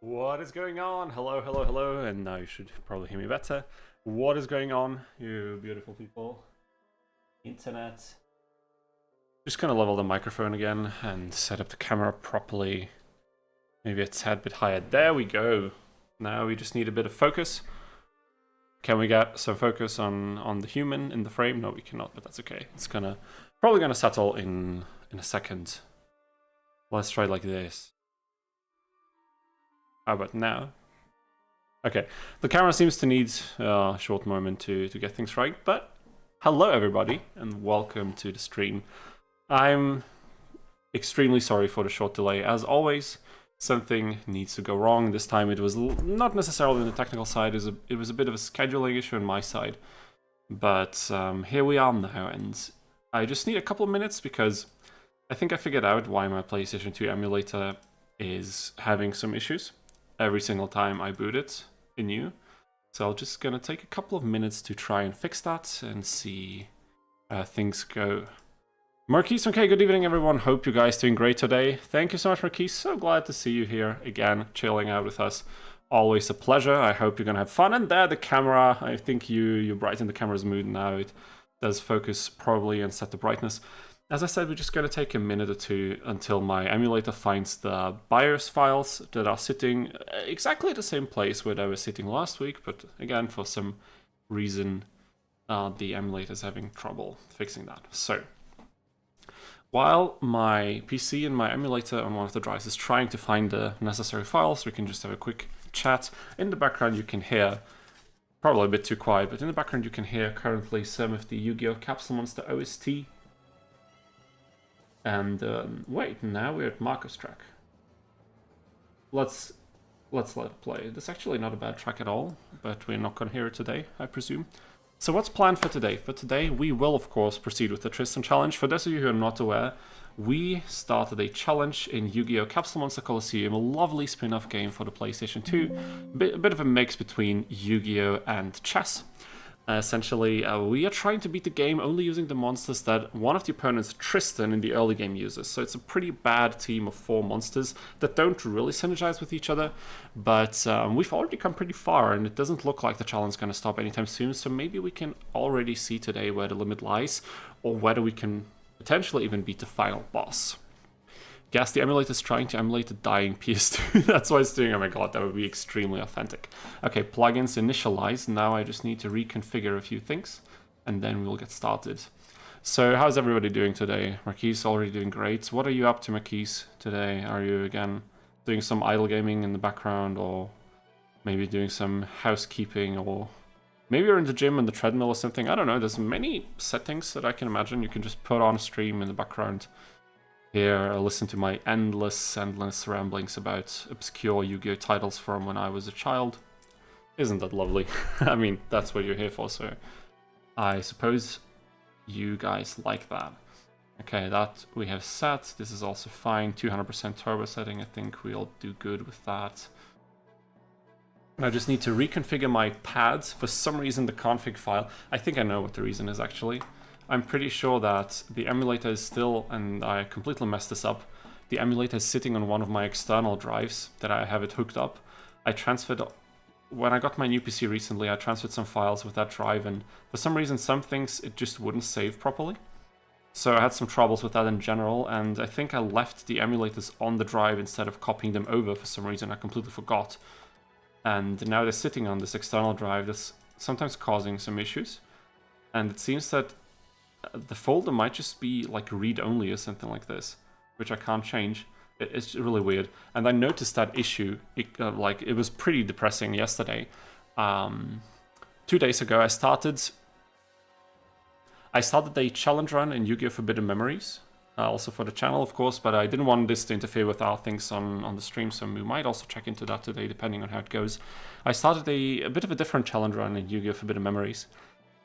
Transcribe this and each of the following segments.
What is going on? Hello, hello, hello, and now you should probably hear me better. What is going on, you beautiful people? Internet. Just gonna level the microphone again and set up the camera properly. Maybe a tad bit higher. There we go. Now we just need a bit of focus. Can we get some focus on the human in the frame? No, we cannot, but that's okay. It's probably gonna settle in a second. Let's try like this. How about now? Okay, the camera seems to need a short moment to get things right, but hello everybody, and welcome to the stream. I'm extremely sorry for the short delay. As always, something needs to go wrong. This time it was not necessarily on the technical side, it was a bit of a scheduling issue on my side. But here we are now, and I just need a couple of minutes because I think I figured out why my PlayStation 2 emulator is having some issues every single time I boot it anew. So I'm just gonna take a couple of minutes to try and fix that and see how things go. Marquise, okay, good evening everyone. Hope you guys doing great today. Thank you so much, Marquise. So glad to see you here again, chilling out with us. Always a pleasure. I hope you're gonna have fun. And there, the camera, I think you brighten the camera's mood now. It does focus probably and set the brightness. As I said, we're just going to take a minute or two until my emulator finds the BIOS files that are sitting exactly the same place where they were sitting last week, but again, for some reason, the emulator is having trouble fixing that. So, while my PC and my emulator on one of the drives is trying to find the necessary files, we can just have a quick chat. In the background, you can hear, probably a bit too quiet, but in the background, you can hear currently some of the Yu-Gi-Oh! Capsule Monster OST. And wait, now we're at Marcus track. Let's let it play. This is actually not a bad track at all, but we're not going to hear it today, I presume. So what's planned for today? For today, we will of course proceed with the Tristan challenge. For those of you who are not aware, we started a challenge in Yu-Gi-Oh! Capsule Monster Coliseum, a lovely spin-off game for the PlayStation 2. A bit of a mix between Yu-Gi-Oh! And chess. Essentially, we are trying to beat the game only using the monsters that one of the opponents, Tristan, in the early game uses. So it's a pretty bad team of 4 monsters that don't really synergize with each other. But we've already come pretty far, and it doesn't look like the challenge is going to stop anytime soon. So maybe we can already see today where the limit lies, or whether we can potentially even beat the final boss. Guess the emulator is trying to emulate a dying PS2. That's why it's doing. Oh my god, that would be extremely authentic. Okay, plugins initialized. Now I just need to reconfigure a few things, and then we'll get started. So how's everybody doing today? Marquise already doing great. What are you up to, Marquise, today? Are you, again, doing some idle gaming in the background, or maybe doing some housekeeping, or maybe you're in the gym on the treadmill or something? I don't know. There's many settings that I can imagine. You can just put on a stream in the background. Here, listen to my endless ramblings about obscure Yu-Gi-Oh! Titles from when I was a child. Isn't that lovely? I mean, that's what you're here for, so I suppose you guys like that. Okay, that we have set. This is also fine. 200% turbo setting. I think we'll do good with that. I just need to reconfigure my pads. For some reason, the config file, I think I know what the reason is actually. I'm pretty sure that the emulator is still, and I completely messed this up, the emulator is sitting on one of my external drives that I have it hooked up. I transferred, when I got my new PC recently, I transferred some files with that drive, and for some reason some things it just wouldn't save properly. So I had some troubles with that in general, and I think I left the emulators on the drive instead of copying them over for some reason. I completely forgot. And now they're sitting on this external drive that's sometimes causing some issues. And it seems that the folder might just be like read-only or something like this, which I can't change. It's really weird. And I noticed that issue, it was pretty depressing yesterday. 2 days ago, I started a challenge run in Yu-Gi-Oh! Forbidden Memories, also for the channel, of course, but I didn't want this to interfere with our things on the stream, so we might also check into that today, depending on how it goes. I started a bit of a different challenge run in Yu-Gi-Oh! Forbidden Memories,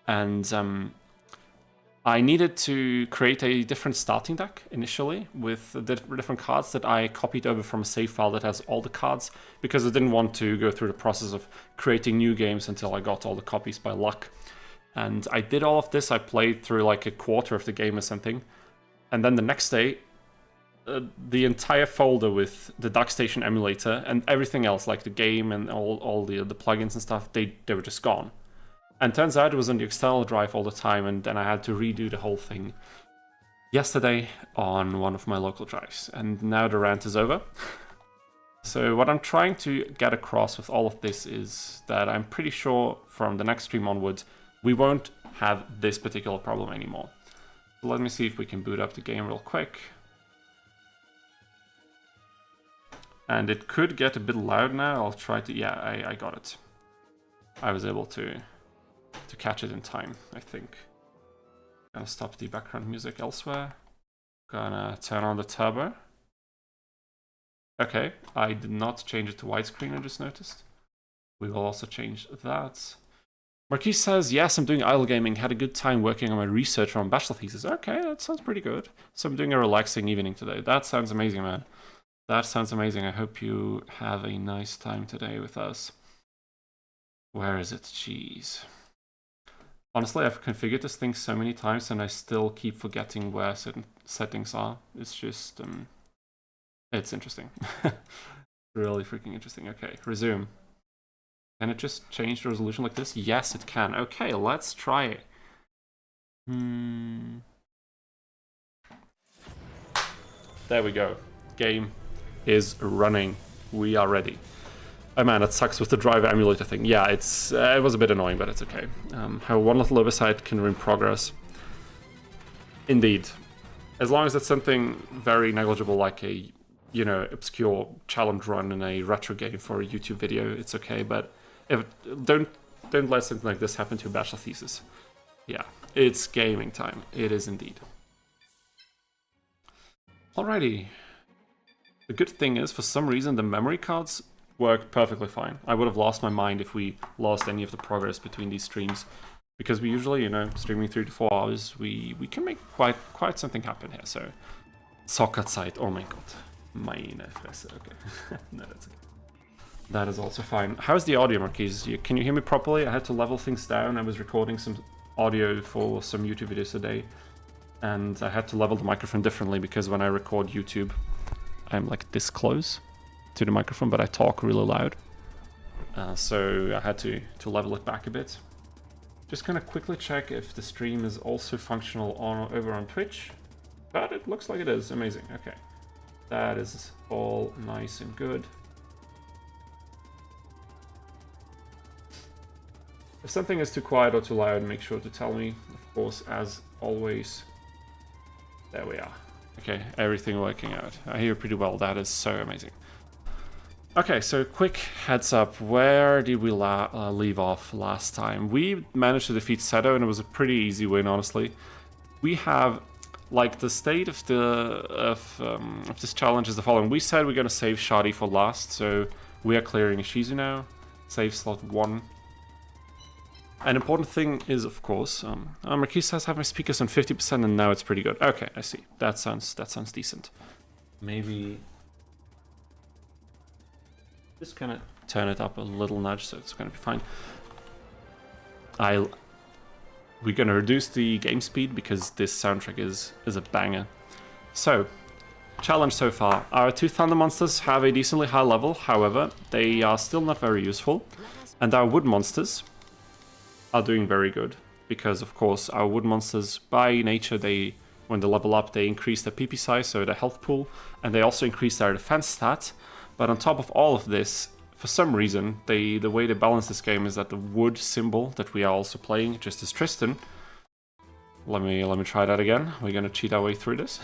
and I needed to create a different starting deck initially with the different cards that I copied over from a save file that has all the cards, because I didn't want to go through the process of creating new games until I got all the copies by luck. And I did all of this. I played through like a quarter of the game or something. And then the next day, the entire folder with the DuckStation emulator and everything else, like the game and all the plugins and stuff, they were just gone. And turns out it was on the external drive all the time, and then I had to redo the whole thing yesterday on one of my local drives. And now the rant is over. So what I'm trying to get across with all of this is that I'm pretty sure from the next stream onwards, we won't have this particular problem anymore. So let me see if we can boot up the game real quick. And it could get a bit loud now. I'll try to, yeah, I got it. I was able to catch it in time, I think. Gonna stop the background music elsewhere. Gonna turn on the turbo. Okay, I did not change it to widescreen, I just noticed. We will also change that. Marquis says, yes, I'm doing idle gaming. Had a good time working on my research on bachelor thesis. Okay, that sounds pretty good. So I'm doing a relaxing evening today. That sounds amazing, man. That sounds amazing. I hope you have a nice time today with us. Where is it? Jeez. Honestly, I've configured this thing so many times and I still keep forgetting where certain settings are. It's just, it's interesting. Really freaking interesting. Okay, resume. Can it just change the resolution like this? Yes, it can. Okay, let's try it. There we go. Game is running. We are ready. Oh man, that sucks with the driver emulator thing. Yeah, it was a bit annoying, but it's okay. How one little oversight can ruin progress. Indeed. As long as it's something very negligible, like a, you know, obscure challenge run in a retro game for a YouTube video, it's okay. But if don't let something like this happen to a bachelor thesis. Yeah, it's gaming time. It is indeed. Alrighty. The good thing is, for some reason, the memory cards worked perfectly fine. I would have lost my mind if we lost any of the progress between these streams, because we usually, you know, streaming 3 to 4 hours, we can make quite something happen here. So, Soccerzeit. Oh my god, meine Fresse. Okay, no, that's okay. That is also fine. How's the audio, Marquis? Can you hear me properly? I had to level things down. I was recording some audio for some YouTube videos today, and I had to level the microphone differently because when I record YouTube, I'm like this close to the microphone, but I talk really loud. So I had to level it back a bit. Just gonna quickly check if the stream is also functional over on Twitch. But it looks like it is. Amazing. Okay. That is all nice and good. If something is too quiet or too loud, make sure to tell me. Of course, as always. There we are. Okay, everything working out. I hear pretty well. That is so amazing. Okay, so quick heads up. Where did we leave off last time? We managed to defeat Seto, and it was a pretty easy win, honestly. We have, like, the state of this challenge is the following. We said we're going to save Shadi for last, so we are clearing Shizu now. Save slot 1. An important thing is, of course, Marquis says have my speakers on 50%, and now it's pretty good. Okay, I see. That sounds decent. Maybe just gonna turn it up a little nudge, so it's gonna be fine. We're gonna reduce the game speed because this soundtrack is a banger. So, challenge so far. Our 2 Thunder Monsters have a decently high level, however, they are still not very useful. And our Wood Monsters are doing very good, because of course our Wood Monsters, by nature, when they level up, they increase their PP size, so their health pool, and they also increase their defense stat. But on top of all of this, for some reason, the way they balance this game is that the wood symbol that we are also playing, just as Tristan. Let me try that again. We're gonna cheat our way through this.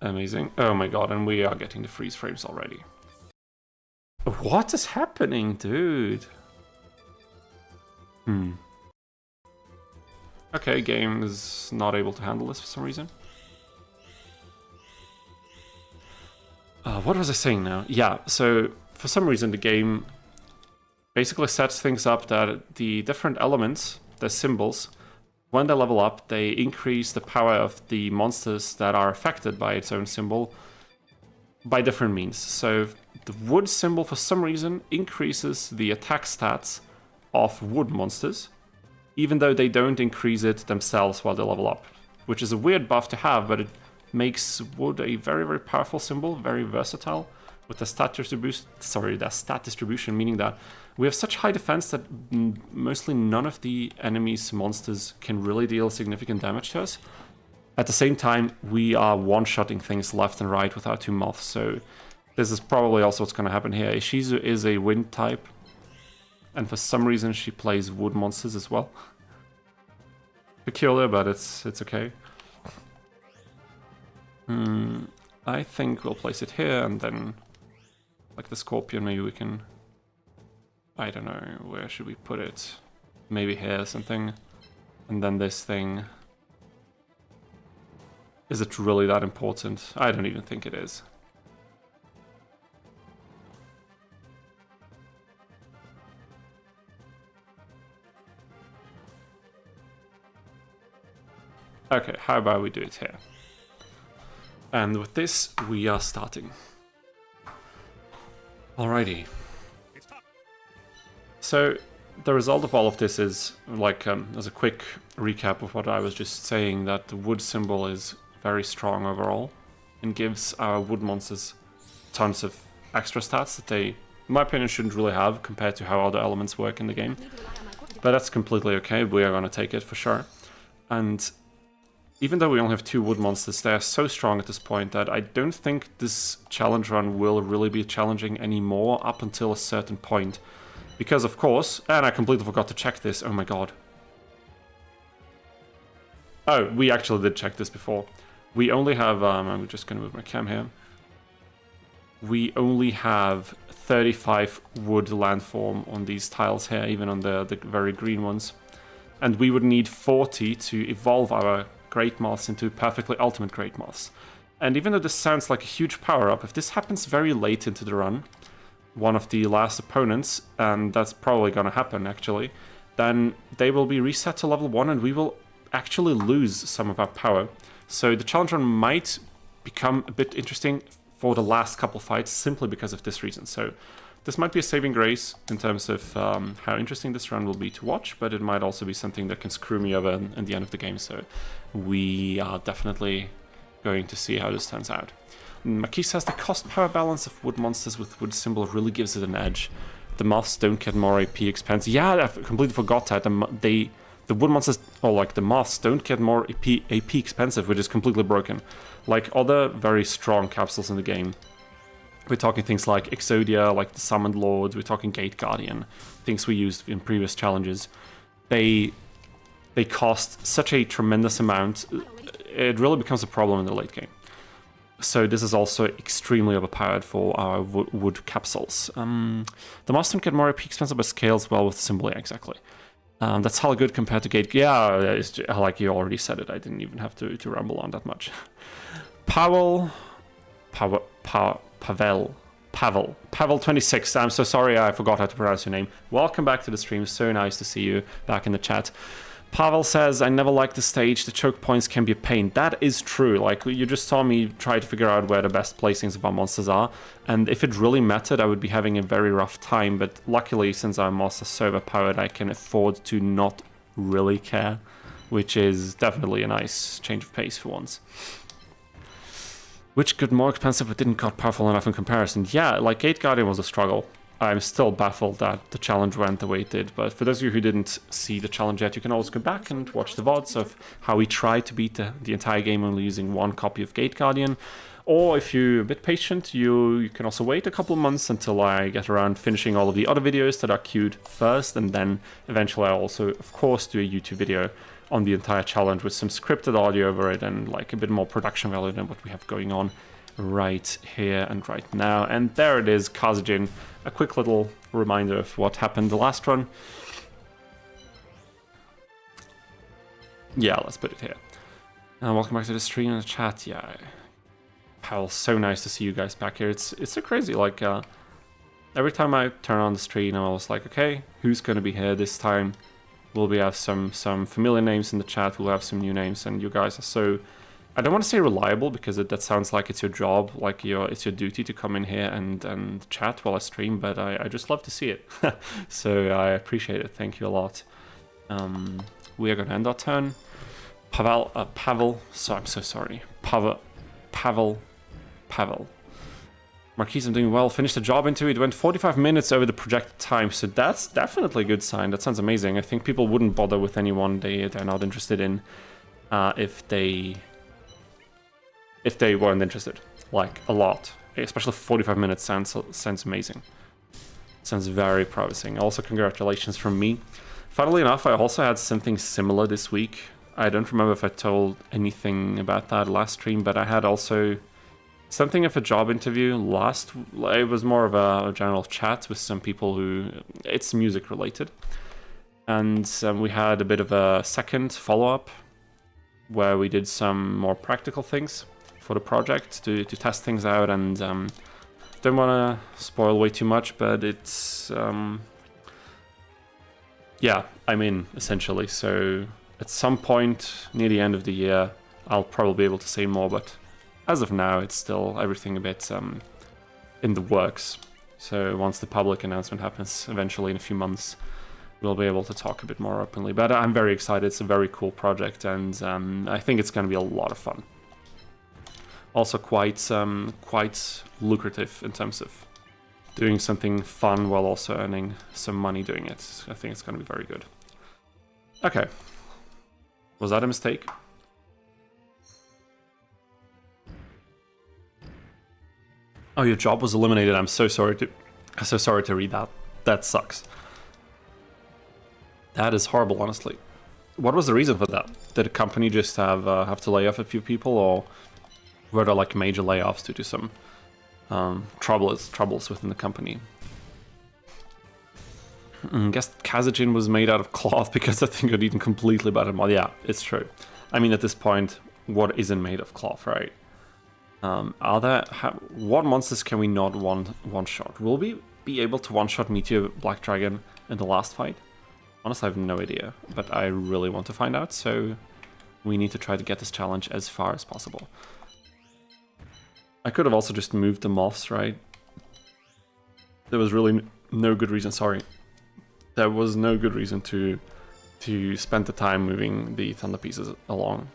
Amazing. Oh my god, and we are getting the freeze frames already. What is happening, dude? Okay, game is not able to handle this for some reason. What was I saying now? Yeah, so for some reason the game basically sets things up that the different elements, the symbols, when they level up, they increase the power of the monsters that are affected by its own symbol by different means. So the wood symbol, for some reason, increases the attack stats of wood monsters, even though they don't increase it themselves while they level up, which is a weird buff to have, but it makes wood a very, very powerful symbol, very versatile, with the stat distribution, meaning that we have such high defense that mostly none of the enemy's monsters can really deal significant damage to us. At the same time, we are one-shotting things left and right with our 2 moths, so this is probably also what's going to happen here. Ishizu is a wind type, and for some reason she plays wood monsters as well. Peculiar, but it's okay. I think we'll place it here, and then, like the Scorpion, maybe we can... I don't know, where should we put it? Maybe here or something. And then this thing... Is it really that important? I don't even think it is. Okay, how about we do it here? And with this, we are starting. Alrighty. So, the result of all of this is, like, as a quick recap of what I was just saying, that the wood symbol is very strong overall, and gives our wood monsters tons of extra stats that they, in my opinion, shouldn't really have compared to how other elements work in the game. But that's completely okay, we are gonna take it for sure. And even though we only have 2 wood monsters, they are so strong at this point that I don't think this challenge run will really be challenging anymore up until a certain point. Because of course, and I completely forgot to check this, oh my god. Oh, we actually did check this before. We only have, I'm just gonna move my cam here. We only have 35 wood landform on these tiles here, even on the very green ones. And we would need 40 to evolve our Great Moths into perfectly ultimate Great Moths. And even though this sounds like a huge power-up, if this happens very late into the run, one of the last opponents, and that's probably gonna happen actually, then they will be reset to level 1 and we will actually lose some of our power. So the challenge run might become a bit interesting for the last couple fights simply because of this reason. So this might be a saving grace in terms of how interesting this run will be to watch, but it might also be something that can screw me over in the end of the game. So we are definitely going to see how this turns out. Maki says the cost power balance of wood monsters with wood symbol really gives it an edge. The moths don't get more AP expensive. Yeah, I completely forgot that. The wood monsters, or like the moths, don't get more AP expensive, which is completely broken. Like other very strong capsules in the game. We're talking things like Exodia, like the Summoned Lords, we're talking Gate Guardian, things we used in previous challenges. They cost such a tremendous amount, it really becomes a problem in the late game. So this is also extremely overpowered for our wood capsules. The moths don't get more AP expensive, but scales well with the symbol, yeah, exactly. That's hella good compared to Gate. Yeah, it's like you already said it. I didn't even have to ramble on that much. Pavel 26. I'm so sorry I forgot how to pronounce your name. Welcome back to the stream. So nice to see you back in the chat. Pavel says, I never liked the stage. The choke points can be a pain. That is true. Like, you just saw me try to figure out where the best placings of our monsters are. And if it really mattered, I would be having a very rough time. But luckily, since our monsters are so overpowered, I can afford to not really care. Which is definitely a nice change of pace for once. Which got more expensive but didn't got powerful enough in comparison. Yeah, like Gate Guardian was a struggle. I'm still baffled that the challenge went the way it did, but for those of you who didn't see the challenge yet, you can always go back and watch the VODs of how we tried to beat the entire game only using 1 copy of Gate Guardian. Or if you're a bit patient, you can also wait a couple of months until I get around finishing all of the other videos that are queued first, and then eventually I'll also, of course, do a YouTube video on the entire challenge with some scripted audio over it and like a bit more production value than what we have going on right here and right now. And there it is, Kazajin. A quick little reminder of what happened the last run. Yeah, let's put it here. Welcome back to the stream and the chat. Yeah, pal, so nice to see you guys back here. It's so crazy. Like every time I turn on the stream, I'm always like, okay, who's going to be here this time? Will we have some familiar names in the chat? We'll have some new names, and you guys are so, I don't want to say reliable because that sounds like it's your job, like it's your duty to come in here and chat while I stream, but I just love to see it. So I appreciate it. Thank you a lot. We are going to end our turn. Pavel, so I'm so sorry. Pavel. Marquise, I'm doing well. Finished the job interview. It went 45 minutes over the projected time, so that's definitely a good sign. That sounds amazing. I think people wouldn't bother with anyone they're not interested in if they weren't interested, like a lot. Especially 45 minutes sounds amazing. Sounds very promising. Also, congratulations from me. Funnily enough, I also had something similar this week. I don't remember if I told anything about that last stream, but I had also something of a job interview it was more of a general chat with some people who, it's music related. And we had a bit of a second follow-up where we did some more practical things for the project to test things out, and don't want to spoil way too much, but it's yeah, I mean, essentially. So at some point near the end of the year, I'll probably be able to say more, but as of now, it's still everything a bit in the works. So once the public announcement happens, eventually in a few months, we'll be able to talk a bit more openly. But I'm very excited. It's a very cool project, and I think it's going to be a lot of fun. Also quite lucrative in terms of doing something fun while also earning some money doing it. I think it's going to be very good. Okay. Was that a mistake? Oh, your job was eliminated. I'm so sorry to read that. That sucks. That is horrible, honestly. What was the reason for that? Did the company just have to lay off a few people, or were there like major layoffs due to some troubles within the company? Guess Kazajin was made out of cloth because I think I'd eaten completely better. Well, yeah, it's true. I mean, at this point, what isn't made of cloth, right? What monsters can we not one-shot? Will we be able to one-shot Meteor Black Dragon in the last fight? Honestly, I have no idea, but I really want to find out, so we need to try to get this challenge as far as possible. I could have also just moved the moths, right? There was really no good reason, sorry. There was no good reason to spend the time moving the Thunder Pieces along.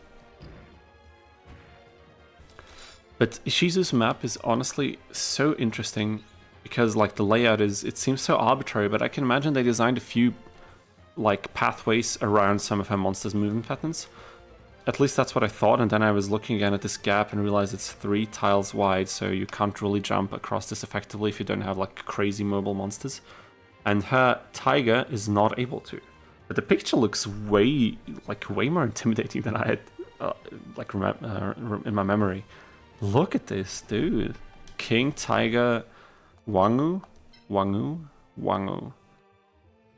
But Ishizu's map is honestly so interesting because like the layout it seems so arbitrary, but I can imagine they designed a few like pathways around some of her monsters' movement patterns. At least that's what I thought, and then I was looking again at this gap and realized it's 3 tiles wide, so you can't really jump across this effectively if you don't have like crazy mobile monsters. And her tiger is not able to. But the picture looks way more intimidating than I had in my memory. Look at this, dude. King Tiger Wangu.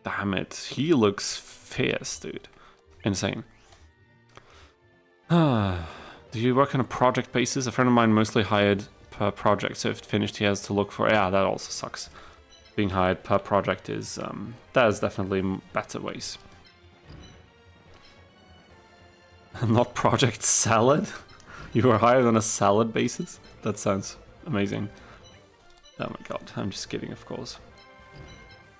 Damn it. He looks fierce, dude. Insane. Do you work on a project basis? A friend of mine mostly hired per project, so if finished he has to look for... Yeah, that also sucks. Being hired per project is... there's definitely better ways. Not project salad? You were hired on a salad basis? That sounds amazing. Oh my god, I'm just kidding, of course.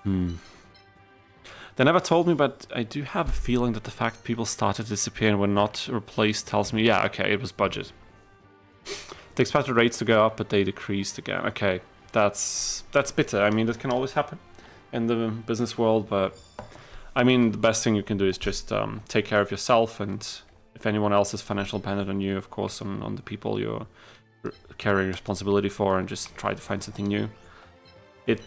They never told me, but I do have a feeling that the fact people started to disappear and were not replaced tells me, yeah, okay, it was budget. They expected rates to go up, but they decreased again. Okay, that's bitter. I mean, that can always happen in the business world, but I mean, the best thing you can do is just take care of yourself, and if anyone else is financially dependent on you, of course, on the people you're carrying responsibility for, and just try to find something new. It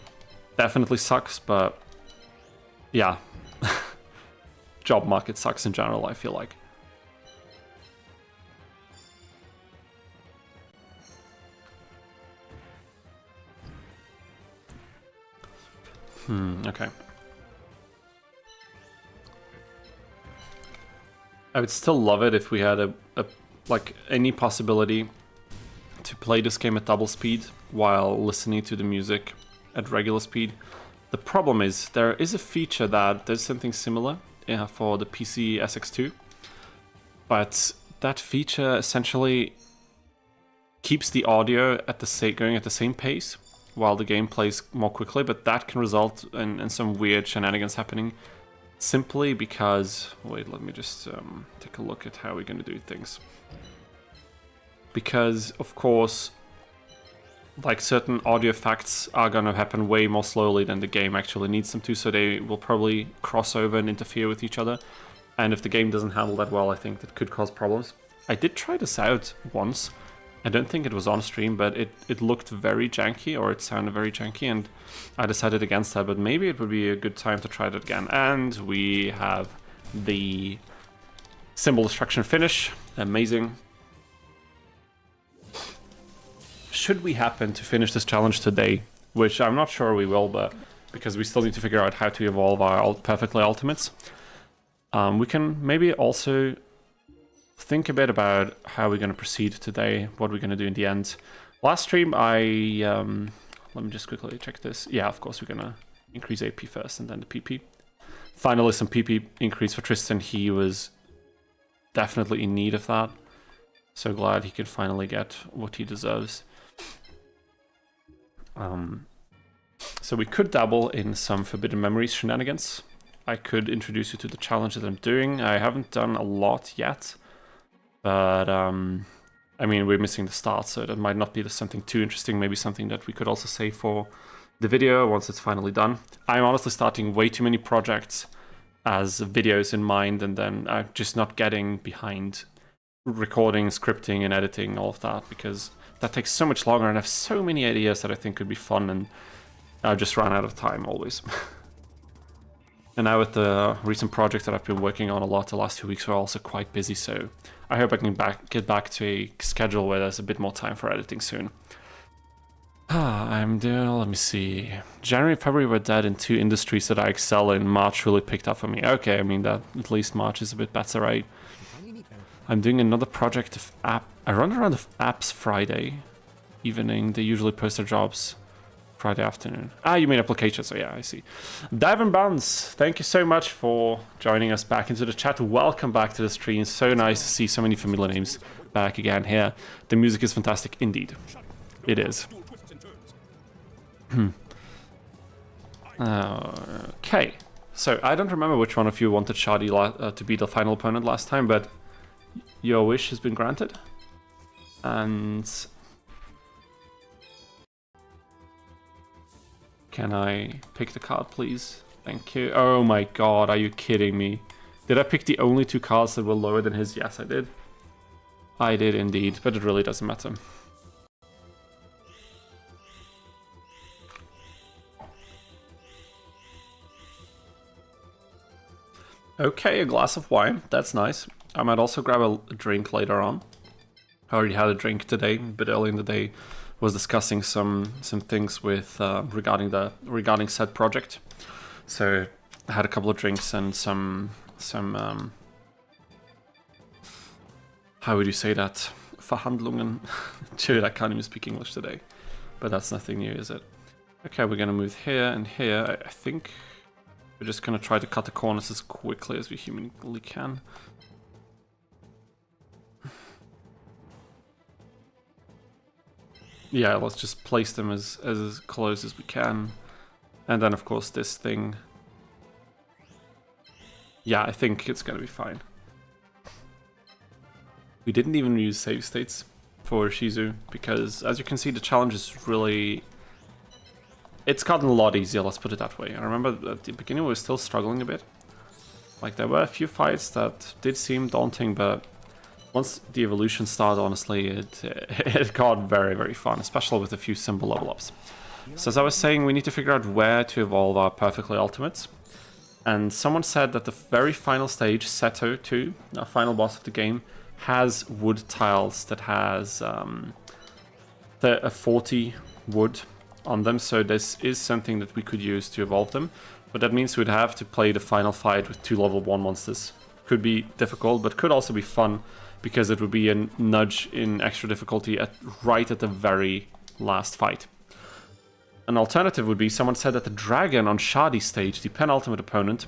definitely sucks, but yeah, job market sucks in general, I feel like. Okay. I would still love it if we had like any possibility to play this game at double speed while listening to the music at regular speed. The problem is there is a feature that does something similar for the PC SX2, but that feature essentially keeps the audio at going at the same pace while the game plays more quickly, but that can result in some weird shenanigans happening simply because... Wait, let me just take a look at how we're going to do things. Because, of course, like certain audio effects are going to happen way more slowly than the game actually needs them to, so they will probably cross over and interfere with each other. And if the game doesn't handle that well, I think that could cause problems. I did try this out once. I don't think it was on stream, but it looked very janky, or it sounded very janky, and I decided against that, but maybe it would be a good time to try that again. And we have the symbol destruction finish. Amazing. Should we happen to finish this challenge today, which I'm not sure we will, but because we still need to figure out how to evolve our perfectly ultimates, we can maybe also think a bit about how we're going to proceed today, what we're going to do in the end. Last stream, let me just quickly check this. Yeah, of course, we're going to increase AP first and then the PP. Finally, some PP increase for Tristan. He was definitely in need of that. So glad he could finally get what he deserves. So we could dabble in some Forbidden Memories shenanigans. I could introduce you to the challenge that I'm doing. I haven't done a lot yet, but I mean, we're missing the start, so that might not be something too interesting. Maybe something that we could also save for the video once it's finally done. I'm honestly starting way too many projects as videos in mind, and then I'm just not getting behind recording, scripting, and editing, all of that, because that takes so much longer, and I have so many ideas that I think could be fun, and I've just run out of time always. And now with the recent project that I've been working on a lot the last 2 weeks, we're also quite busy, so I hope I can get back to a schedule where there's a bit more time for editing soon. I'm doing, let me see. January and February were dead in 2 industries that I excel in. March really picked up for me. Okay, I mean, that at least March is a bit better, right? I'm doing another project of app. I run around of apps Friday evening. They usually post their jobs Friday afternoon. Ah, you mean applications, so yeah, I see. Davin Bounce, thank you so much for joining us back into the chat. Welcome back to the stream. So nice to see so many familiar names back again here. The music is fantastic indeed. It is. Okay, so I don't remember which one of you wanted Shadi to be the final opponent last time, but your wish has been granted. And can I pick the card, please? Thank you. Oh my god, are you kidding me? Did I pick the only 2 cards that were lower than his? Yes, I did. I did indeed, but it really doesn't matter. Okay, a glass of wine. That's nice. I might also grab a drink later on. I already had a drink today, a bit early in the day. Was discussing some things with regarding said project. So I had a couple of drinks and some how would you say that? Verhandlungen. Dude, I can't even speak English today. But that's nothing new, is it? Okay, we're gonna move here and here. I think we're just gonna try to cut the corners as quickly as we humanly can. Yeah, let's just place them as close as we can. And then, of course, this thing. Yeah, I think it's gonna be fine. We didn't even use save states for Shizu, because, as you can see, the challenge is really... It's gotten a lot easier, let's put it that way. I remember at the beginning we were still struggling a bit. Like, there were a few fights that did seem daunting, but once the evolution started, honestly, it got very, very fun, especially with a few symbol level ups. So as I was saying, we need to figure out where to evolve our perfectly ultimates. And someone said that the very final stage, Seto 2, our final boss of the game, has wood tiles that has a 40 wood on them. So this is something that we could use to evolve them. But that means we'd have to play the final fight with 2 level 1 monsters. Could be difficult, but could also be fun, because it would be a nudge in extra difficulty right at the very last fight. An alternative would be, someone said that the dragon on Shadi's stage, the penultimate opponent,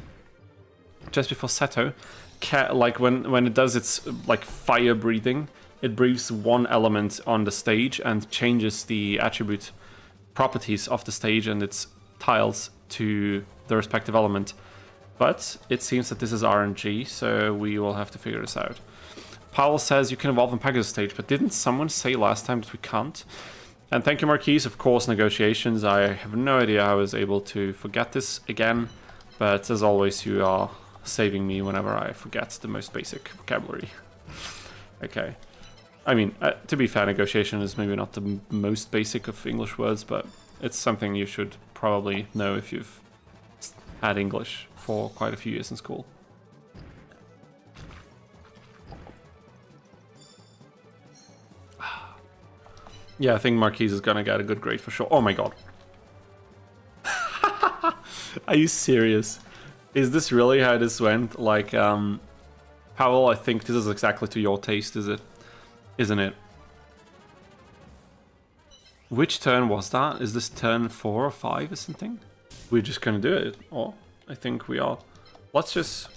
just before Seto, like when it does its like fire breathing, it breathes 1 element on the stage and changes the attribute properties of the stage and its tiles to the respective element. But it seems that this is RNG, so we will have to figure this out. Powell says you can evolve on Pegasus stage, but didn't someone say last time that we can't? And thank you, Marquise. Of course, negotiations. I have no idea how I was able to forget this again, but as always, you are saving me whenever I forget the most basic vocabulary. Okay. I mean, to be fair, negotiation is maybe not the most basic of English words, but it's something you should probably know if you've had English for quite a few years in school. Yeah, I think Marquise is gonna get a good grade for sure. Oh my god. Are you serious? Is this really how this went? Like, Powell, I think this is exactly to your taste, is it? Isn't it? Which turn was that? Is this turn 4 or 5 or something? We're just gonna do it. Oh, I think we are. Let's just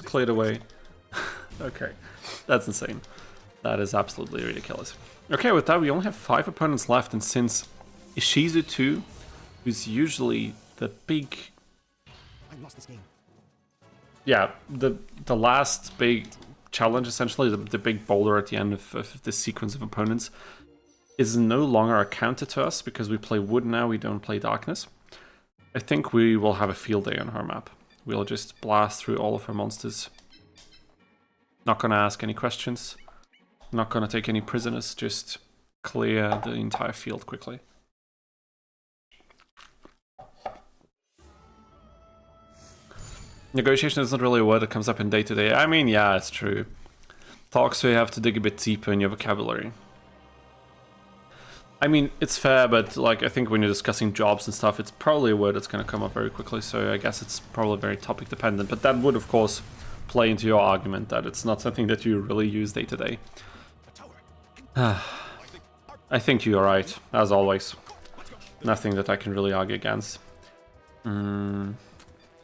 clear the way. Okay, that's insane. That is absolutely ridiculous. Okay, with that, we only have 5 opponents left, and since Ishizu 2, who's usually the big... I lost this game. Yeah, the last big challenge, essentially, the big boulder at the end of this sequence of opponents, is no longer a counter to us, because we play wood now, we don't play darkness. I think we will have a field day on her map. We'll just blast through all of her monsters. Not gonna ask any questions. Not gonna take any prisoners, just clear the entire field quickly. Negotiation is not really a word that comes up in day-to-day. I mean, yeah, it's true. Talks, so you have to dig a bit deeper in your vocabulary. I mean, it's fair, but like I think when you're discussing jobs and stuff, it's probably a word that's gonna come up very quickly, so I guess it's probably very topic dependent. But that would, of course, play into your argument that it's not something that you really use day-to-day. I think you're right, as always. Nothing that I can really argue against.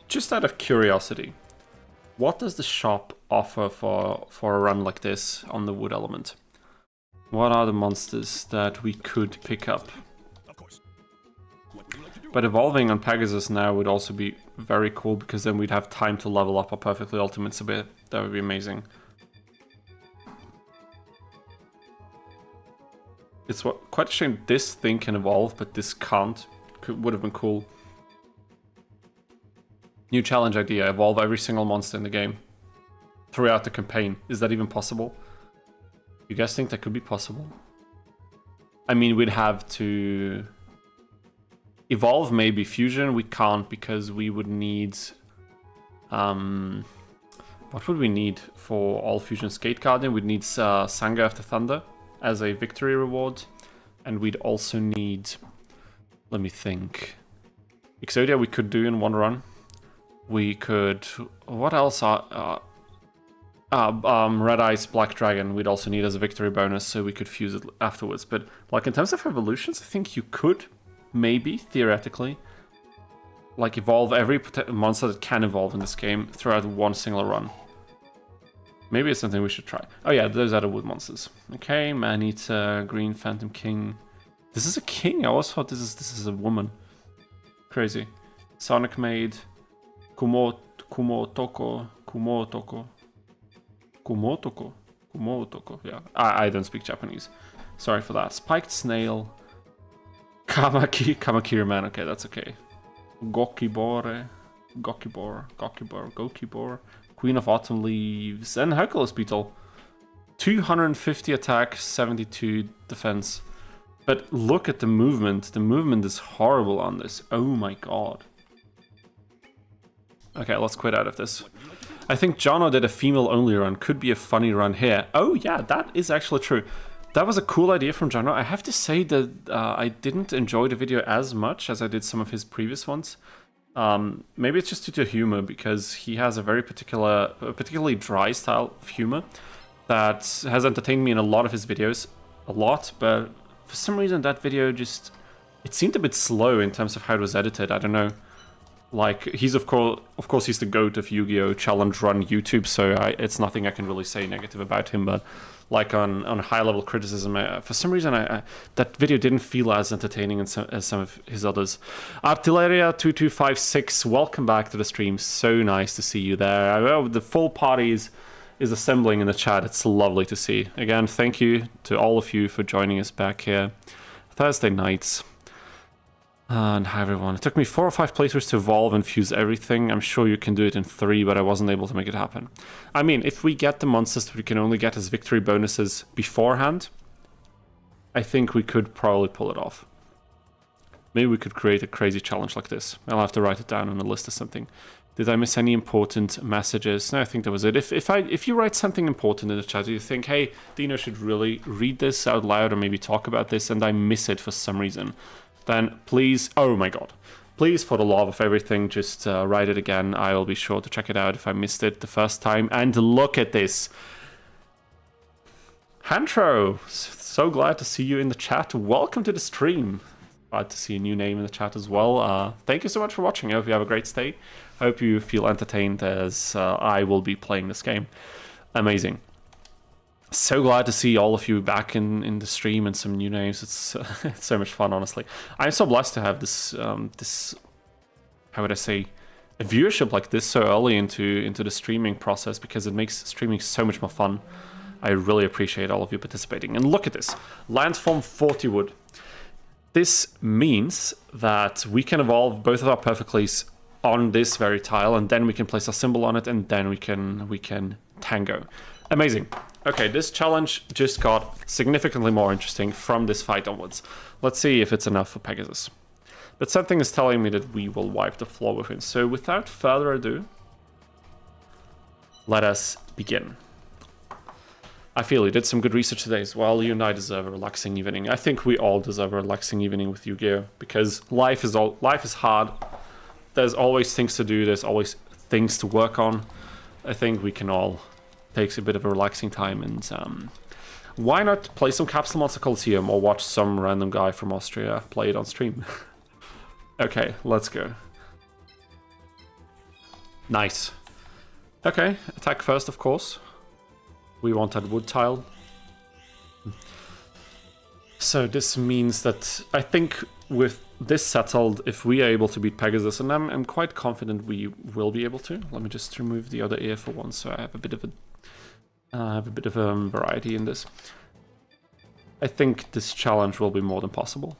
Just out of curiosity, what does the shop offer for a run like this on the wood element? What are the monsters that we could pick up? But evolving on Pegasus now would also be very cool, because then we'd have time to level up our Perfectly Ultimates a bit. That would be amazing. It's quite a shame this thing can evolve, but this can't. Would have been cool. New challenge idea, evolve every single monster in the game throughout the campaign. Is that even possible? You guys think that could be possible? I mean, we'd have to evolve maybe fusion. We can't, because we would need... what would we need for all fusion? Skate Guardian? We'd need Sanga of the Thunder as a victory reward, and we'd also need, let me think, Exodia we could do in one run. We could, what else are, Red Eyes Black Dragon we'd also need as a victory bonus, so we could fuse it afterwards. But like in terms of evolutions, I think you could, maybe, theoretically, like evolve every monster that can evolve in this game throughout one single run. Maybe it's something we should try. Oh yeah, those are the wood monsters. Okay, Man-Eater, Green Phantom King. This is a king? I always thought this is a woman. Crazy. Sonic Maid. Kumotoko. Yeah, I don't speak Japanese. Sorry for that. Spiked Snail. Kamakiri Man. Okay, that's okay. Gokibore. Queen of Autumn Leaves, and Hercules Beetle. 250 attack, 72 defense. But look at the movement. The movement is horrible on this. Oh my god. Okay, let's quit out of this. I think Jono did a female-only run. Could be a funny run here. Oh yeah, that is actually true. That was a cool idea from Jono. I have to say that I didn't enjoy the video as much as I did some of his previous ones. Maybe it's just due to humor, because he has a very particularly dry style of humor that has entertained me in a lot of his videos. A lot, but for some reason that video just... it seemed a bit slow in terms of how it was edited. I don't know. Like, he's of course he's the GOAT of Yu-Gi-Oh! Challenge Run YouTube, so it's nothing I can really say negative about him, but like on high-level criticism. For some reason, that video didn't feel as entertaining as some of his others. Artilleria2256, welcome back to the stream. So nice to see you there. The full party is assembling in the chat. It's lovely to see. Again, thank you to all of you for joining us back here Thursday nights. And hi everyone. It took me 4 or 5 playthroughs to evolve and fuse everything. I'm sure you can do it in 3, but I wasn't able to make it happen. I mean, if we get the monsters that we can only get as victory bonuses beforehand, I think we could probably pull it off. Maybe we could create a crazy challenge like this. I'll have to write it down on a list or something. Did I miss any important messages? No, I think that was it. If you write something important in the chat, you think, hey, Dino should really read this out loud or maybe talk about this, and I miss it for some reason, then please, oh my god, please, for the love of everything, just write it again. I will be sure to check it out if I missed it the first time. And look at this. Hantro, so glad to see you in the chat. Welcome to the stream. Glad to see a new name in the chat as well. Thank you so much for watching. I hope you have a great stay. I hope you feel entertained as I will be playing this game. Amazing. So glad to see all of you back in the stream and some new names. It's it's so much fun, honestly. I'm so blessed to have this how would I say, a viewership like this so early into the streaming process, because it makes streaming so much more fun. I really appreciate all of you participating. And look at this, landform 40 wood. This means that we can evolve both of our perfectlies on this very tile, and then we can place a symbol on it, and then we can tango. Amazing. Okay, this challenge just got significantly more interesting from this fight onwards. Let's see if it's enough for Pegasus. But something is telling me that we will wipe the floor with him. So without further ado, let us begin. I feel you did some good research today as well. You and I deserve a relaxing evening. I think we all deserve a relaxing evening with Yu-Gi-Oh! Because life is hard. There's always things to do. There's always things to work on. I think we can all take a bit of a relaxing time, and why not play some Capsule Monster Coliseum or watch some random guy from Austria play it on stream? Okay, let's go. Nice. Okay, attack first, of course. We want that wood tile. So this means that I think with this settled, if we are able to beat Pegasus, and I'm quite confident we will be able to. Let me just remove the other ear for once, so I have a bit of a variety in this. I think this challenge will be more than possible.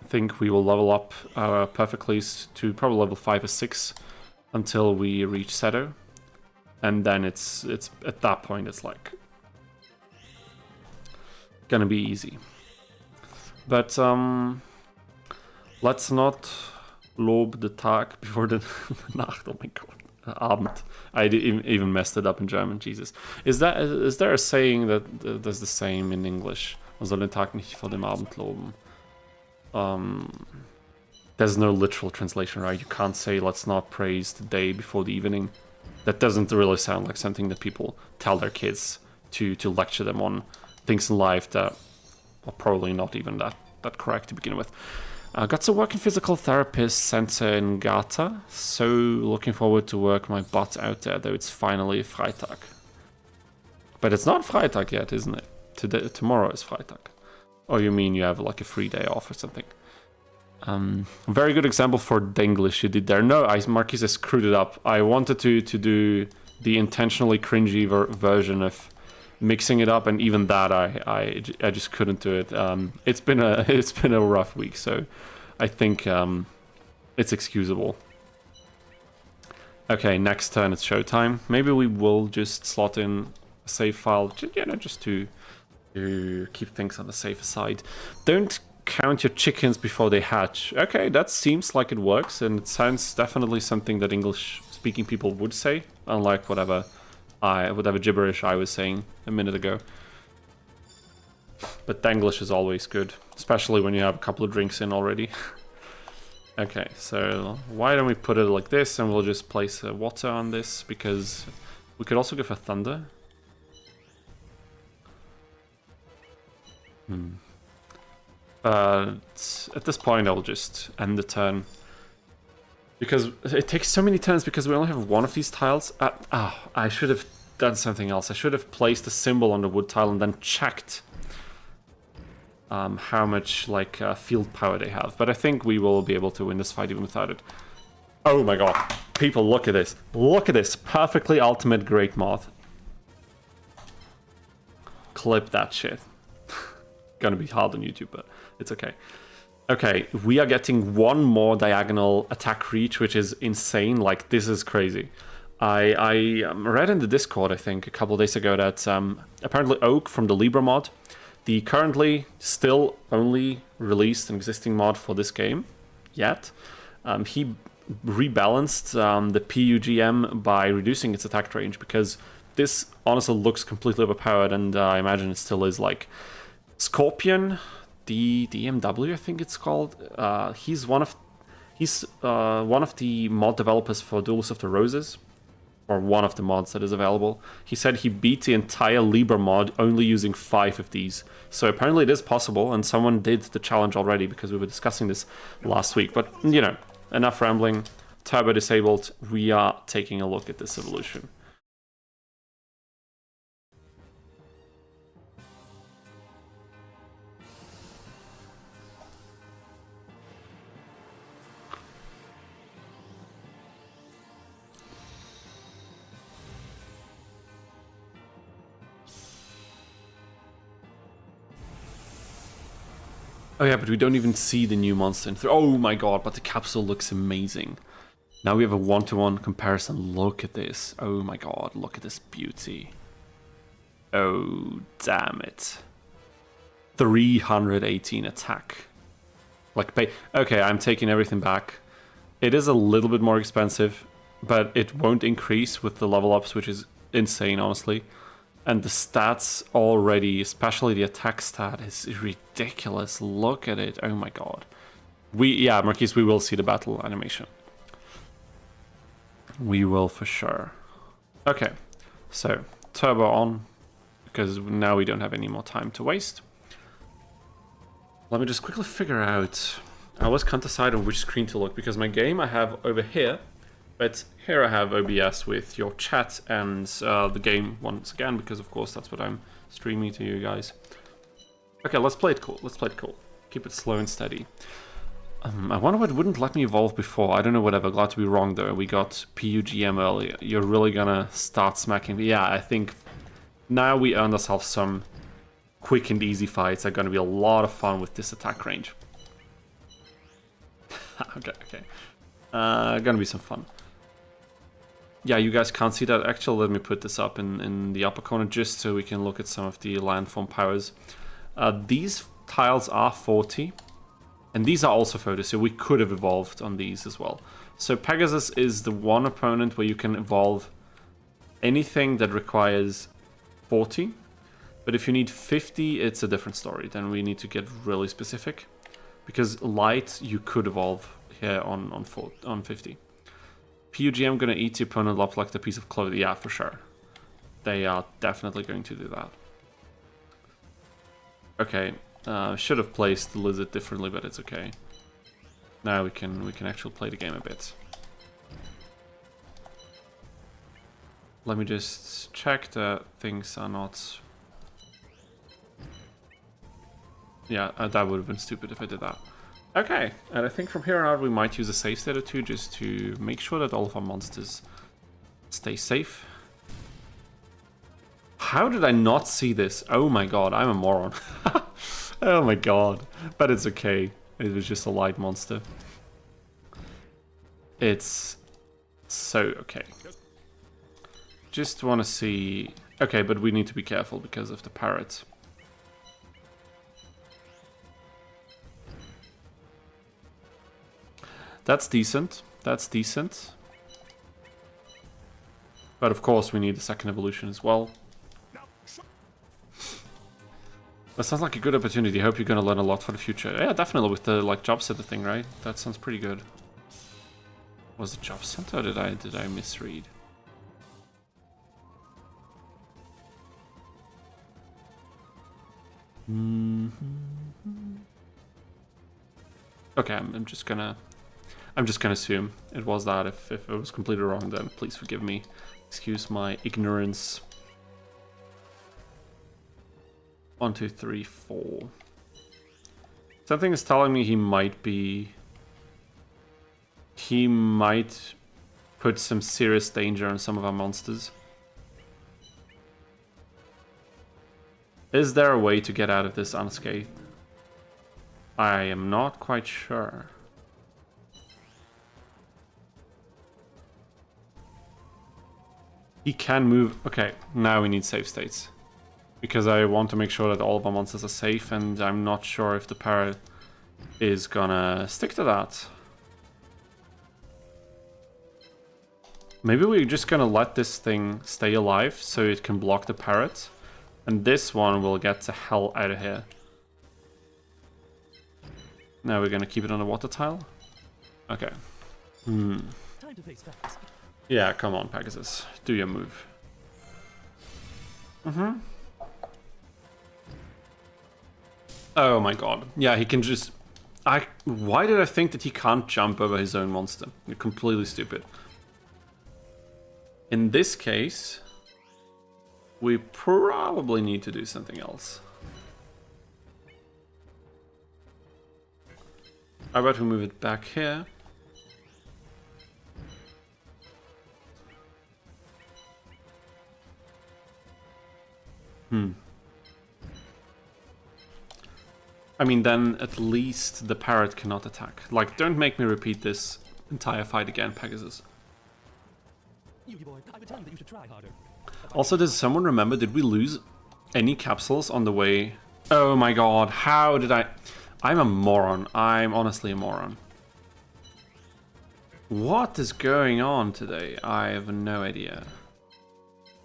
I think we will level up our perfectlies to probably level 5 or 6 until we reach Seto. And then it's at that point it's like gonna be easy. But let's not lob the Tag before the Nacht. Oh my god, Abend. I even messed it up in German. Jesus. Is there a saying that does the same in English? Man soll den Tag nicht vor dem Abend loben. There's no literal translation, right? You can't say let's not praise the day before the evening. That doesn't really sound like something that people tell their kids to lecture them on things in life that are probably not even that correct to begin with. Got to work in physical therapist center in Gata, so looking forward to work my butt out there, though it's finally Freitag. But it's not Freitag yet, isn't it? Tomorrow is Freitag. Or you mean you have like a free day off or something? Very good example for Denglish you did there. No, Marquis has screwed it up. I wanted to do the intentionally cringy version of mixing it up, and even that I just couldn't do it. It's been a rough week, so I think it's excusable. Okay, next turn it's showtime. Maybe we will just slot in a save file, just to keep things on the safer side. Don't count your chickens before they hatch. Okay, that seems like it works, and it sounds definitely something that English-speaking people would say, unlike whatever gibberish I was saying a minute ago. But Denglish is always good, especially when you have a couple of drinks in already. Okay, so why don't we put it like this, and we'll just place a water on this, because we could also go for thunder. At this point I'll just end the turn, because it takes so many turns because we only have one of these tiles. I should have done something else. I should have placed a symbol on the wood tile and then checked how much like field power they have. But I think we will be able to win this fight even without it. Oh my god. People, look at this. Look at this. Perfectly ultimate Great Moth. Clip that shit. Gonna be hard on YouTube, but it's okay. Okay, we are getting one more diagonal attack reach, which is insane. Like, this is crazy. I read in the Discord, I think, a couple of days ago that apparently Oak from the Libra mod, the currently still only released and existing mod for this game yet, he rebalanced the PUGM by reducing its attack range, because this honestly looks completely overpowered, and I imagine it still is. Like Scorpion, the DMW, I think it's called. He's one of the mod developers for Duels of the Roses, or one of the mods that is available. He said he beat the entire Libra mod only using 5 of these. So apparently it is possible, and someone did the challenge already, because we were discussing this last week. But, you know, enough rambling. Turbo disabled. We are taking a look at this evolution. Oh yeah, but we don't even see the new monster in 3. Oh my god, but the capsule looks amazing. Now we have a one-to-one comparison. Look at this. Oh my god, look at this beauty. Oh, damn it. 318 attack. Like, okay, I'm taking everything back. It is a little bit more expensive, but it won't increase with the level ups, which is insane, honestly. And the stats already, especially the attack stat, is ridiculous. Look at it. Oh my god. Yeah, Marquise, we will see the battle animation. We will for sure. Okay, so turbo on, because now we don't have any more time to waste. Let me just quickly figure out. I always can't decide on which screen to look, because my game I have over here, but here I have OBS with your chat and the game once again, because of course that's what I'm streaming to you guys. Okay, let's play it cool. Let's play it cool. Keep it slow and steady. I wonder what wouldn't let me evolve before. I don't know, whatever. Glad to be wrong though. We got PUGM earlier. You're really gonna start smacking me. Yeah, I think now we earned ourselves some quick and easy fights. Are gonna be a lot of fun with this attack range. Okay. Gonna be some fun. Yeah, you guys can't see that. Actually, let me put this up in the upper corner just so we can look at some of the landform powers. These tiles are 40. And these are also 40, so we could have evolved on these as well. So Pegasus is the one opponent where you can evolve anything that requires 40. But if you need 50, it's a different story. Then we need to get really specific. Because Light, you could evolve here on 50. PUGM gonna eat the opponent up like the piece of clothing. Yeah, for sure. They are definitely going to do that. Okay. Should have placed the lizard differently, but it's okay. Now we can actually play the game a bit. Let me just check that things are not. Yeah, that would have been stupid if I did that. Okay, and I think from here on out we might use a save state or two just to make sure that all of our monsters stay safe. How did I not see this? Oh my god, I'm a moron. Oh my god. But it's okay. It was just a light monster. It's so okay. Just want to see. Okay, but we need to be careful because of the parrot. That's decent. That's decent. But of course we need the second evolution as well. That sounds like a good opportunity. I hope you're gonna learn a lot for the future. Yeah, definitely with the like job center thing, right? That sounds pretty good. Was it job center or did I misread? Okay, I'm just gonna assume it was that. If it was completely wrong, then please forgive me. Excuse my ignorance. 1, 2, 3, 4. Something is telling me he might put some serious danger on some of our monsters. Is there a way to get out of this unscathed? I am not quite sure. He can move. Okay, now we need save states. Because I want to make sure that all of our monsters are safe, and I'm not sure if the parrot is gonna stick to that. Maybe we're just gonna let this thing stay alive so it can block the parrot. And this one will get the hell out of here. Now we're gonna keep it on the water tile? Okay. Time to face facts. Yeah, come on, Pegasus. Do your move. Oh my god. Yeah, he can just... Why did I think that he can't jump over his own monster? You're completely stupid. In this case, we probably need to do something else. How about we move it back here? I mean, then at least the parrot cannot attack. Like, don't make me repeat this entire fight again, Pegasus. Yugi boy, I would tell you that you should try harder. Also, does someone remember, did we lose any capsules on the way? Oh my god, how did I... I'm a moron. I'm honestly a moron. What is going on today? I have no idea.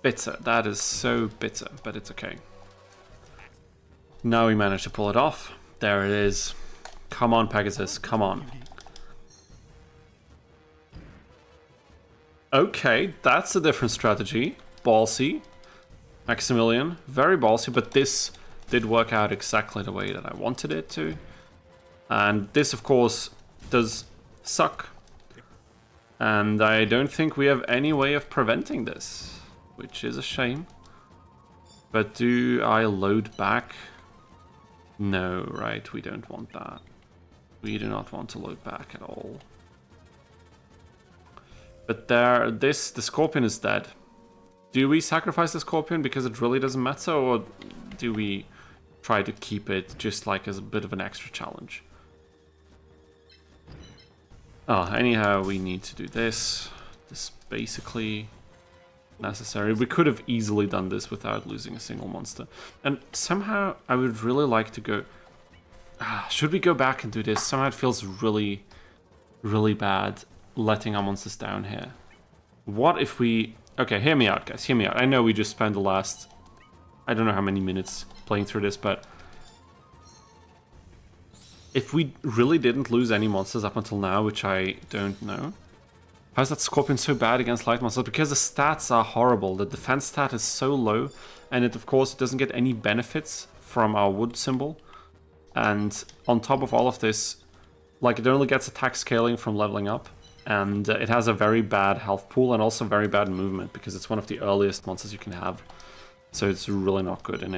Bitter. That is so bitter, but it's okay. Now we managed to pull it off. There it is. Come on, Pegasus. Come on. Okay, that's a different strategy. Ballsy. Maximilian. Very ballsy, but this did work out exactly the way that I wanted it to. And this, of course, does suck. And I don't think we have any way of preventing this, which is a shame. But do I load back? No, right, we don't want that. We do not want to load back at all. But the Scorpion is dead. Do we sacrifice the Scorpion because it really doesn't matter, or do we try to keep it just like as a bit of an extra challenge? Anyhow, we need to do this. This basically necessary. We could have easily done this without losing a single monster. And somehow I would really like to go... should we go back and do this? Somehow it feels really, really bad letting our monsters down here. What if we... Okay, hear me out, guys. Hear me out. I know we just spent the last... I don't know how many minutes playing through this, but... If we really didn't lose any monsters up until now, which I don't know... How is that Scorpion so bad against light monsters? Because the stats are horrible. The defense stat is so low, and it, of course, it doesn't get any benefits from our wood symbol. And on top of all of this, like, it only gets attack scaling from leveling up, and it has a very bad health pool and also very bad movement because it's one of the earliest monsters you can have. So it's really not good in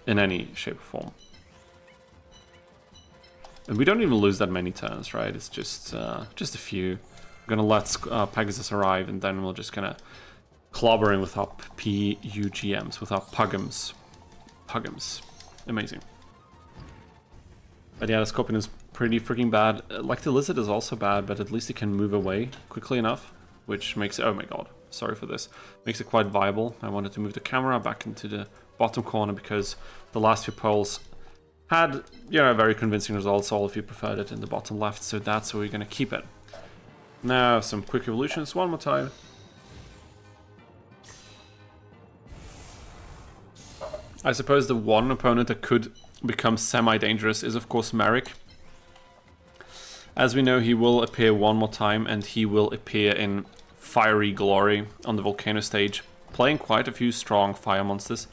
any shape or form. And we don't even lose that many turns, right? It's just a few. We're gonna let Pegasus arrive, and then we're just gonna clobber him with our PUGMs, with our Pugums. Pugums. Amazing. But yeah, the Scorpion is pretty freaking bad. Like, the Lizard is also bad, but at least it can move away quickly enough, which makes it... Oh my god, sorry for this. Makes it quite viable. I wanted to move the camera back into the bottom corner because the last few polls had, you know, very convincing results. All of you preferred it in the bottom left, so that's where we're gonna keep it. Now, some quick evolutions, one more time. I suppose the one opponent that could become semi-dangerous is, of course, Merrick. As we know, he will appear one more time, and he will appear in Fiery Glory on the Volcano stage, playing quite a few strong fire monsters.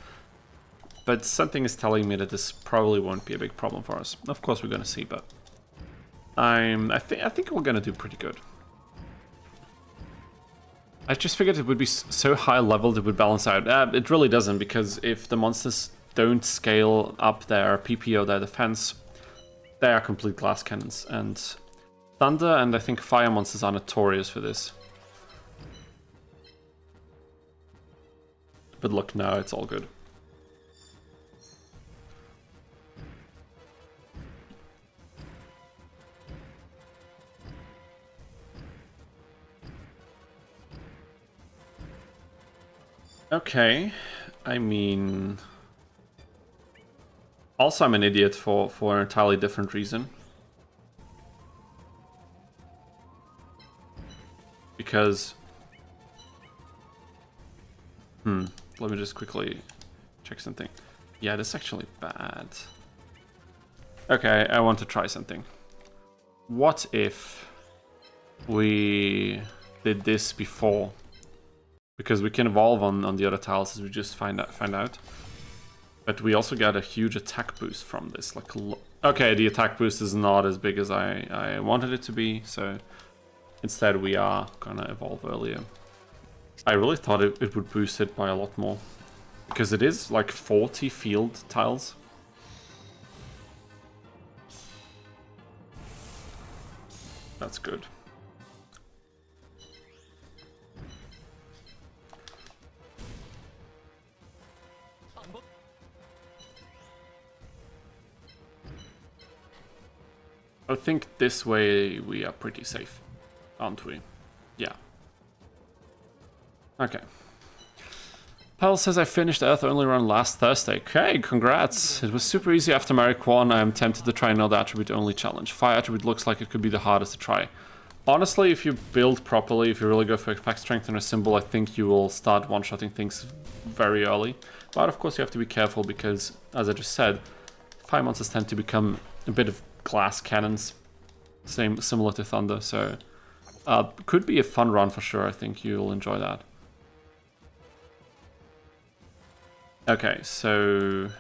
But something is telling me that this probably won't be a big problem for us. Of course, we're going to see, but I think we're going to do pretty good. I just figured it would be so high leveled it would balance out. It really doesn't, because if the monsters don't scale up their PP or their defense, they are complete glass cannons. And Thunder and I think Fire monsters are notorious for this. But look, now it's all good. Okay, I mean... Also, I'm an idiot for an entirely different reason. Because... let me just quickly check something. Yeah, this is actually bad. Okay, I want to try something. What if we did this before? Because we can evolve on the other tiles as we just find out. But we also get a huge attack boost from this. Like, okay, the attack boost is not as big as I wanted it to be, so instead we are gonna evolve earlier. I really thought it would boost it by a lot more, because it is like 40 field tiles. That's good. I think this way we are pretty safe, aren't we? Yeah. Okay. Pal says I finished Earth only run last Thursday. Okay, congrats. It was super easy after Marek 1. I am tempted to try another attribute only challenge. Fire attribute looks like it could be the hardest to try. Honestly, if you build properly, if you really go for attack strength and a symbol, I think you will start one-shotting things very early. But of course you have to be careful because, as I just said, fire monsters tend to become a bit of glass cannons, similar to Thunder, so could be a fun run for sure. I think you'll enjoy that. Okay, so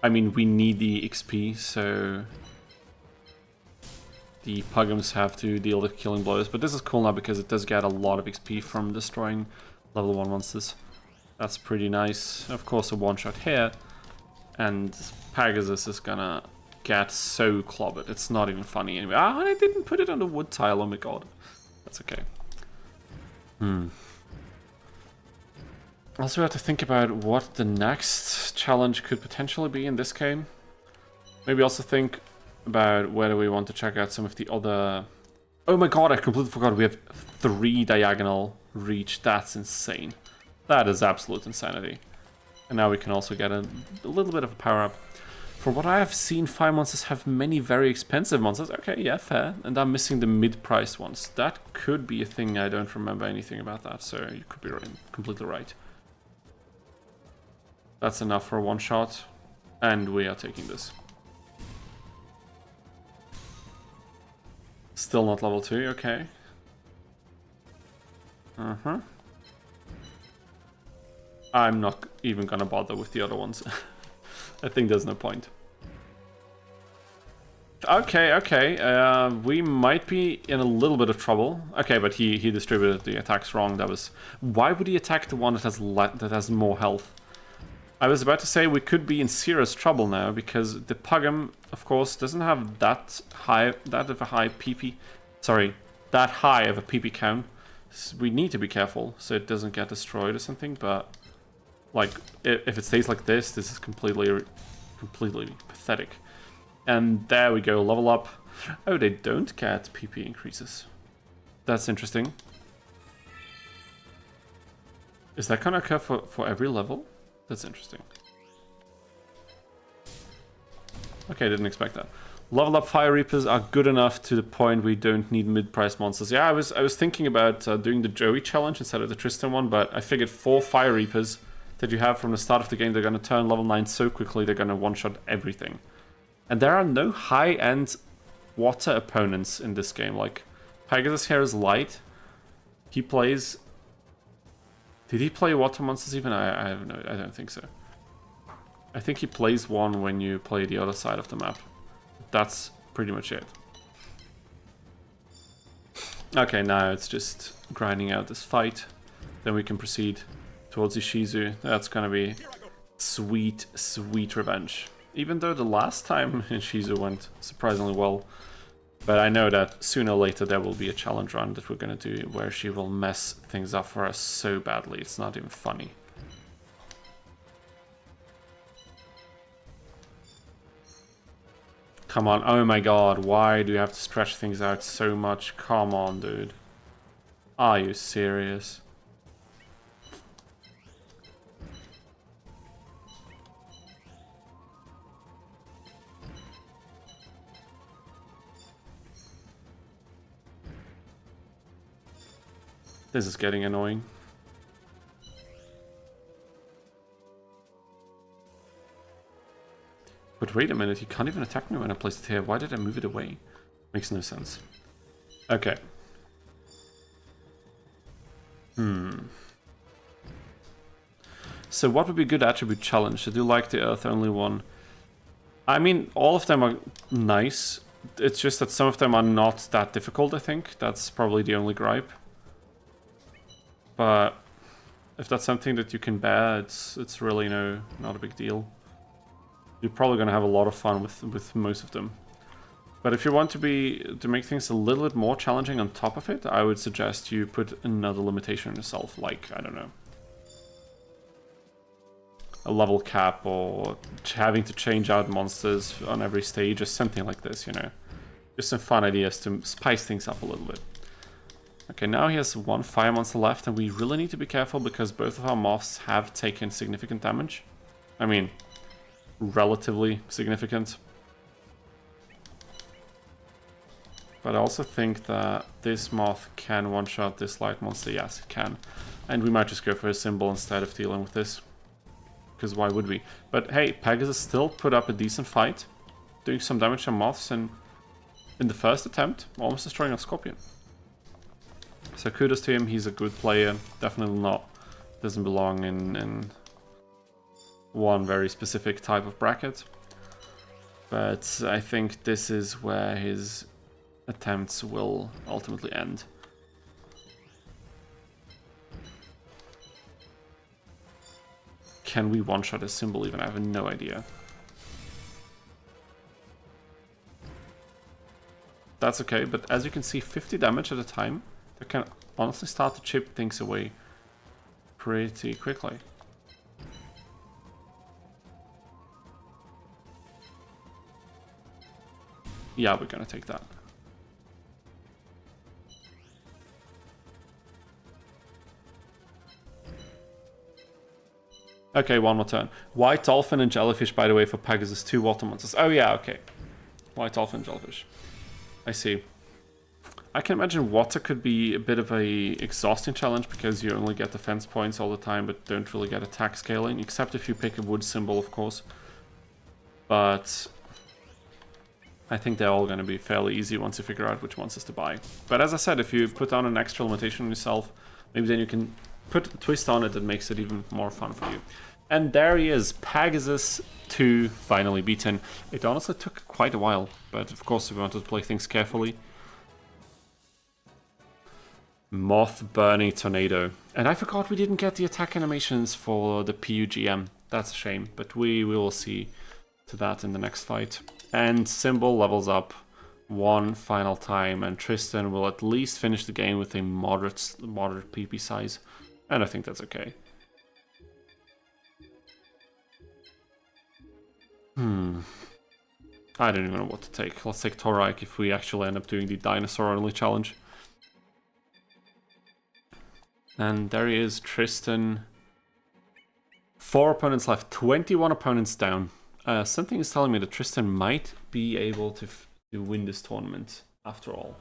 I mean we need the XP, so the Pugums have to deal with killing blows, but this is cool now because it does get a lot of XP from destroying level 1 monsters. That's pretty nice. Of course, a one-shot here, and Pegasus is gonna get so clobbered. It's not even funny anyway. Ah, I didn't put it on the wood tile. Oh my god. That's okay. Also, we have to think about what the next challenge could potentially be in this game. Maybe also think about whether we want to check out some of the other... Oh my god, I completely forgot we have 3 diagonal reach. That's insane. That is absolute insanity. And now we can also get a little bit of a power-up. For what I have seen, fire monsters have many very expensive monsters. Okay, yeah, fair. And I'm missing the mid-priced ones. That could be a thing. I don't remember anything about that, so you could be completely right. That's enough for a one-shot, and we are taking this. Still not level 2, okay. I'm not even gonna bother with the other ones. I think there's no point. Okay, we might be in a little bit of trouble. Okay, but he distributed the attacks wrong. That was... Why would he attack the one that has more health? I was about to say we could be in serious trouble now, because the Pugum, of course, doesn't have that high of a PP count. So we need to be careful so it doesn't get destroyed or something, but like if it stays like this is completely pathetic. And there we go, level up. Oh, they don't get PP increases. That's interesting. Is that gonna occur for every level? That's interesting. Okay, didn't expect that. Level up Fire Reapers are good enough to the point we don't need mid-price monsters. Yeah, I was thinking about doing the Joey challenge instead of the Tristan one, but I figured 4 Fire Reapers that you have from the start of the game, they're going to turn level 9 so quickly, they're going to one-shot everything. And there are no high-end water opponents in this game. Like, Pegasus here is light. He plays... Did he play water monsters even? I don't think so. I think he plays one when you play the other side of the map. That's pretty much it. Okay, now it's just grinding out this fight. then we can proceed towards Ishizu. That's gonna be sweet, sweet revenge. Even though the last time Ishizu went surprisingly well. But I know that sooner or later there will be a challenge run that we're gonna do where she will mess things up for us so badly, it's not even funny. Come on, oh my god, why do you have to stretch things out so much? Come on, dude. Are you serious? This is getting annoying. But wait a minute, you can't even attack me when I place it here. Why did I move it away? Makes no sense. Okay. So what would be a good attribute challenge? I do like the Earth only one. I mean, all of them are nice. It's just that some of them are not that difficult, I think. That's probably the only gripe. But if that's something that you can bear, it's really not a big deal. You're probably going to have a lot of fun with most of them. But if you want to make things a little bit more challenging on top of it, I would suggest you put another limitation on yourself, like, I don't know, a level cap or having to change out monsters on every stage or something like this, you know. Just some fun ideas to spice things up a little bit. Okay, now he has one fire monster left, and we really need to be careful because both of our moths have taken significant damage. I mean, relatively significant. But I also think that this moth can one-shot this light monster. Yes, it can. And we might just go for a symbol instead of dealing with this. Because why would we? But hey, Pegasus still put up a decent fight, doing some damage to moths, and in the first attempt, almost destroying a scorpion. So kudos to him, he's a good player. Definitely doesn't belong in one very specific type of bracket. But I think this is where his attempts will ultimately end. Can we one-shot a symbol even? I have no idea. That's okay, but as you can see, 50 damage at a time, that can honestly start to chip things away pretty quickly. Yeah, we're gonna take that. Okay, one more turn. White dolphin and jellyfish, by the way, for Pegasus, 2 water monsters. Oh yeah, okay. White dolphin and jellyfish. I see. I can imagine water could be a bit of a exhausting challenge because you only get defense points all the time but don't really get attack scaling, except if you pick a wood symbol, of course. But I think they're all going to be fairly easy once you figure out which monsters to buy. But as I said, if you put down an extra limitation on yourself, maybe then you can put a twist on it that makes it even more fun for you. And there he is, Pegasus 2, finally beaten. It honestly took quite a while, but of course we wanted to play things carefully. Moth Burning Tornado. And I forgot we didn't get the attack animations for the PUGM. That's a shame, but we will see to that in the next fight. And Symbol levels up one final time, and Tristan will at least finish the game with a moderate PP size. And I think that's okay. I don't even know what to take. Let's take Toraik if we actually end up doing the dinosaur-only challenge. And there he is, Tristan. 4 opponents left, 21 opponents down. Something is telling me that Tristan might be able to win this tournament after all.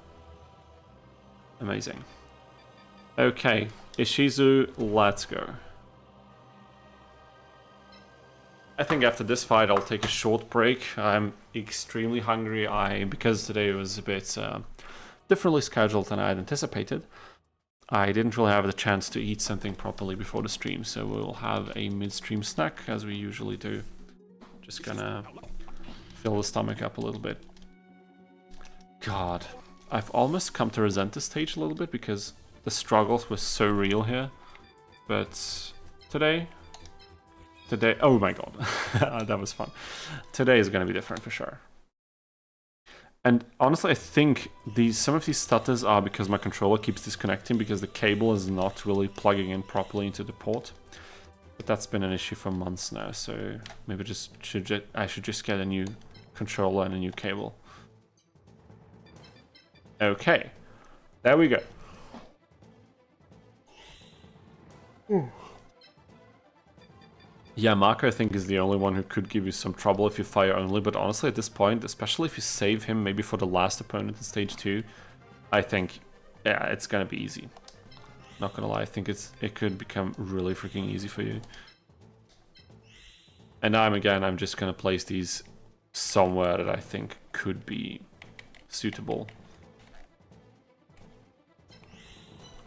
Amazing. Okay, Ishizu, let's go. I think after this fight I'll take a short break. I'm extremely hungry. Because today was a bit differently scheduled than I had anticipated, I didn't really have the chance to eat something properly before the stream, so we'll have a mid-stream snack as we usually do. Just gonna fill the stomach up a little bit. God, I've almost come to resent this stage a little bit because the struggles were so real here. But today, oh my god, that was fun. Today is going to be different for sure. And honestly, I think some of these stutters are because my controller keeps disconnecting because the cable is not really plugging in properly into the port. But that's been an issue for months now, so maybe I should just get a new controller and a new cable. Okay, there we go. Ooh. Yeah, Marco I think is the only one who could give you some trouble if you fire only, but honestly at this point, especially if you save him maybe for the last opponent in stage 2, I think, yeah, it's gonna be easy. Not gonna lie, I think it could become really freaking easy for you. And I'm just gonna place these somewhere that I think could be suitable.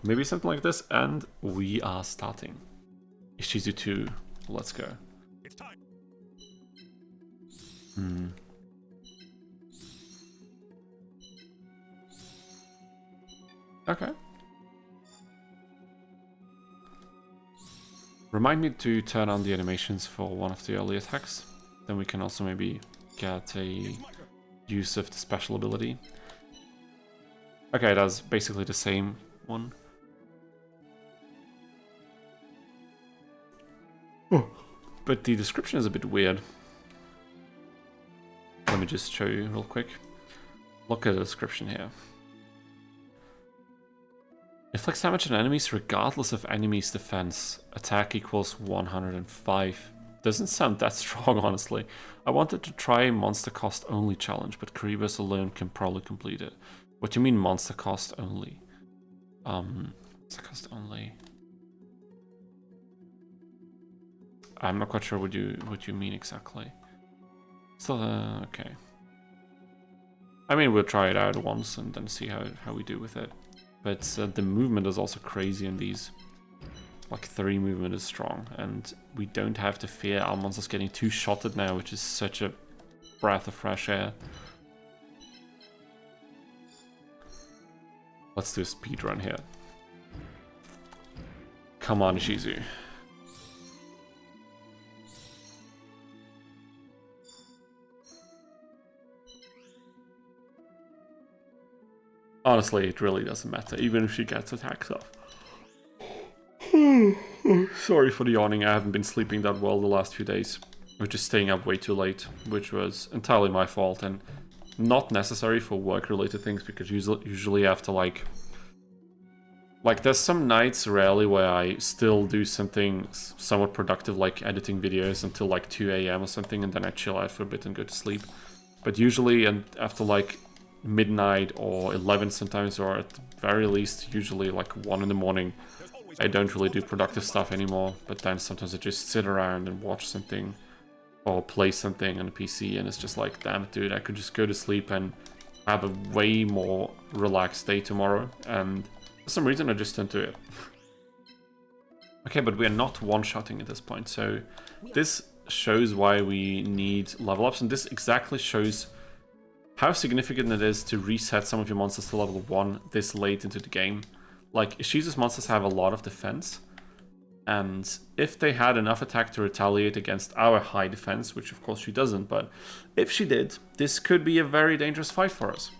Maybe something like this, and we are starting. Ishizu 2, let's go. It's time. Okay. Remind me to turn on the animations for one of the early attacks. Then we can also maybe get a use of the special ability. Okay, that's basically the same one. But the description is a bit weird. Let me just show you real quick. Look at the description here. Inflicts damage on enemies regardless of enemy's defense. Attack equals 105. Doesn't sound that strong, honestly. I wanted to try a monster cost only challenge, but Karibos alone can probably complete it. What do you mean monster cost only? Monster cost only. I'm not quite sure what you mean exactly. So okay. I mean, we'll try it out once and then see how we do with it. But the movement is also crazy in these. Like 3 movement is strong, and we don't have to fear our monsters getting 2-shotted now, which is such a breath of fresh air. Let's do a speed run here. Come on, Ishizu. Honestly, it really doesn't matter, even if she gets attacks off. Sorry for the yawning, I haven't been sleeping that well the last few days. We're just staying up way too late, which was entirely my fault and not necessary for work-related things, because usually after like there's some nights rarely where I still do something somewhat productive, like editing videos until like 2 AM or something, and then I chill out for a bit and go to sleep. But usually, and after like midnight or 11 sometimes, or at the very least usually like 1 in the morning, I don't really do productive stuff anymore. But then sometimes I just sit around and watch something or play something on the PC, and it's just like, damn it, dude, I could just go to sleep and have a way more relaxed day tomorrow, and for some reason I just don't do it. Okay, but we are not one-shotting at this point, so this shows why we need level ups, and this exactly shows how significant it is to reset some of your monsters to level 1 this late into the game. Like, Ishizu's monsters have a lot of defense, and if they had enough attack to retaliate against our high defense, which of course she doesn't, but if she did, this could be a very dangerous fight for us.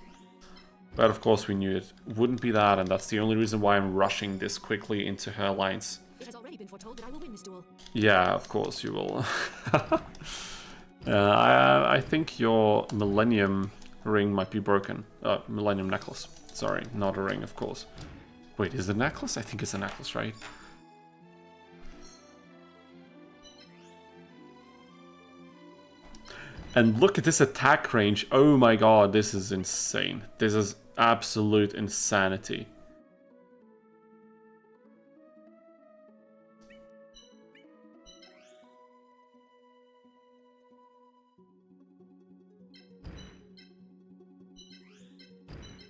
But of course we knew it wouldn't be that, and that's the only reason why I'm rushing this quickly into her alliance. It has already been foretold that I will win this duel. Yeah, of course you will. I think your Millennium ring might be broken. Millennium necklace. Sorry, not a ring, of course. Wait, is it a necklace? I think it's a necklace, right? And look at this attack range. Oh my god, this is insane. This is absolute insanity.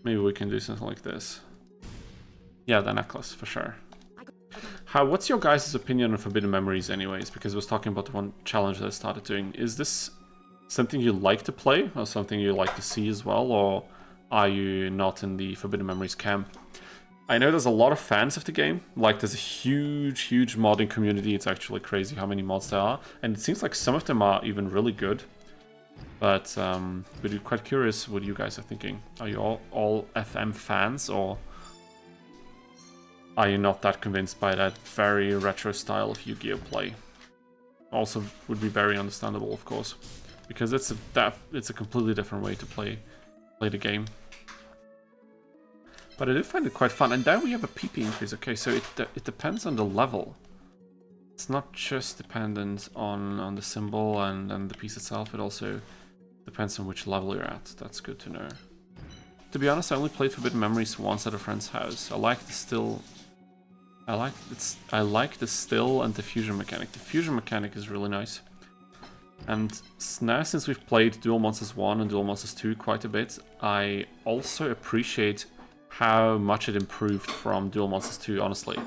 Maybe we can do something like this. Yeah, the necklace, for sure. What's your guys' opinion on Forbidden Memories anyways? Because I was talking about the one challenge that I started doing. Is this something you like to play, or something you like to see as well, or are you not in the Forbidden Memories camp? I know there's a lot of fans of the game. Like, there's a huge modding community. It's actually crazy how many mods there are. And it seems like some of them are even really good. But we're quite curious what you guys are thinking. Are you all FM fans, or are you not that convinced by that very retro style of Yu-Gi-Oh play? Also would be very understandable, of course, because it's a completely different way to play the game. But I do find it quite fun. And then we have a PP increase. Okay, so it depends on the level. It's not just dependent on the symbol and the piece itself. It also depends on which level you're at. That's good to know. To be honest, I only played Forbidden Memories once at a friend's house. I like the still. I like the still and the fusion mechanic. The fusion mechanic is really nice. And now, since we've played Duel Monsters 1 and Duel Monsters 2 quite a bit, I also appreciate how much it improved from Duel Monsters 2, honestly.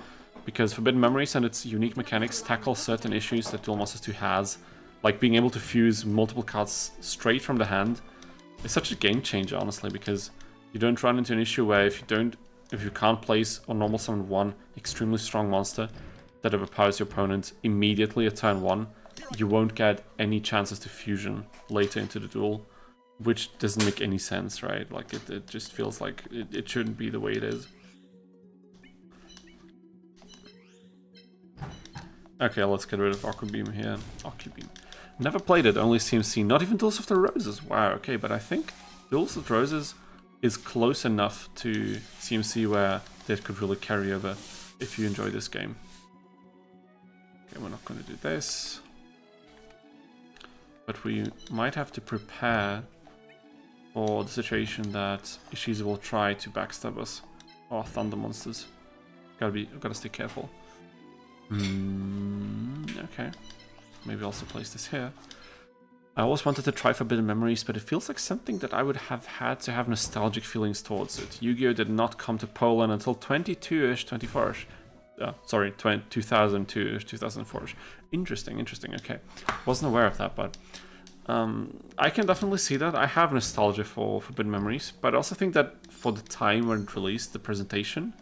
Because Forbidden Memories and its unique mechanics tackle certain issues that Duel Monsters 2 has, like being able to fuse multiple cards straight from the hand. It's such a game changer, honestly, because you don't run into an issue where if you can't place or normal summon one extremely strong monster that overpowers your opponent immediately at turn 1, you won't get any chances to fusion later into the duel, which doesn't make any sense, right? Like, it just feels like it shouldn't be the way it is. Okay, let's get rid of Aqua Beam here. Aqua Beam. Never played it, only CMC, not even Duels of the Roses. Wow, okay, but I think Duels of the Roses is close enough to CMC where that could really carry over if you enjoy this game. Okay, we're not going to do this. But we might have to prepare for the situation that Ishizu will try to backstab us. Or Thunder Monsters. Gotta stay careful. Okay. Maybe also place this here. I always wanted to try Forbidden Memories, but it feels like something that I would have had to have nostalgic feelings towards it. Yu-Gi-Oh! Did not come to Poland until 22-ish, 24-ish. Sorry, 2002-ish, 2004-ish. Interesting, okay. Wasn't aware of that, but I can definitely see that. I have nostalgia for Forbidden Memories, but I also think that for the time when it released, the presentation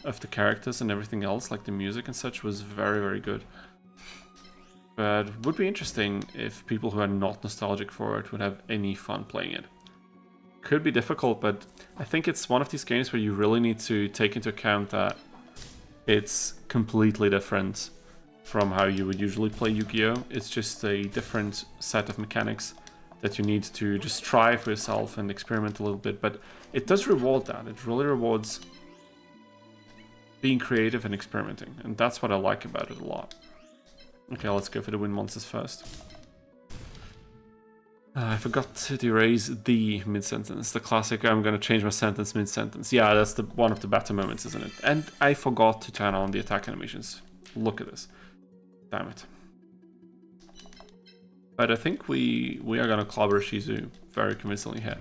of the characters and everything else, like the music and such, was very, very good. But it would be interesting if people who are not nostalgic for it would have any fun playing it. Could be difficult, but I think it's one of these games where you really need to take into account that it's completely different from how you would usually play Yu-Gi-Oh! It's just a different set of mechanics that you need to just try for yourself and experiment a little bit, but it does reward that. It really rewards being creative and experimenting, and that's what I like about it a lot. Okay, let's go for the Wind Monsters first. I forgot to erase the mid-sentence. The classic, I'm gonna change my sentence mid-sentence. Yeah, that's one of the better moments, isn't it? And I forgot to turn on the attack animations. Look at this. Damn it. But I think we are gonna clobber Shizu very convincingly here.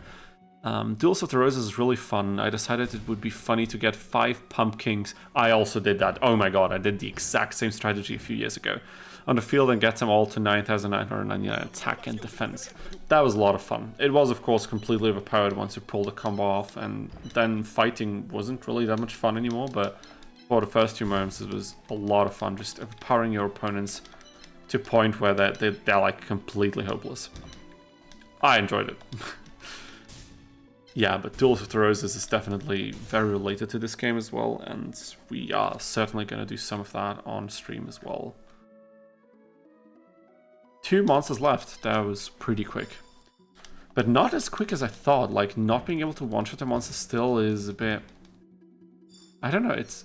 Duels of the Roses is really fun. I decided it would be funny to get 5 pumpkins. I also did that. Oh my god, I did the exact same strategy a few years ago. On the field and get them all to 9,999 attack and defense. That was a lot of fun. It was, of course, completely overpowered once you pull the combo off, and then fighting wasn't really that much fun anymore, but for the first 2 moments it was a lot of fun, just overpowering your opponents to a point where they're like completely hopeless. I enjoyed it. Yeah, but Duels of the Roses is definitely very related to this game as well, and we are certainly going to do some of that on stream as well. 2 monsters left. That was pretty quick. But not as quick as I thought. Like, not being able to one-shot a monster still is a bit... I don't know, it's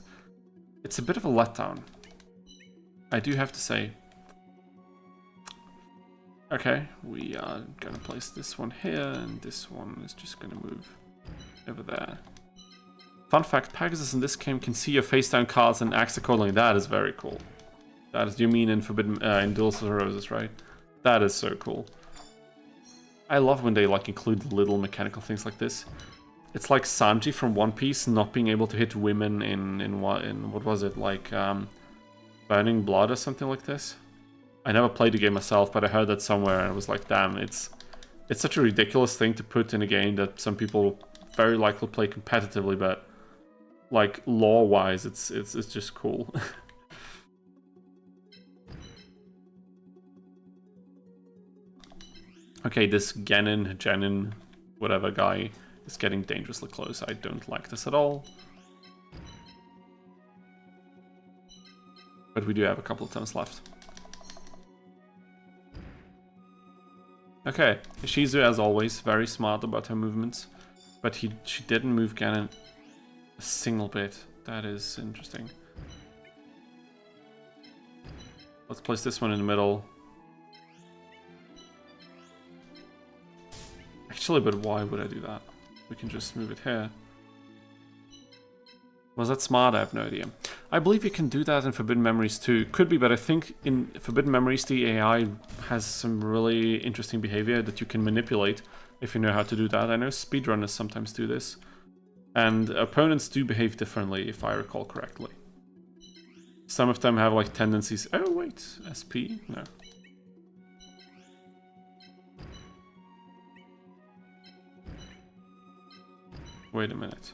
a bit of a letdown. I do have to say. Okay, we are gonna place this one here, and this one is just gonna move over there. Fun fact, Pegasus in this game can see your face-down cards and acts accordingly. That is very cool. That is, you mean in in Duels of the Roses, right? That is so cool. I love when they like include little mechanical things like this. It's like Sanji from One Piece not being able to hit women in what was it, like Burning Blood or something like this. I never played the game myself, but I heard that somewhere and I was like, damn, it's such a ridiculous thing to put in a game that some people very likely play competitively, but like lore-wise, it's just cool. Okay, this Jenin, whatever guy is getting dangerously close. I don't like this at all. But we do have a couple of turns left. Okay, Shizu, as always, very smart about her movements. But she didn't move Ganon a single bit. That is interesting. Let's place this one in the middle. Actually, but why would I do that? We can just move it here. Was that smart? I have no idea. I believe you can do that in Forbidden Memories too. Could be, but I think in Forbidden Memories the AI has some really interesting behavior that you can manipulate if you know how to do that. I know speedrunners sometimes do this. And opponents do behave differently, if I recall correctly. Some of them have like tendencies... Oh wait, SP? No. Wait a minute.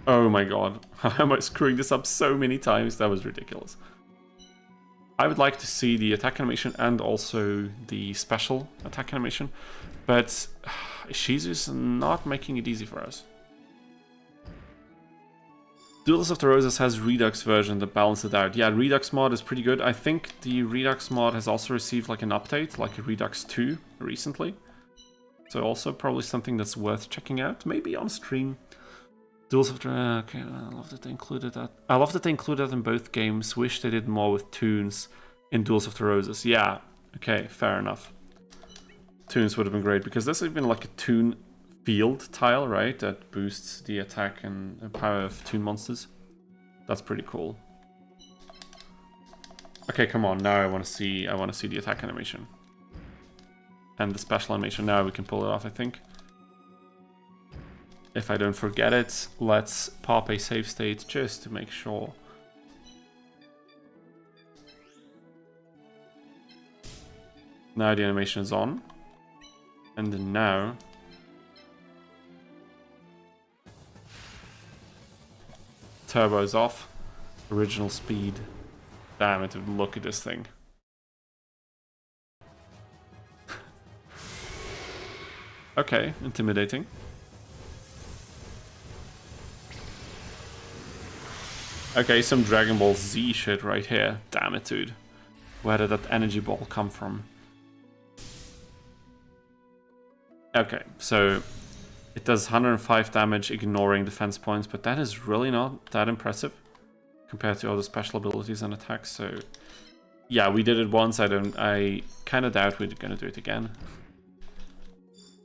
Oh my god. How am I screwing this up so many times? That was ridiculous. I would like to see the attack animation and also the special attack animation, but Shizu's not making it easy for us. Duels of the Roses has Redux version that balances it out. Yeah, Redux mod is pretty good. I think the Redux mod has also received like an update, like a Redux 2 recently. So also probably something that's worth checking out, maybe on stream. Duels of the... okay, I love that they included that. I love that they included that in both games. Wish they did more with tunes in Duels of the Roses. Yeah, okay, fair enough. Tunes would have been great, because there's even like a tune field tile, right? That boosts the attack and power of Toon Monsters. That's pretty cool. Okay, come on, now I want to see the attack animation. And the special animation. Now we can pull it off, I think. If I don't forget it, let's pop a save state just to make sure. Now the animation is on. And then now... turbo is off. Original speed. Damn it, look at this thing. Okay, intimidating. Okay, some Dragon Ball Z shit right here. Damn it, dude. Where did that energy ball come from? Okay, so it does 105 damage ignoring defense points, but that is really not that impressive compared to other special abilities and attacks. So yeah, we did it once. I kind of doubt we're gonna do it again.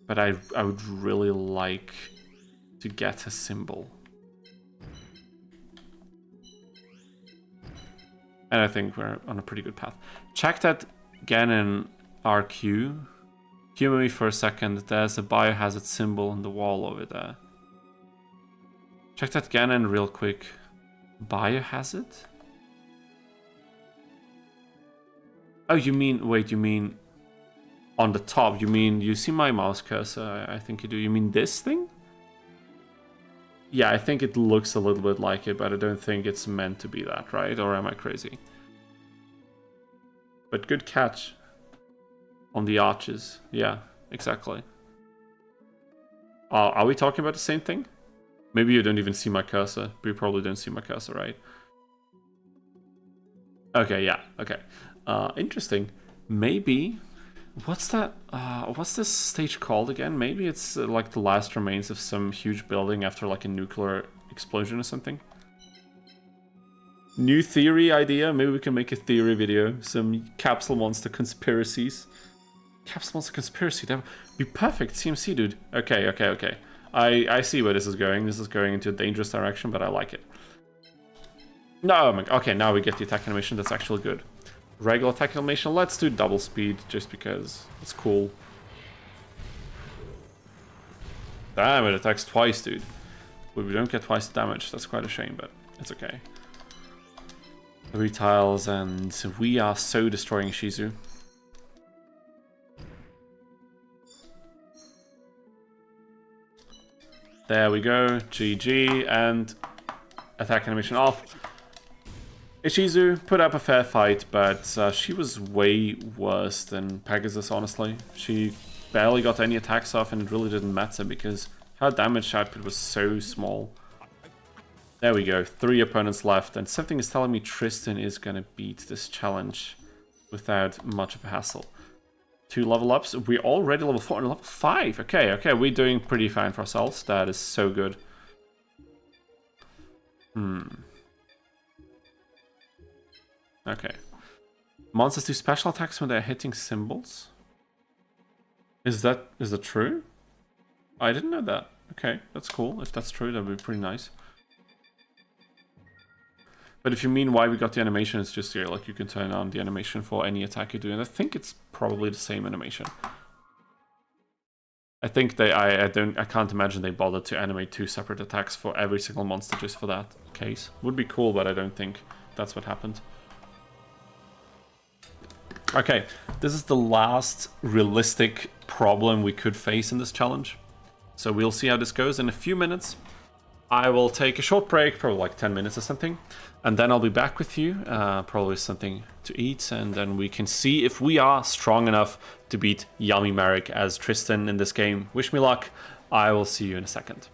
But I would really like to get a symbol. And I think we're on a pretty good path. Check that Ganon RQ. Humor me for a second. There's a biohazard symbol on the wall over there. Check that Ganon real quick. Biohazard? Oh, you mean... wait, you mean... on the top? You mean... you see my mouse cursor? I think you do. You mean this thing? Yeah, I think it looks a little bit like it, but I don't think it's meant to be that, right? Or am I crazy? But good catch. On the arches. Yeah, exactly. Are we talking about the same thing? Maybe you don't even see my cursor. But you probably don't see my cursor, right? Okay, yeah, okay. Interesting. Maybe... what's that? What's this stage called again? Maybe it's like the last remains of some huge building after like a nuclear explosion or something. New theory idea? Maybe we can make a theory video. Some Capsule Monster conspiracies. Capsule Monster conspiracy, that would be perfect. CMC, dude. Okay, okay, okay. I see where this is going. This is going into a dangerous direction, but I like it. No, okay, now we get the attack animation. That's actually good. Regular attack animation, let's do double speed, just because it's cool. Damn, it attacks twice, dude. But we don't get twice the damage, that's quite a shame, but it's okay. 3 tiles, and we are so destroying Shizu. There we go, GG, and attack animation off. Ishizu put up a fair fight, but she was way worse than Pegasus, honestly. She barely got any attacks off, and it really didn't matter because her damage output was so small. There we go, 3 opponents left, and something is telling me Tristan is gonna beat this challenge without much of a hassle. 2 level ups, we're already level 4 and level 5. Okay, we're doing pretty fine for ourselves. That is so good. Okay. Monsters do special attacks when they're hitting symbols? Is that true? I didn't know that. Okay, that's cool. If that's true, that would be pretty nice. But if you mean why we got the animation, it's just here, like you can turn on the animation for any attack you do, and I think it's probably the same animation. I think I can't imagine they bothered to animate 2 separate attacks for every single monster just for that case. Would be cool, but I don't think that's what happened. Okay, this is the last realistic problem we could face in this challenge. So we'll see how this goes in a few minutes. I will take a short break, probably like 10 minutes or something, and then I'll be back with you, probably something to eat, and then we can see if we are strong enough to beat Yummy Merrick as Tristan in this game. Wish me luck. I will see you in a second.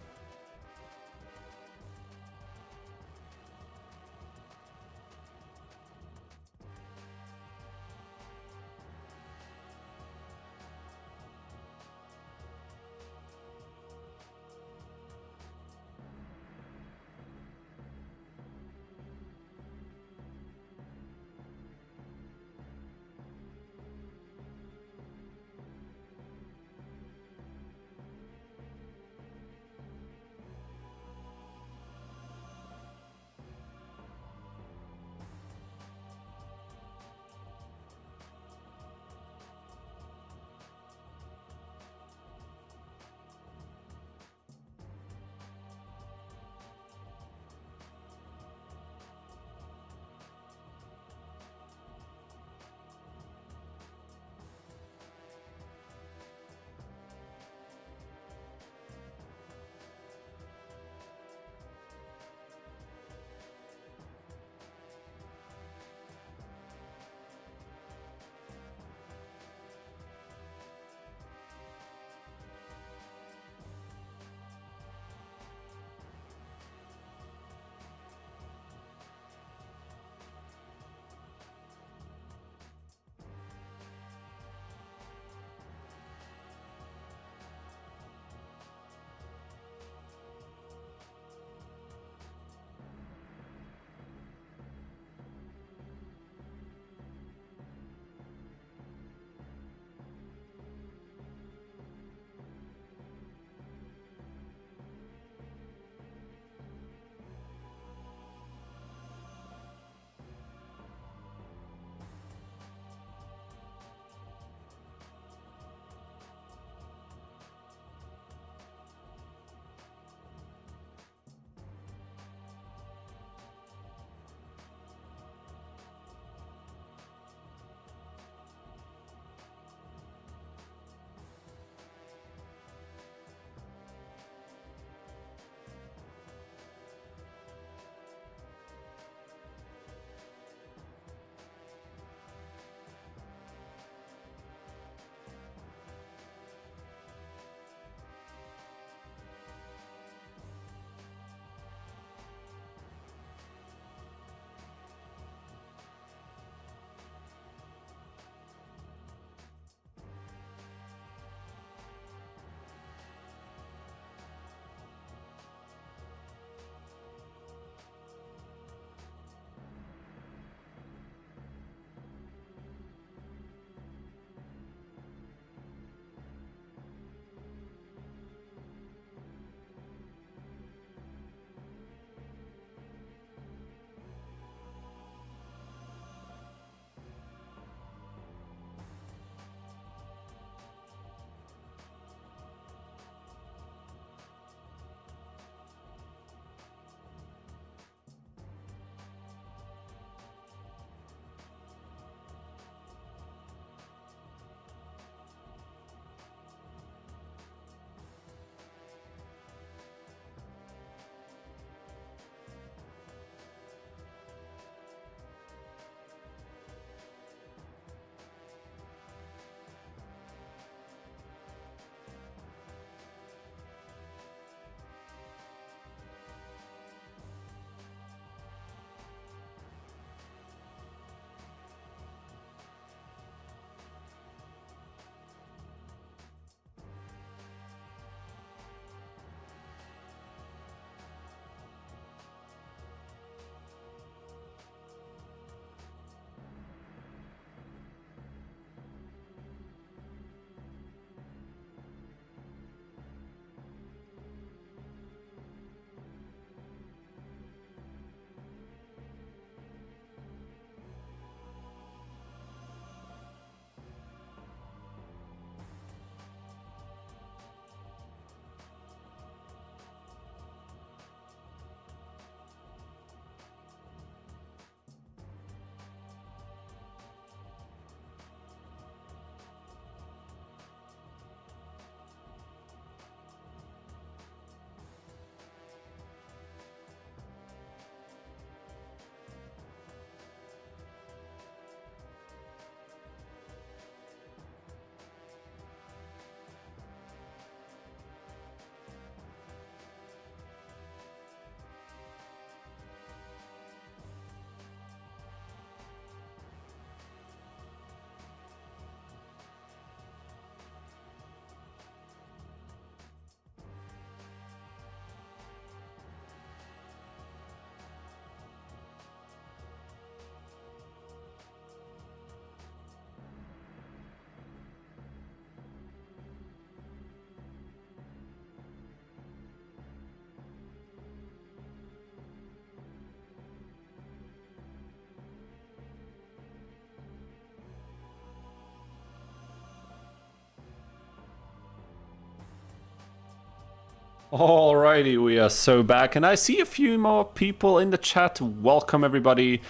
Alrighty, we are so back, and I see a few more people in the chat. Welcome, everybody.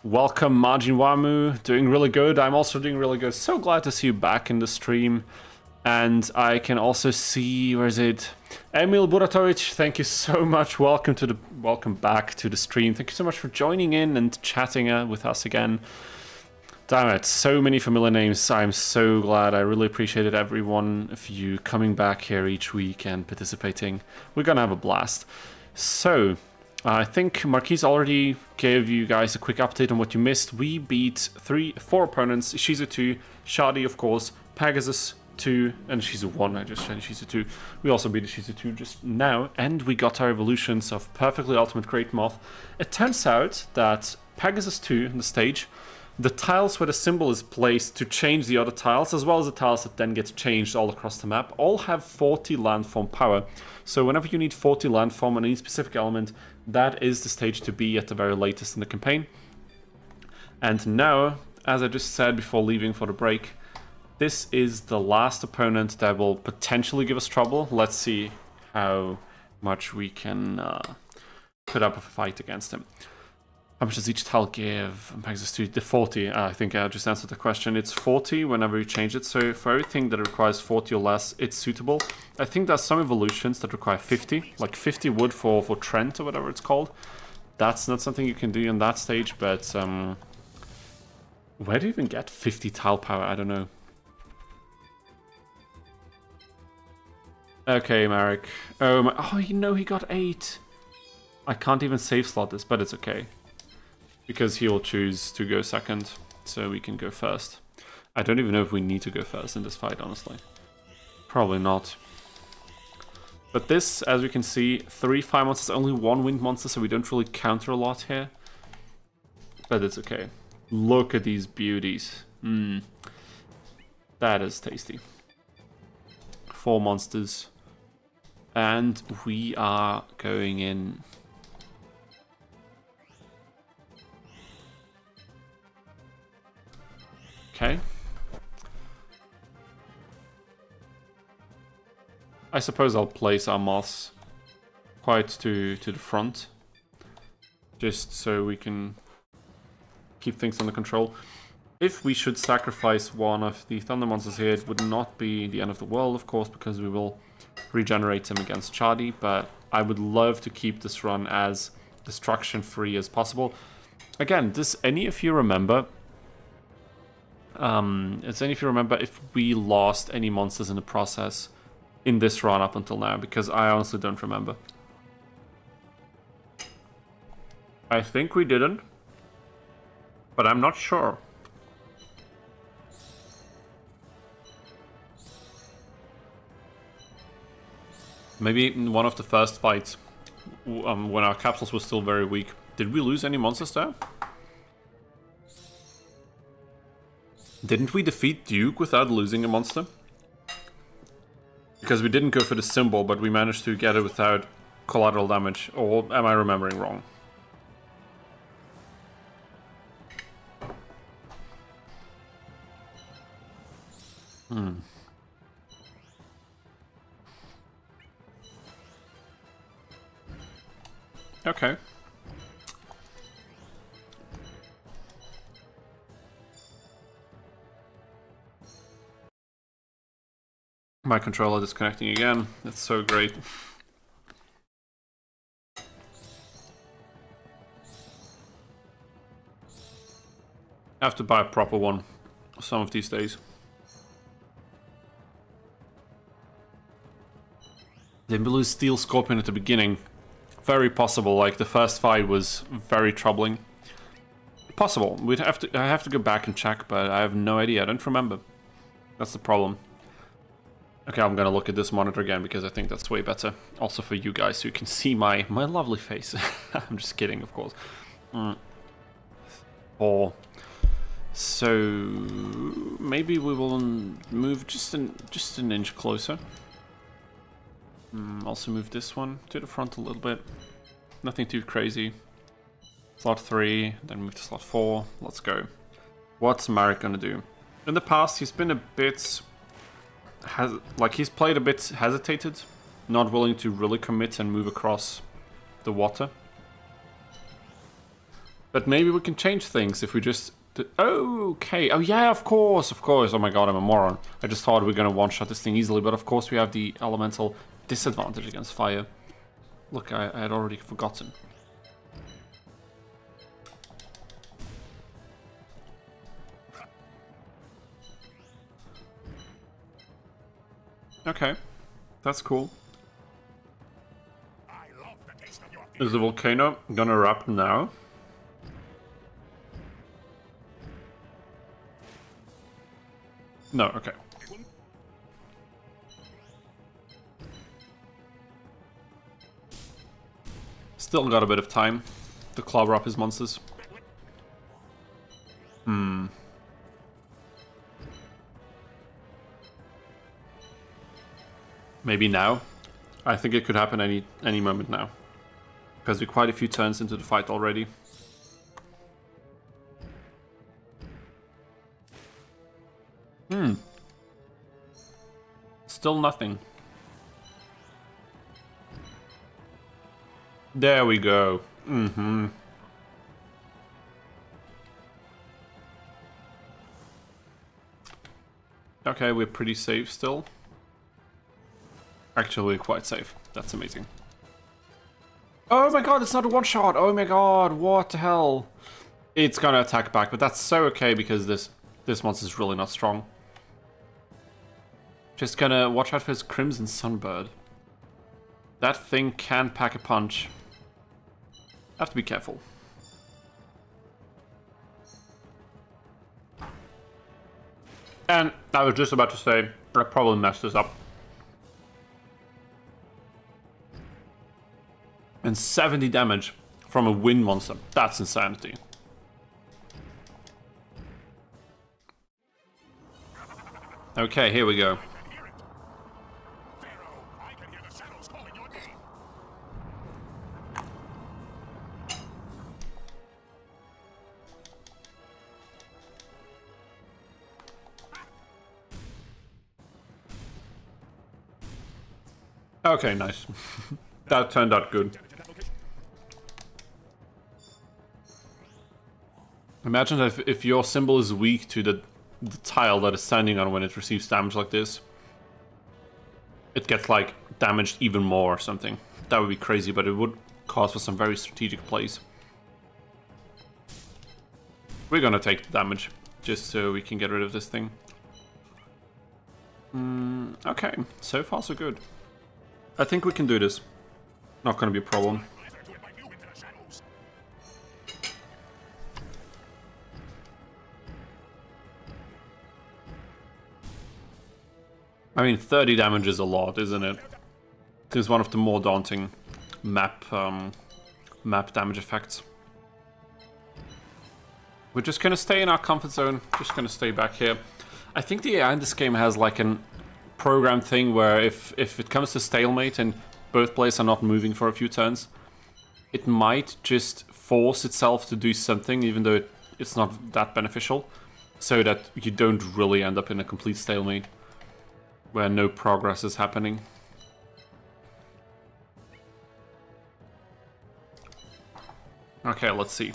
Welcome, Margin Wamu. Doing really good. I'm also doing really good. So glad to see you back in the stream. And I can also see, where is it? Emil Buratovic, thank you so much. Welcome back to the stream. Thank you so much for joining in and chatting with us again. Damn it, so many familiar names. I'm so glad. I really appreciated every one of you coming back here each week and participating. We're gonna have a blast. So, I think Marquise already gave you guys a quick update on what you missed. We beat 4 opponents. Shizu 2, Shadi of course, Pegasus 2, and Shizu 1. I just said Shizu 2. We also beat Shizu 2 just now, and we got our evolutions of Perfectly Ultimate Great Moth. It turns out that Pegasus 2 on the stage, the tiles where the symbol is placed to change the other tiles, as well as the tiles that then get changed all across the map, all have 40 landform power. So whenever you need 40 landform on any specific element, that is the stage to be at the very latest in the campaign. And now, as I just said before leaving for the break, this is the last opponent that will potentially give us trouble. Let's see how much we can put up a fight against him. How much does each tile give? Pegasus 2, the 40. I think I just answered the question. It's 40 whenever you change it. So for everything that requires 40 or less, it's suitable. I think there's some evolutions that require 50, like 50 wood for Trent or whatever it's called. That's not something you can do on that stage, but where do you even get 50 tile power? I don't know. Okay, Marek. Oh, you know he got 8. I can't even save slot this, but it's okay. Because he'll choose to go second, so we can go first. I don't even know if we need to go first in this fight, honestly. Probably not. But this, as we can see, 3 fire monsters, only 1 wind monster, so we don't really counter a lot here. But it's okay. Look at these beauties. That is tasty. 4 monsters. And we are going in. Okay. I suppose I'll place our moths quite to the front, just so we can keep things under control. If we should sacrifice one of the thunder monsters here, it would not be the end of the world, of course, because we will regenerate them against Chadi, but I would love to keep this run as destruction-free as possible. Again, does any of you remember... if we lost any monsters in the process in this run up until now, because I honestly don't remember. I think we didn't, but I'm not sure. Maybe in one of the first fights, when our capsules were still very weak, did we lose any monsters there? Didn't we defeat Duke without losing a monster? Because we didn't go for the symbol, but we managed to get it without collateral damage. Or am I remembering wrong? Okay. My controller disconnecting again. That's so great. I have to buy a proper one some of these days. Didn't we lose Steel Scorpion at the beginning? Very possible. Like the first fight was very troubling. Possible. I have to go back and check, but I have no idea. I don't remember. That's the problem. Okay, I'm gonna look at this monitor again because I think that's way better. Also for you guys, so you can see my lovely face. I'm just kidding, of course. So maybe we will move just an inch closer. Also move this one to the front a little bit. Nothing too crazy. Slot 3, then move to slot 4. Let's go. What's Marek gonna do? In the past, he's been a bit... he's played a bit hesitated not willing to really commit and move across the water. But maybe we can change things if we just... Okay. Oh, yeah, of course, of course. Oh my god, I'm a moron. I just thought we were going to one-shot this thing easily, but of course we have the elemental disadvantage against fire. Look, I had already forgotten. Okay, that's cool. Is the volcano gonna erupt now? No, okay. Still got a bit of time to clobber up his monsters. Maybe now? I think it could happen any moment now. Because we're quite a few turns into the fight already. Still nothing. There we go. Okay, we're pretty safe still. Actually, quite safe. That's amazing. Oh my god, it's not a one-shot! Oh my god, what the hell? It's gonna attack back, but that's so okay because this monster's really not strong. Just gonna watch out for his Crimson Sunbird. That thing can pack a punch. Have to be careful. And I was just about to say, I probably messed this up. And 70 damage from a wind monster. That's insanity. Okay, here we go. Okay, nice. That turned out good. Imagine if your symbol is weak to the tile that it's standing on when it receives damage like this. It gets, like, damaged even more or something. That would be crazy, but it would cause for some very strategic plays. We're gonna take the damage, just so we can get rid of this thing. Okay, so far so good. I think we can do this. Not gonna be a problem. I mean, 30 damage is a lot, isn't it? It's one of the more daunting map damage effects. We're just gonna stay in our comfort zone. Just gonna stay back here. I think the AI in this game has like an program thing where if it comes to stalemate and both players are not moving for a few turns, it might just force itself to do something, even though it's not that beneficial, so that you don't really end up in a complete stalemate where no progress is happening. Okay, let's see.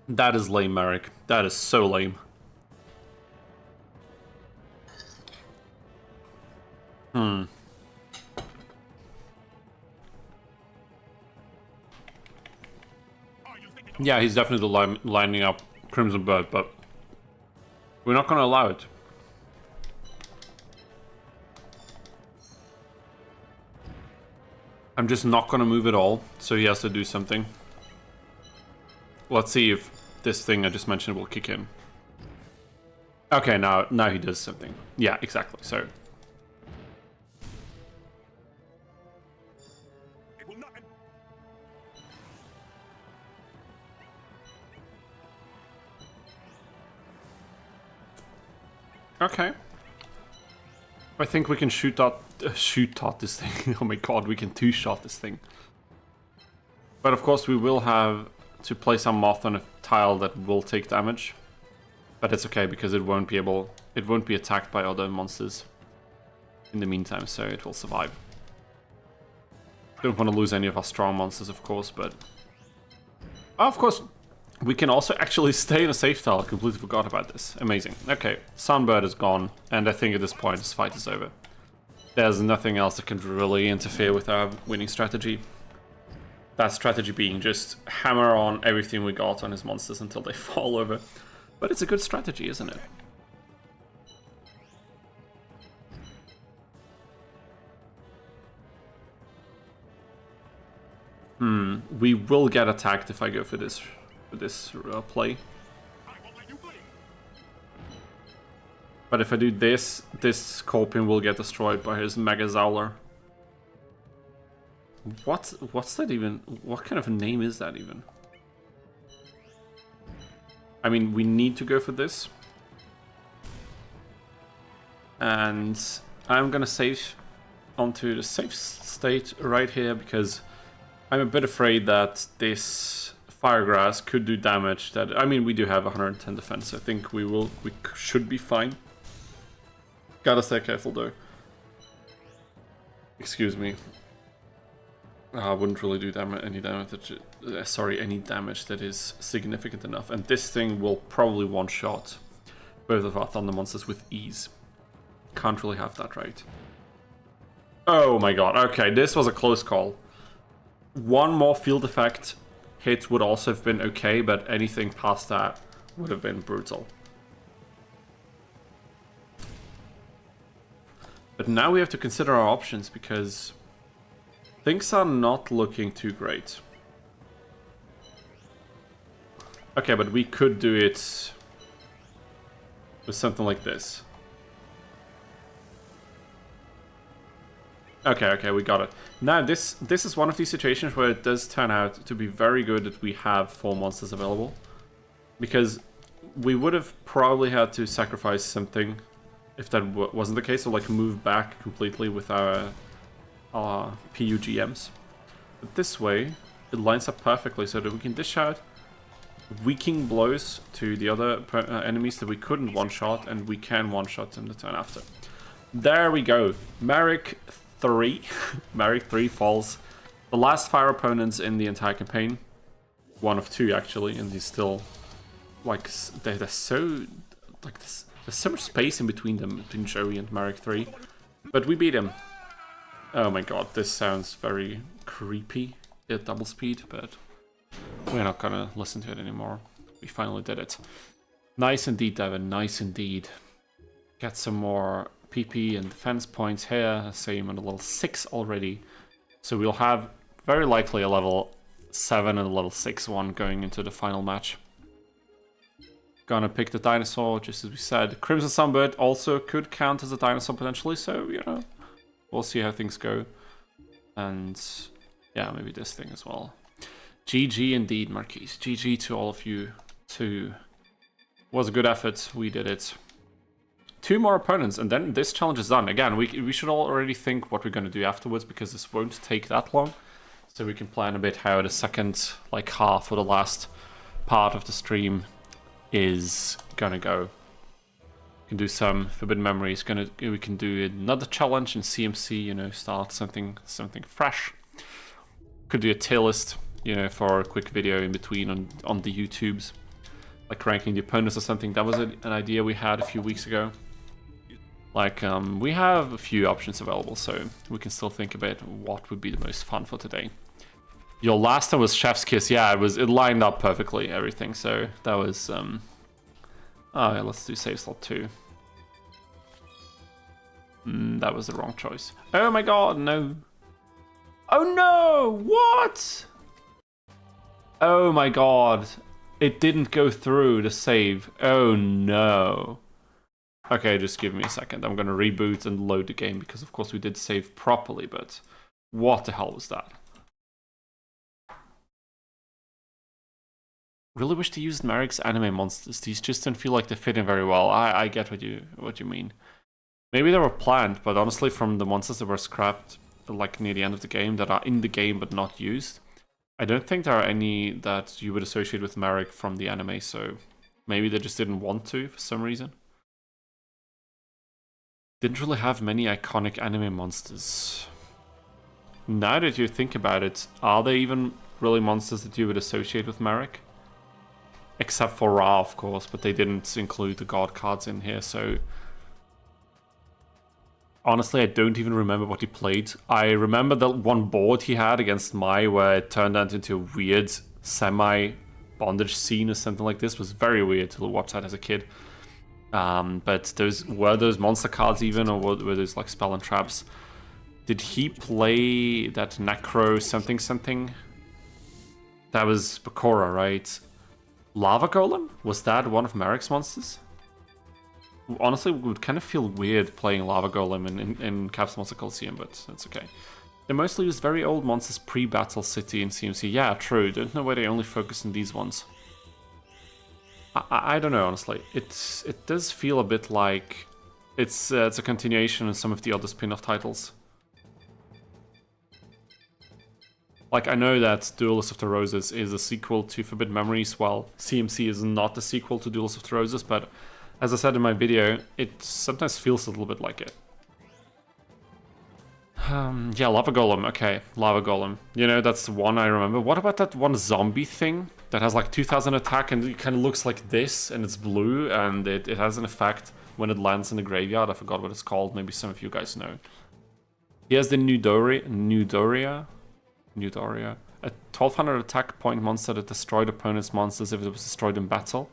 That is lame, Merrick. That is so lame. Yeah, he's definitely lining up Crimson Bird, but we're not going to allow it. I'm just not going to move at all, so he has to do something. Let's see if this thing I just mentioned will kick in. Okay, now he does something. Yeah, exactly, so... Okay. I think we can shoot this thing. Oh my god, we can two-shot this thing. But of course we will have to place our moth on a tile that will take damage. But it's okay because it won't be attacked by other monsters in the meantime, so it will survive. Don't want to lose any of our strong monsters, of course, but... Oh, of course, we can also actually stay in a safe tile. I completely forgot about this. Amazing. Okay, Sunbird is gone, and I think at this point this fight is over. There's nothing else that can really interfere with our winning strategy. That strategy being just hammer on everything we got on his monsters until they fall over. But it's a good strategy, isn't it? We will get attacked if I go for this play. But if I do this, this Scorpion will get destroyed by his Mega Zowler. What's that even? What kind of a name is that even? I mean, we need to go for this. And I'm gonna save onto the safe state right here because I'm a bit afraid that this Firegrass could do damage. That, I mean, we do have 110 defense. I think we should be fine. Gotta stay careful though. Excuse me. I wouldn't really do any damage. Any damage that is significant enough. And this thing will probably one-shot both of our Thunder Monsters with ease. Can't really have that right. Oh my god. Okay, this was a close call. One more field effect hit would also have been okay, but anything past that would have been brutal. But now we have to consider our options because things are not looking too great. Okay, but we could do it with something like this. Okay, we got it. Now, this is one of these situations where it does turn out to be very good that we have 4 monsters available. Because we would have probably had to sacrifice something if that wasn't the case, or like move back completely with our PUGMs. But this way, it lines up perfectly so that we can dish out weakening blows to the other enemies that we couldn't one-shot, and we can one-shot them the turn after. There we go. Merrick 3. Merrick 3 falls. The last fire opponents in the entire campaign. One of 2 actually, and he's still like they're so like this. There's so much space in between them, between Joey and Merrick 3. But we beat him. Oh my god, this sounds very creepy at double speed, but we're not gonna listen to it anymore. We finally did it. Nice indeed, Devin, nice indeed. Get some more PP and defense points here. Same on the level 6 already. So we'll have very likely a level 7 and a level 6 one going into the final match. Gonna pick the dinosaur, just as we said. Crimson Sunbird also could count as a dinosaur potentially, so, you know, we'll see how things go. And, yeah, maybe this thing as well. GG indeed, Marquise. GG to all of you, too. Was a good effort, we did it. 2 more opponents, and then this challenge is done. Again, we should already think what we're gonna do afterwards, because this won't take that long. So we can plan a bit how the second, like, half or the last part of the stream is gonna go. We can do some Forbidden Memories. We can do another challenge in CMC. You know, start something fresh. Could do a tier list, you know, for a quick video in between on the YouTubes, like ranking the opponents or something. That was an idea we had a few weeks ago. Like, we have a few options available, so we can still think about what would be the most fun for today. Your last one was Chef's Kiss. Yeah, it lined up perfectly, everything. So that was, oh yeah, let's do save slot 2. That was the wrong choice. Oh my god, no. Oh no, what? Oh my god, it didn't go through the save. Oh no. Okay, just give me a second. I'm gonna reboot and load the game because of course we did save properly, but what the hell was that? Really wish they used Merrick's anime monsters. These just don't feel like they fit in very well. I get what you mean. Maybe they were planned, but honestly, from the monsters that were scrapped like near the end of the game that are in the game but not used, I don't think there are any that you would associate with Merrick from the anime. So Maybe they just didn't want to for some reason. Didn't really have many iconic anime monsters. Now that you think about it, are they even really monsters that you would associate with Merrick? Except for Ra, of course, but they didn't include the god cards in here, so... Honestly, I don't even remember what he played. I remember that one board he had against Mai where it turned out into a weird semi-bondage scene or something like this. It was very weird to watch that as a kid. But were those monster cards even, or were those like spell and traps? Did he play that Necro something? That was Bakura, right? Lava Golem? Was that one of Merrick's monsters? Honestly, it would kind of feel weird playing Lava Golem in Capsule Monster Coliseum, but that's okay. They mostly used very old monsters pre-Battle City in CMC. Yeah, true. Don't know why they only focus on these ones. I don't know, honestly. It does feel a bit like it's a continuation of some of the other spin-off titles. Like, I know that Duelist of the Roses is a sequel to Forbidden Memories, while CMC is not the sequel to Duelist of the Roses, but as I said in my video, it sometimes feels a little bit like it. Yeah, Lava Golem. Okay, Lava Golem. You know, that's the one I remember. What about that one zombie thing that has like 2000 attack and it kind of looks like this and it's blue and it has an effect when it lands in the graveyard? I forgot what it's called. Maybe some of you guys know. He has the Nudoria, a 1200 attack point monster that destroyed opponent's monsters if it was destroyed in battle.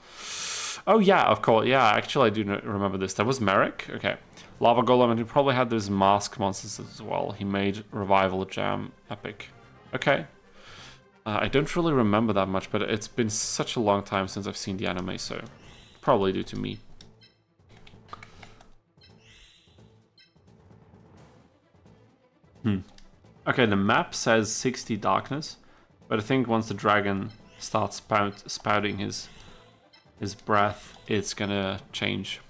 Oh yeah, of course. Yeah, actually I do remember this. That was Merrick? Okay. Lava Golem, and he probably had those mask monsters as well. He made Revival Jam epic. Okay. I don't really remember that much, but it's been such a long time since I've seen the anime, so probably due to me. Okay, the map says 60 darkness, but I think once the dragon starts spouting his breath, it's gonna change.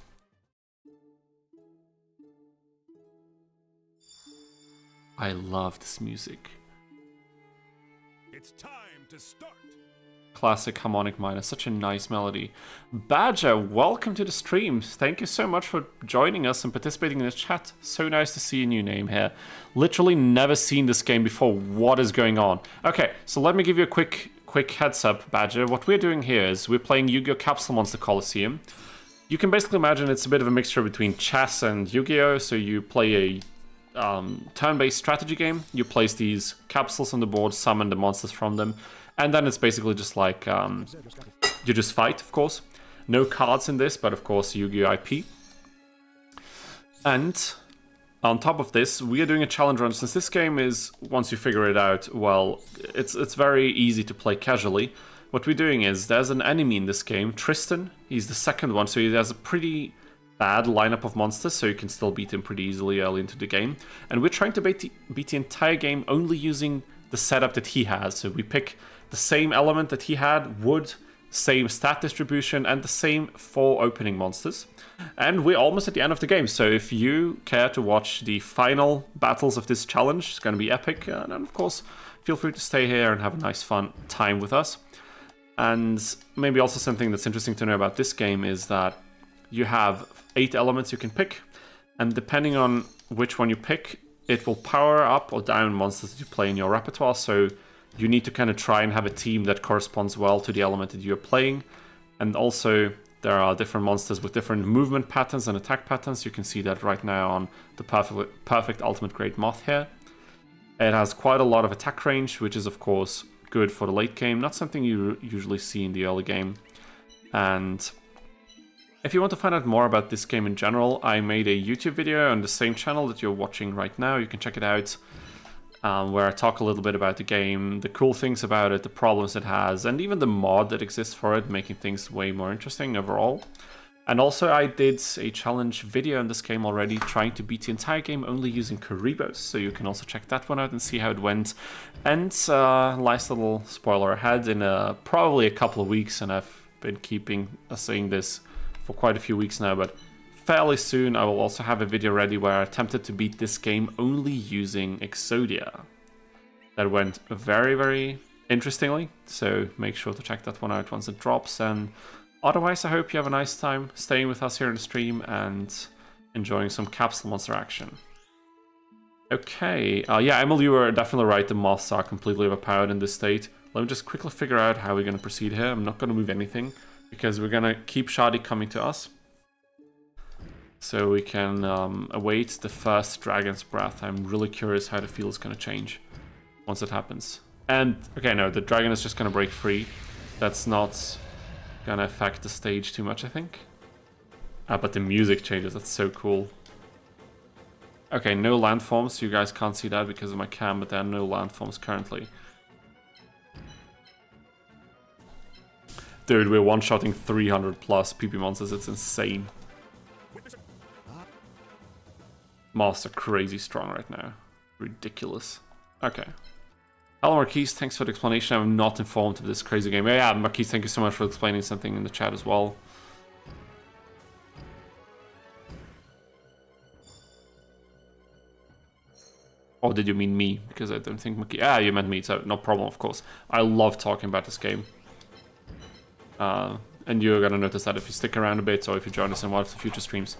I love this music. It's time to start. Classic harmonic minor, such a nice melody. Badger, welcome to the stream. Thank you so much for joining us and participating in the chat. So nice to see a new name here. Literally never seen this game before. What is going on? Okay, so let me give you a quick heads up, Badger. What we're doing here is we're playing Yu-Gi-Oh! Capsule Monster Coliseum. You can basically imagine it's a bit of a mixture between chess and Yu-Gi-Oh! So you play a turn-based strategy game. You place these capsules on the board, summon the monsters from them, and then it's basically just like you just fight, of course. No cards in this, but of course Yu-Gi-Oh! IP. And on top of this, we are doing a challenge run. Since this game is, once you figure it out, well, it's very easy to play casually. What we're doing is, there's an enemy in this game, Tristan. He's the second one, so he has a pretty bad lineup of monsters, so you can still beat him pretty easily early into the game. And we're trying to beat the entire game only using the setup that he has. So we pick the same element that he had, wood, same stat distribution, and the same 4 opening monsters. And we're almost at the end of the game, so if you care to watch the final battles of this challenge, it's going to be epic, and of course, feel free to stay here and have a nice fun time with us. And maybe also something that's interesting to know about this game is that you have 8 elements you can pick, and depending on which one you pick, it will power up or down monsters that you play in your repertoire, so you need to kind of try and have a team that corresponds well to the element that you're playing. And also, there are different monsters with different movement patterns and attack patterns. You can see that right now on the perfect Ultimate Great Moth here. It has quite a lot of attack range, which is of course good for the late game, not something you usually see in the early game. And if you want to find out more about this game in general, I made a YouTube video on the same channel that you're watching right now. You can check it out, where I talk a little bit about the game, the cool things about it, the problems it has, and even the mod that exists for it, making things way more interesting overall. And also I did a challenge video in this game already, trying to beat the entire game only using Karibos, so you can also check that one out and see how it went. And nice little spoiler ahead, in probably a couple of weeks, and I've been saying this for quite a few weeks now, but fairly soon I will also have a video ready where I attempted to beat this game only using Exodia. That went very, very interestingly, so make sure to check that one out once it drops. And Otherwise, I hope you have a nice time staying with us here in the stream and enjoying some Capsule Monster action. Okay, yeah, Emil, you were definitely right. The moths are completely overpowered in this state. Let me just quickly figure out how we're going to proceed here. I'm not going to move anything because we're going to keep Shadi coming to us. So we can await the first Dragon's Breath. I'm really curious how the field is going to change once it happens. And, okay, no, the dragon is just going to break free. That's not going to affect the stage too much, I think. But the music changes. That's so cool. Okay, no landforms. You guys can't see that because of my cam, but there are no landforms currently. Dude, we're one-shotting 300 plus PP monsters. It's insane. Moths are crazy strong right now. Ridiculous. Okay. Hello, Marquise. Thanks for the explanation. I'm not informed of this crazy game. Yeah, Marquise, thank you so much for explaining something in the chat as well. Or did you mean me? Because I don't think Marquise... Ah, you meant me, so no problem, of course. I love talking about this game. And you're gonna notice that if you stick around a bit or if you join us in one of the future streams.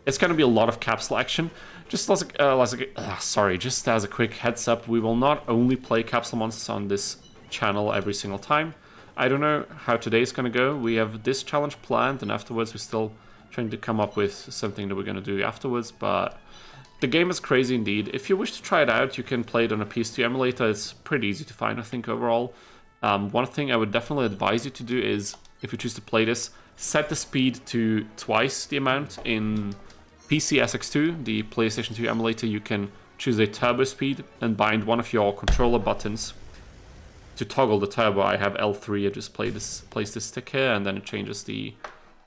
It's gonna be a lot of capsule action. Just as a quick heads up, we will not only play Capsule Monsters on this channel every single time. I don't know how today's gonna go. We have this challenge planned, and afterwards we're still trying to come up with something that we're gonna do afterwards, but the game is crazy indeed. If you wish to try it out, you can play it on a PS2 emulator. It's pretty easy to find, I think, overall. One thing I would definitely advise you to do is, if you choose to play this, set the speed to twice the amount. In PC SX2, the PlayStation 2 emulator, you can choose a turbo speed and bind one of your controller buttons to toggle the turbo. I have L3, I just place this stick here, and then it changes the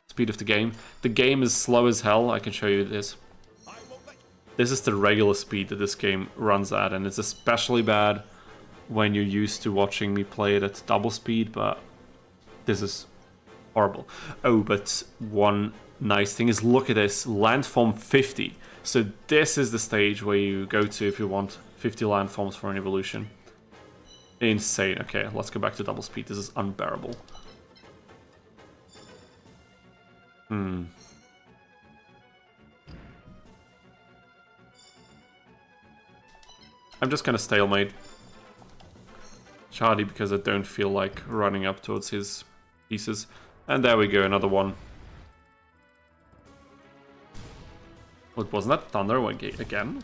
speed of the game. The game is slow as hell, I can show you this. This is the regular speed that this game runs at, and it's especially bad when you're used to watching me play it at double speed, but this is horrible. Oh, but one nice thing is, look at this, landform 50. So this is the stage where you go to if you want 50 landforms for an evolution. Insane. Okay, let's go back to double speed. This is unbearable. I'm just gonna stalemate Charlie because I don't feel like running up towards his pieces. And there we go, another one. What, wasn't that thunder again?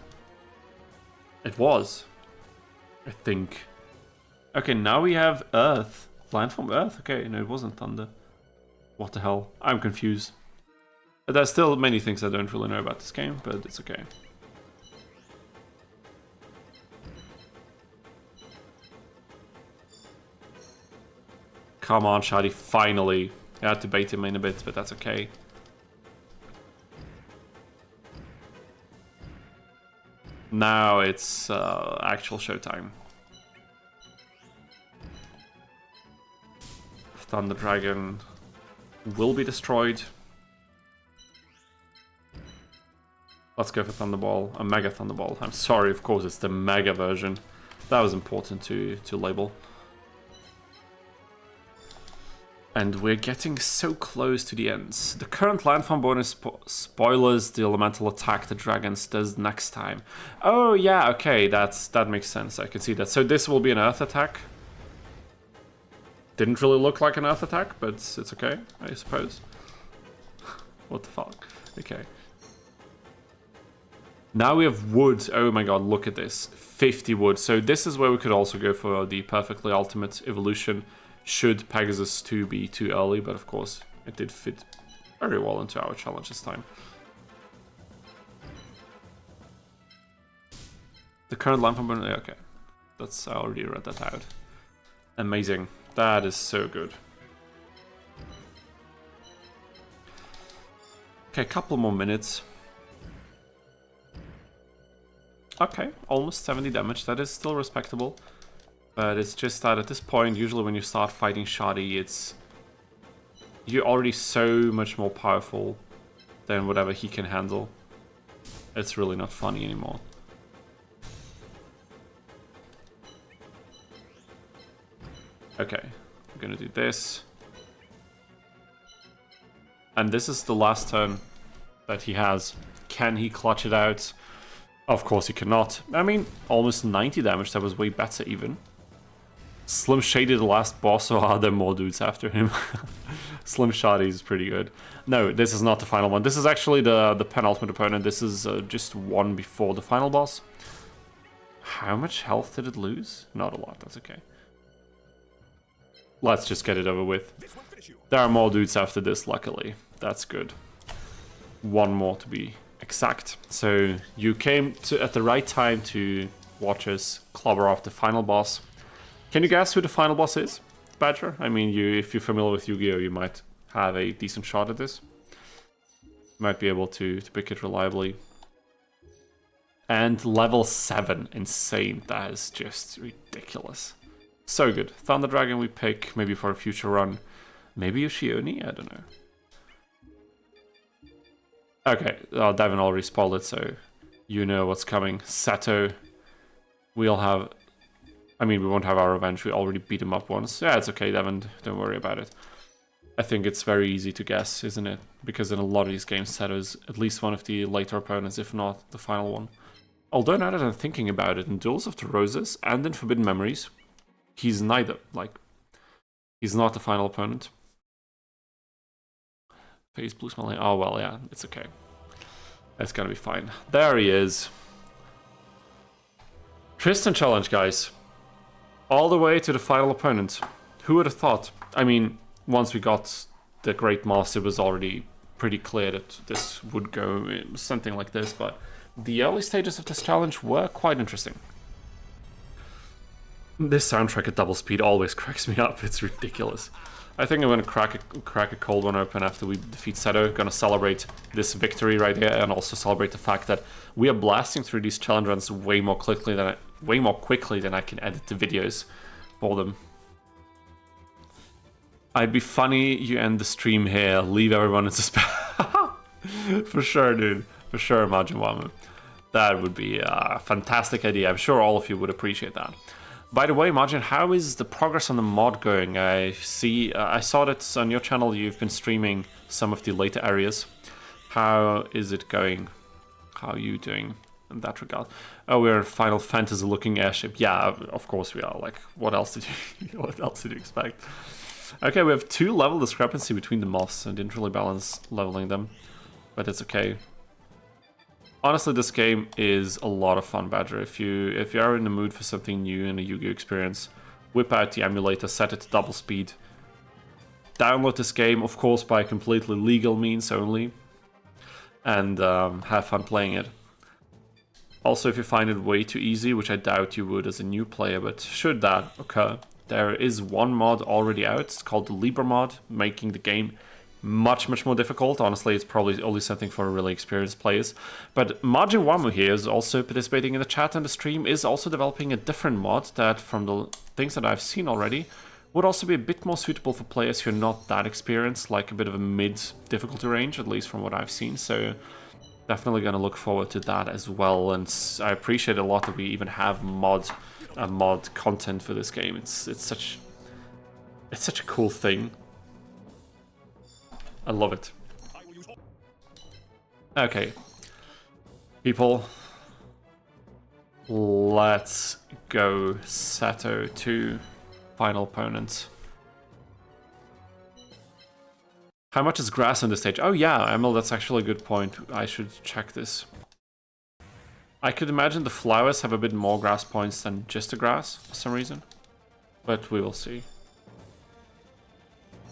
It was, I think. Okay, now we have Earth. Landform Earth? Okay, no, it wasn't thunder. What the hell? I'm confused. But there's still many things I don't really know about this game, but it's okay. Come on, Shadi, finally. I had to bait him in a bit, but that's okay. Now it's actual showtime. Thunder Dragon will be destroyed. Let's go for Thunderball, a Mega Thunderball. I'm sorry, of course, it's the Mega version. That was important to label. And we're getting so close to the ends. The current landform bonus spoilers the elemental attack the dragons does next time. Oh yeah, okay, that makes sense. I can see that. So this will be an earth attack. Didn't really look like an earth attack, but it's okay, I suppose. What the fuck? Okay. Now we have wood. Oh my god, look at this. 50 wood. So this is where we could also go for the perfectly ultimate evolution. Should Pegasus 2 be too early, but of course it did fit very well into our challenge this time. The current lamp from okay. That's, I already read that out. Amazing. That is so good. Okay, a couple more minutes. Okay, almost 70 damage. That is still respectable. But it's just that at this point, usually when you start fighting Shadi, you're already so much more powerful than whatever he can handle. It's really not funny anymore. Okay, I'm gonna do this. And this is the last turn that he has. Can he clutch it out? Of course he cannot. I mean, almost 90 damage. That was way better even. Slim Shady, the last boss, or are there more dudes after him? Slim Shady is pretty good. No, this is not the final one. This is actually the penultimate opponent. This is just one before the final boss. How much health did it lose? Not a lot, that's okay. Let's just get it over with. There are more dudes after this, luckily. That's good. One more to be exact. So you came at the right time to watch us clobber off the final boss. Can you guess who the final boss is, Badger? I mean, if you're familiar with Yu-Gi-Oh, you might have a decent shot at this. Might be able to pick it reliably. And level 7, insane. That is just ridiculous. So good. Thunder Dragon we pick, maybe for a future run. Maybe Yoshioni? I don't know. Okay, Devin already spoiled it, so you know what's coming. Seto. We'll have... I mean, we won't have our revenge. We already beat him up once. Yeah, it's okay, Devin. Don't worry about it. I think it's very easy to guess, isn't it? Because in a lot of these games, Seto is at least one of the later opponents, if not the final one. Although now that I'm thinking about it, in Duels of the Roses and in Forbidden Memories, he's neither. Like, he's not the final opponent. Face blue smelling. Oh, well, yeah, it's okay. It's gonna be fine. There he is. Tristan challenge, guys. All the way to the final opponent. Who would have thought? I mean, once we got the Great Master, it was already pretty clear that this would go something like this, but the early stages of this challenge were quite interesting. This soundtrack at double speed always cracks me up. It's ridiculous. I think I'm gonna crack a cold one open after we defeat Seto. Gonna celebrate this victory right here, and also celebrate the fact that we are blasting through these challenge runs way more quickly than I can edit the videos for them. I'd be funny you end the stream here, leave everyone in suspense. For sure, dude. For sure, Majin Wamu. That would be a fantastic idea. I'm sure all of you would appreciate that. By the way, Majin, how is the progress on the mod going? I saw that on your channel you've been streaming some of the later areas. How is it going? How are you doing in that regard? Oh, we're Final Fantasy looking airship. Yeah, of course we are. Like, what else did you expect? Okay, we have 2 level discrepancy between the moths. I didn't really balance leveling them, but it's okay. Honestly, this game is a lot of fun, Badger. If you are in the mood for something new in a Yu-Gi-Oh experience, whip out the emulator, set it to double speed. Download this game, of course, by completely legal means only, and have fun playing it. Also, if you find it way too easy, which I doubt you would as a new player, but should that occur, there is one mod already out. It's called the Libra mod, making the game much more difficult. Honestly, it's probably only something for really experienced players. But Majin Wamu here is also participating in the chat, and the stream is also developing a different mod that, from the things that I've seen already, would also be a bit more suitable for players who are not that experienced, like a bit of a mid difficulty range, at least from what I've seen. So definitely gonna look forward to that as well. And I appreciate a lot that we even have mod content for this game. It's such a cool thing. I love it. Okay, people, let's go Seto to final opponent. How much is grass on this stage? Oh yeah, Emil, that's actually a good point. I should check this. I could imagine the flowers have a bit more grass points than just the grass for some reason, but we will see.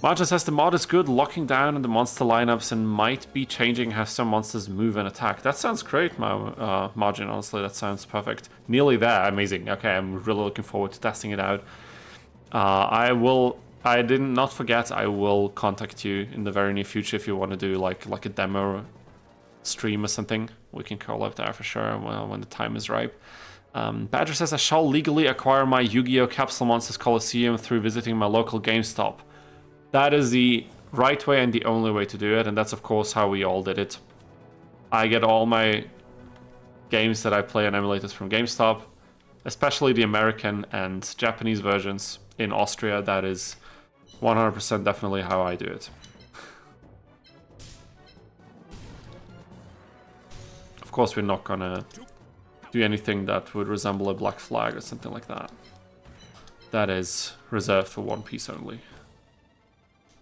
Marja says the mod is good, locking down in the monster lineups and might be changing how some monsters move and attack. That sounds great, Margin, honestly, that sounds perfect. Nearly there, amazing. Okay, I'm really looking forward to testing it out. I did not forget, I will contact you in the very near future if you want to do like a demo stream or something. We can call up there for sure when the time is ripe. Badger says I shall legally acquire my Yu-Gi-Oh! Capsule Monsters Coliseum through visiting my local GameStop. That is the right way and the only way to do it, and that's of course how we all did it. I get all my games that I play on emulators from GameStop, especially the American and Japanese versions in Austria. That is 100% definitely how I do it. course, we're not gonna do anything that would resemble a black flag or something like that. That is reserved for one piece only.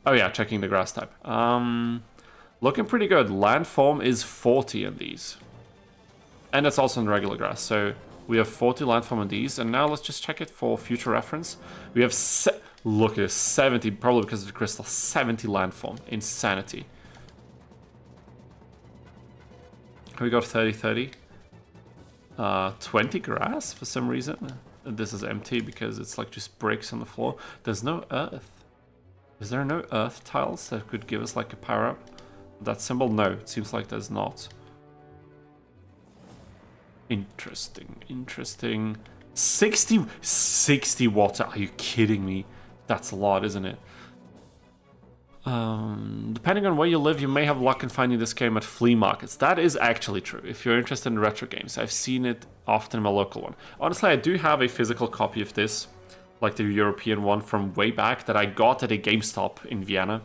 Oh yeah, checking the grass type. Looking pretty good. Landform is 40 in these. And it's also in regular grass, so we have 40 landform on these, and now let's just check it for future reference. We have, look at this, 70, probably because of the crystal, 70 landform. Insanity. We got 30-30. 20 grass for some reason. This is empty because it's like just bricks on the floor. There's no earth. Is there no earth tiles that could give us like a power up? That symbol? No, it seems like there's not. Interesting, interesting. 60 water. Are you kidding me? That's a lot, isn't it? Depending on where you live, you may have luck in finding this game at flea markets. That is actually true. If you're interested in retro games, I've seen it often in my local one. Honestly, I do have a physical copy of this, like the European one from way back that I got at a GameStop in Vienna.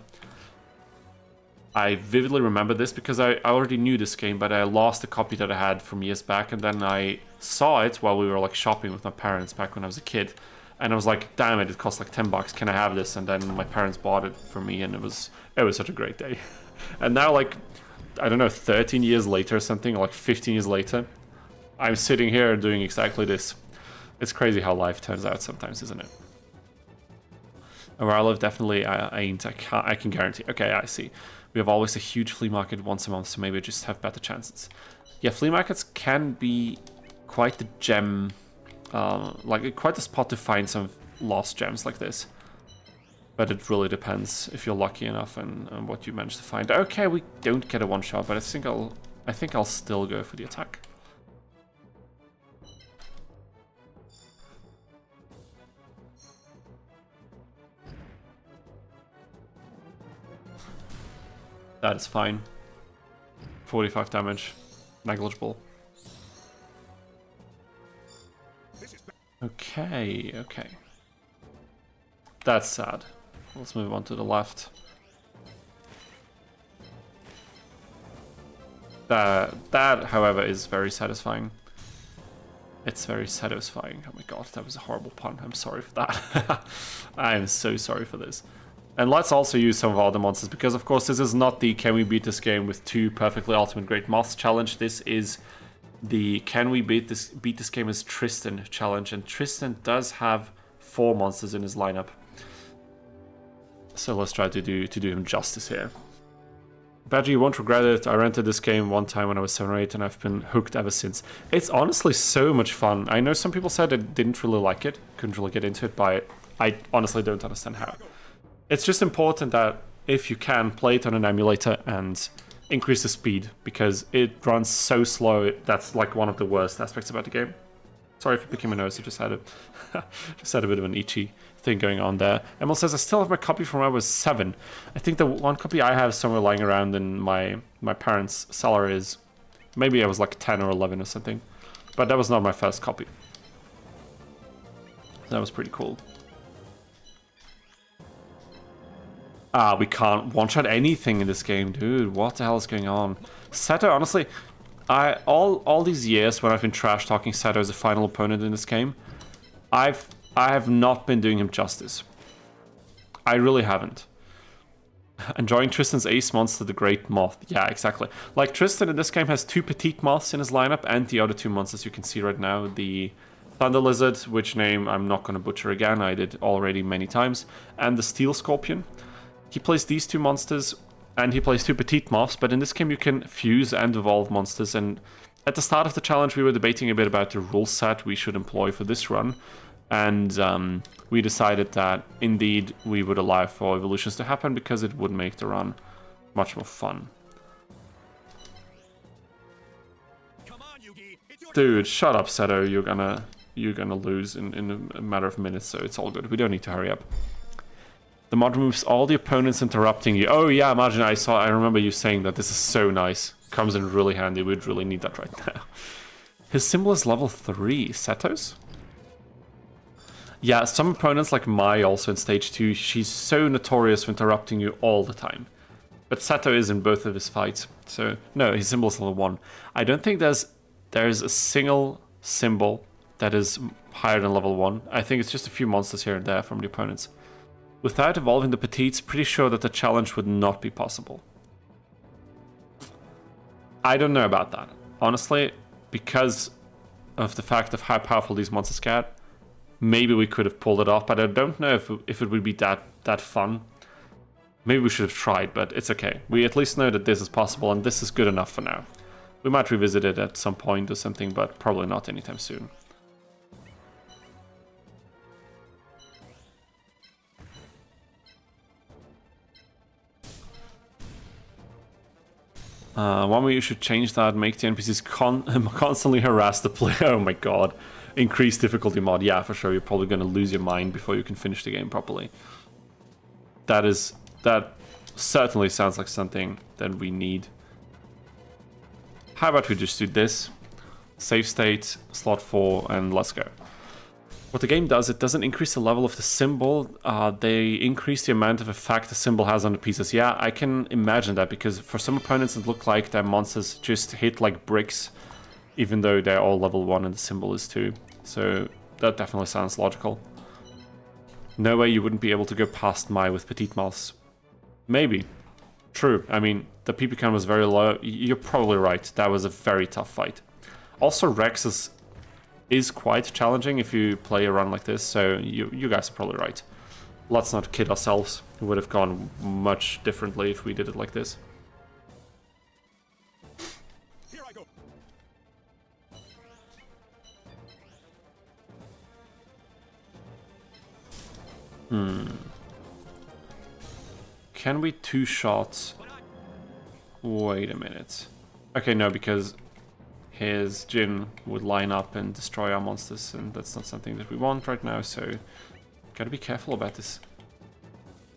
I vividly remember this because I already knew this game, but I lost a copy that I had from years back, and then I saw it while we were like shopping with my parents back when I was a kid, and I was like, damn it cost like 10 bucks, can I have this? And then my parents bought it for me, and it was such a great day. And now, like, I don't know, 13 years later or something, or like 15 years later, I'm sitting here doing exactly this. It's crazy how life turns out sometimes, isn't it? Where I live, definitely I can guarantee. Okay, I see. We have always a huge flea market once a month, so maybe I just have better chances. Yeah, flea markets can be quite the gem, like quite a spot to find some lost gems like this. But it really depends if you're lucky enough and what you manage to find. Okay, we don't get a one shot, but I think I'll still go for the attack. That is fine. 45 damage. Negligible. Okay, okay. That's sad. Let's move on to the left. That, however, is very satisfying. It's very satisfying. Oh my god, that was a horrible pun. I'm sorry for that. I am so sorry for this. And let's also use some of our other monsters, because of course this is not the can we beat this game with 2 perfectly ultimate great monsters challenge. This is the can we beat this game as Tristan challenge, and Tristan does have 4 monsters in his lineup. So let's try to do him justice here. Badger, you won't regret it. I rented this game one time when I was 7 or 8 and I've been hooked ever since. It's honestly so much fun. I know some people said they didn't really like it, couldn't really get into it, but I honestly don't understand how. It's just important that if you can, play it on an emulator and increase the speed, because it runs so slow. That's like one of the worst aspects about the game. Sorry for picking my nose, I just had a bit of an itchy thing going on there. Emil says, I still have my copy from when I was 7. I think the one copy I have somewhere lying around in my parents' cellar is, maybe I was like 10 or 11 or something. But that was not my first copy. That was pretty cool. We can't one-shot anything in this game, dude. What the hell is going on? Seto, honestly, all these years when I've been trash talking Seto as a final opponent in this game, I have not been doing him justice. I really haven't. Enjoying Tristan's ace monster, the Great Moth. Yeah, exactly. Like, Tristan in this game has 2 petite moths in his lineup, and the other 2 monsters you can see right now. The Thunder Lizard, which name I'm not going to butcher again, I did already many times, and the Steel Scorpion. He plays these 2 monsters, and he plays 2 petite moths, but in this game you can fuse and evolve monsters, and at the start of the challenge we were debating a bit about the rule set we should employ for this run, and we decided that indeed we would allow for evolutions to happen because it would make the run much more fun. Dude, shut up, Seto. You're gonna lose in a matter of minutes, so it's all good. We don't need to hurry up. The mod removes all the opponents interrupting you. Oh yeah, imagine I remember you saying that. This is so nice. Comes in really handy. We'd really need that right now. His symbol is level 3. Seto's? Yeah, some opponents like Mai also in stage 2, she's so notorious for interrupting you all the time. But Sato is in both of his fights. So, no, his symbol is level 1. I don't think there's a single symbol that is higher than level 1. I think it's just a few monsters here and there from the opponents. Without evolving the Petites, pretty sure that the challenge would not be possible. I don't know about that. Honestly, because of the fact of how powerful these monsters get, maybe we could have pulled it off, but I don't know if it would be that fun. Maybe we should have tried, but it's okay. We at least know that this is possible, and this is good enough for now. We might revisit it at some point or something, but probably not anytime soon. One way you should change that, make the NPCs constantly harass the player. Oh my god. Increase difficulty mod. Yeah, for sure. You're probably going to lose your mind before you can finish the game properly. That certainly sounds like something that we need. How about we just do this? Save state, slot 4, and let's go. What the game does, it doesn't increase the level of the symbol, they increase the amount of effect the symbol has on the pieces. Yeah, I can imagine that, because for some opponents it looked like their monsters just hit like bricks, even though they're all level 1 and the symbol is 2. So that definitely sounds logical. No way you wouldn't be able to go past Mai with Petite Mouse. Maybe. True. I mean, the PP count was very low. You're probably right. That was a very tough fight. Also, Rex is quite challenging if you play a run like this, so you guys are probably right. Let's not kid ourselves. It would have gone much differently if we did it like this. Here I go. Can we two-shot? Wait a minute. Okay, no, because his Jin would line up and destroy our monsters, and that's not something that we want right now, so gotta be careful about this.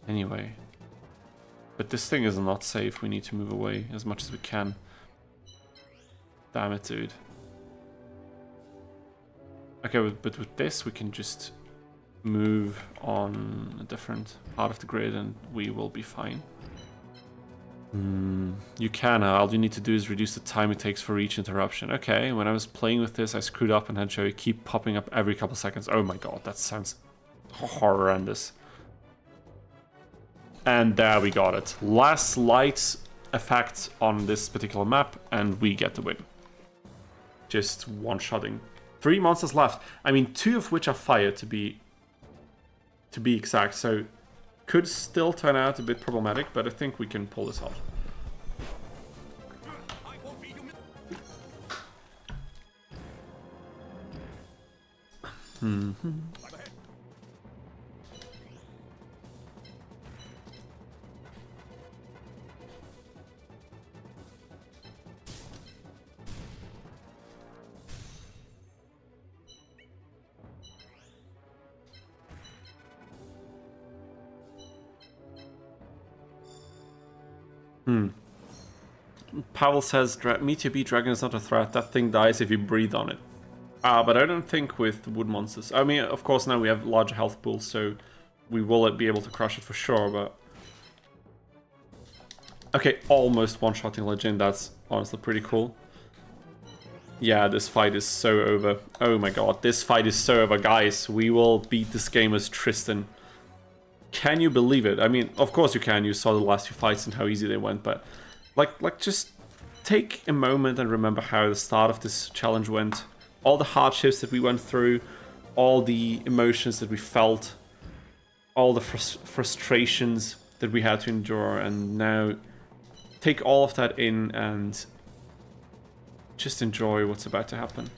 Anyway. But this thing is not safe, we need to move away as much as we can. Damn it, dude. Okay, but with this we can just move on a different part of the grid and we will be fine. You can, all you need to do is reduce the time it takes for each interruption. Okay, when I was playing with this, I screwed up and had Joey keep popping up every couple seconds. Oh my god, that sounds horrendous. And there we got it. Last light effect on this particular map, and we get the win. Just one-shotting. 3 monsters left. I mean, 2 of which are fire, to be exact, so could still turn out a bit problematic, but I think we can pull this off. Pavel says, Meteor B Dragon is not a threat. That thing dies if you breathe on it. But I don't think with wood monsters. I mean, of course, now we have larger health pools, so we will be able to crush it for sure, but... Okay, almost one-shotting Legend. That's honestly pretty cool. Yeah, this fight is so over. Oh my god, this fight is so over. Guys, we will beat this game as Tristan. Can you believe it? I mean, of course you can. You saw the last few fights and how easy they went, but... Like, just take a moment and remember how the start of this challenge went. All the hardships that we went through, all the emotions that we felt, all the frustrations that we had to endure, and now take all of that in and just enjoy what's about to happen.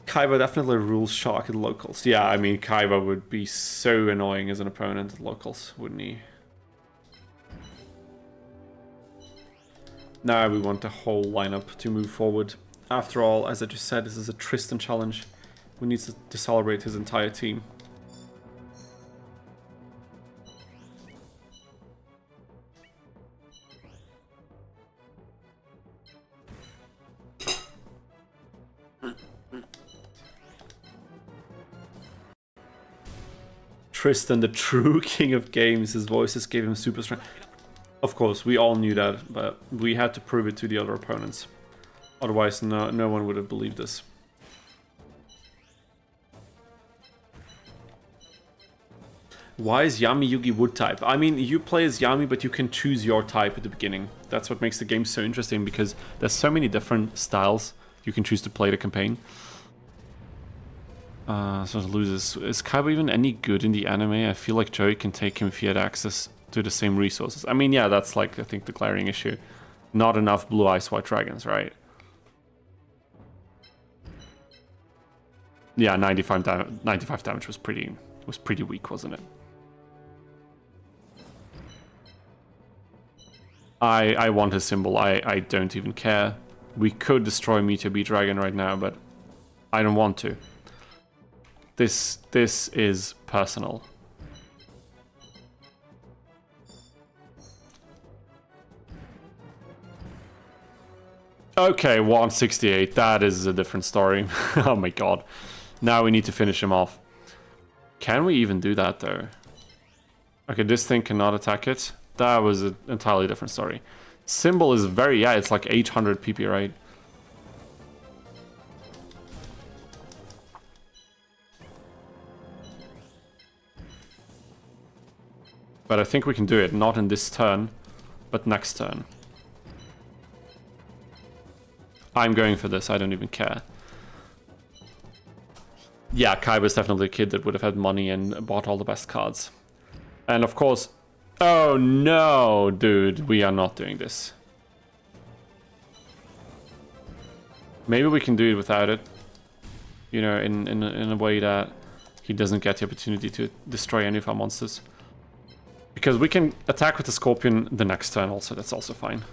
Kaiba definitely rules Shark at locals. Yeah, I mean, Kaiba would be so annoying as an opponent at locals, wouldn't he? Now we want the whole lineup to move forward. After all, as I just said, this is a Tristan challenge. We need to decelerate his entire team. Tristan, the true king of games. His voices gave him super strength. Of course, we all knew that, but we had to prove it to the other opponents. Otherwise, no one would have believed this. Why is Yami Yugi wood type? I mean, you play as Yami, but you can choose your type at the beginning. That's what makes the game so interesting, because there's so many different styles you can choose to play the campaign. So it loses. Is Kaiba even any good in the anime? I feel like Joey can take him if he had access to the same resources. I mean, yeah, that's like, I think, the glaring issue. Not enough blue eyes, white dragons, right? Yeah, 95 damage was pretty weak, wasn't it? I want his symbol. I don't even care. We could destroy Meteor B Dragon right now, but I don't want to. This is personal. Okay, 168. That is a different story. Oh my god. Now we need to finish him off. Can we even do that, though? Okay, this thing cannot attack it. That was an entirely different story. Symbol is very... Yeah, it's like 800 PP, right? But I think we can do it. Not in this turn, but next turn. I'm going for this. I don't even care. Yeah, Kaiba's definitely a kid that would have had money and bought all the best cards. And of course... Oh no, dude. We are not doing this. Maybe we can do it without it. You know, in a way that he doesn't get the opportunity to destroy any of our monsters. Because we can attack with the Scorpion the next turn also. That's also fine.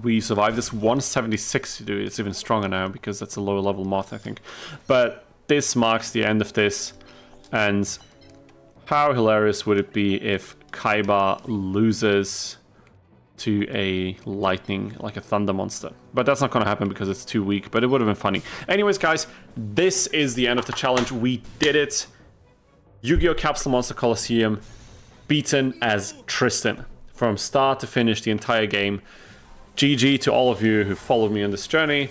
We survived this 176 to do. It's even stronger now because that's a lower level moth, I think. But this marks the end of this. And how hilarious would it be if Kaiba loses to a lightning, like a thunder monster? But that's not going to happen because it's too weak, but it would have been funny. Anyways, guys, this is the end of the challenge. We did it. Yu-Gi-Oh! Capsule Monster Coliseum, beaten as Tristan. From start to finish, the entire game. GG to all of you who followed me on this journey.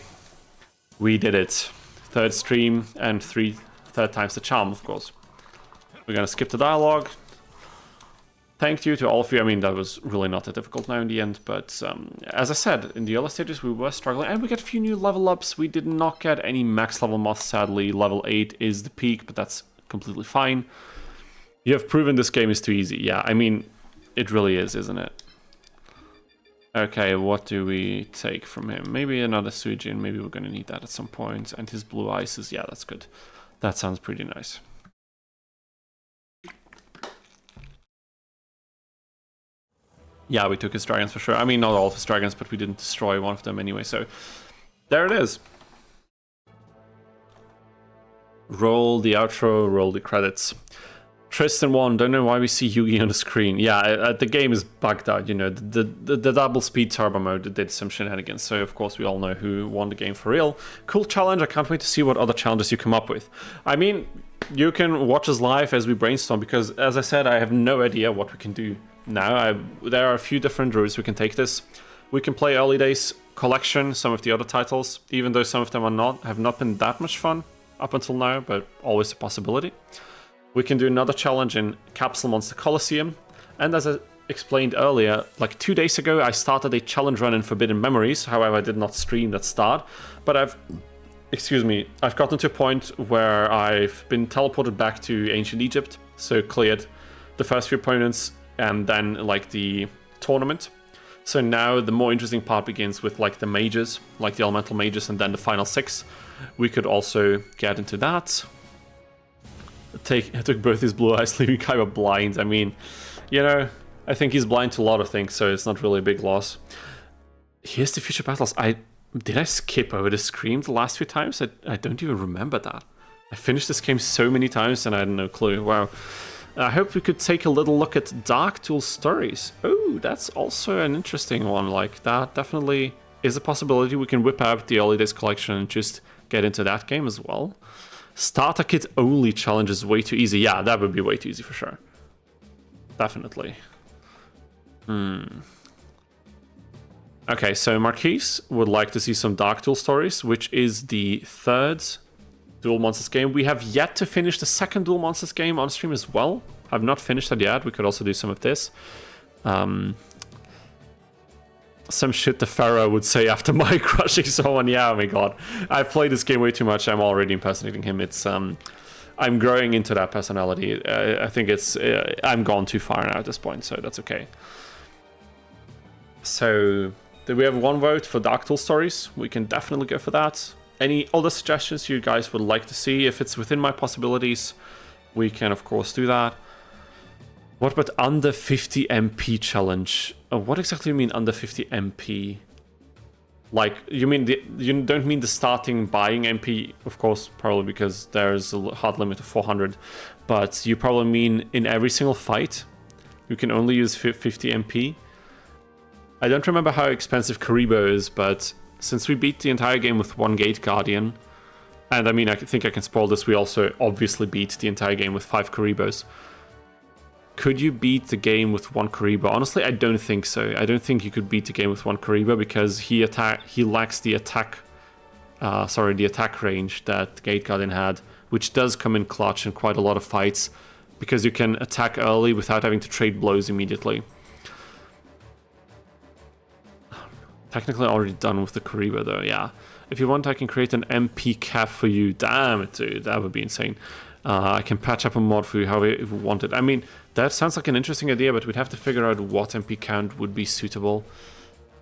We did it. Third stream and third time's the charm, of course. We're gonna skip the dialogue. Thank you to all of you. I mean, that was really not that difficult now in the end, but as I said, in the early stages we were struggling, and we got a few new level ups. We did not get any max level moths, sadly. Level 8 is the peak, but that's completely fine. You have proven this game is too easy. Yeah, I mean, it really is, isn't it? Okay, what do we take from him? Maybe another Suijin. Maybe we're going to need that at some point. And his blue eyes is... Yeah, that's good. That sounds pretty nice. Yeah, we took his dragons for sure. I mean, not all of his dragons, but we didn't destroy one of them anyway. So, there it is. Roll the outro, roll the credits. Tristan won. Don't know why we see Yugi on the screen. Yeah, the game is bugged out, you know. The double speed turbo mode did some shenanigans. So, of course, we all know who won the game for real. Cool challenge. I can't wait to see what other challenges you come up with. I mean, you can watch us live as we brainstorm, because, as I said, I have no idea what we can do now. There are a few different routes we can take this. We can play Early Days Collection, some of the other titles, even though some of them have not been that much fun up until now, but always a possibility. We can do another challenge in Capsule Monster Coliseum. And as I explained earlier, like 2 days ago, I started a challenge run in Forbidden Memories. However, I did not stream that start. But I've gotten to a point where I've been teleported back to ancient Egypt. So cleared the first few opponents and then like the tournament. So now the more interesting part begins with like the mages, like the elemental mages, and then the final 6. We could also get into that. I took both his blue eyes, leaving Kaiba blind. I mean, you know, I think he's blind to a lot of things, so it's not really a big loss. Here's the future battles. Did I skip over the scream the last few times? I don't even remember that. I finished this game so many times and I had no clue. Wow. I hope we could take a little look at Dark Duel Stories. Oh, that's also an interesting one. Like, that definitely is a possibility. We can whip out the Early Days collection and just get into that game as well. Starter kit only challenge is way too easy. Yeah, that would be way too easy for sure. Definitely. Okay, so Marquise would like to see some Dark Duel Stories, which is the third Duel Monsters game. We have yet to finish the second Duel Monsters game on stream as well. I've not finished that yet. We could also do some of this. Some shit the Pharaoh would say after my crushing someone. Yeah, oh my god. I've played this game way too much. I'm already impersonating him. It's I'm growing into that personality. I think it's I'm gone too far now at this point, so that's okay. So we have one vote for Dark Duel Stories. We can definitely go for that. Any other suggestions you guys would like to see? If it's within my possibilities, we can of course do that. What about under 50 MP challenge? What exactly do you mean under 50 MP? Like, you don't mean the starting buying MP, of course, probably because there's a hard limit of 400, but you probably mean in every single fight, you can only use 50 MP. I don't remember how expensive Karibo is, but since we beat the entire game with one Gate Guardian, and I mean, I think I can spoil this, we also obviously beat the entire game with 5 Karibos. Could you beat the game with one Karibo? Honestly, I don't think so. I don't think you could beat the game with one Karibo because he lacks the attack range that Gate Guardian had, which does come in clutch in quite a lot of fights because you can attack early without having to trade blows immediately. Technically already done with the Karibo though, yeah. If you want, I can create an MP cap for you. Damn it, dude, that would be insane. I can patch up a mod for you however you want it. I mean, that sounds like an interesting idea, but we'd have to figure out what MP count would be suitable.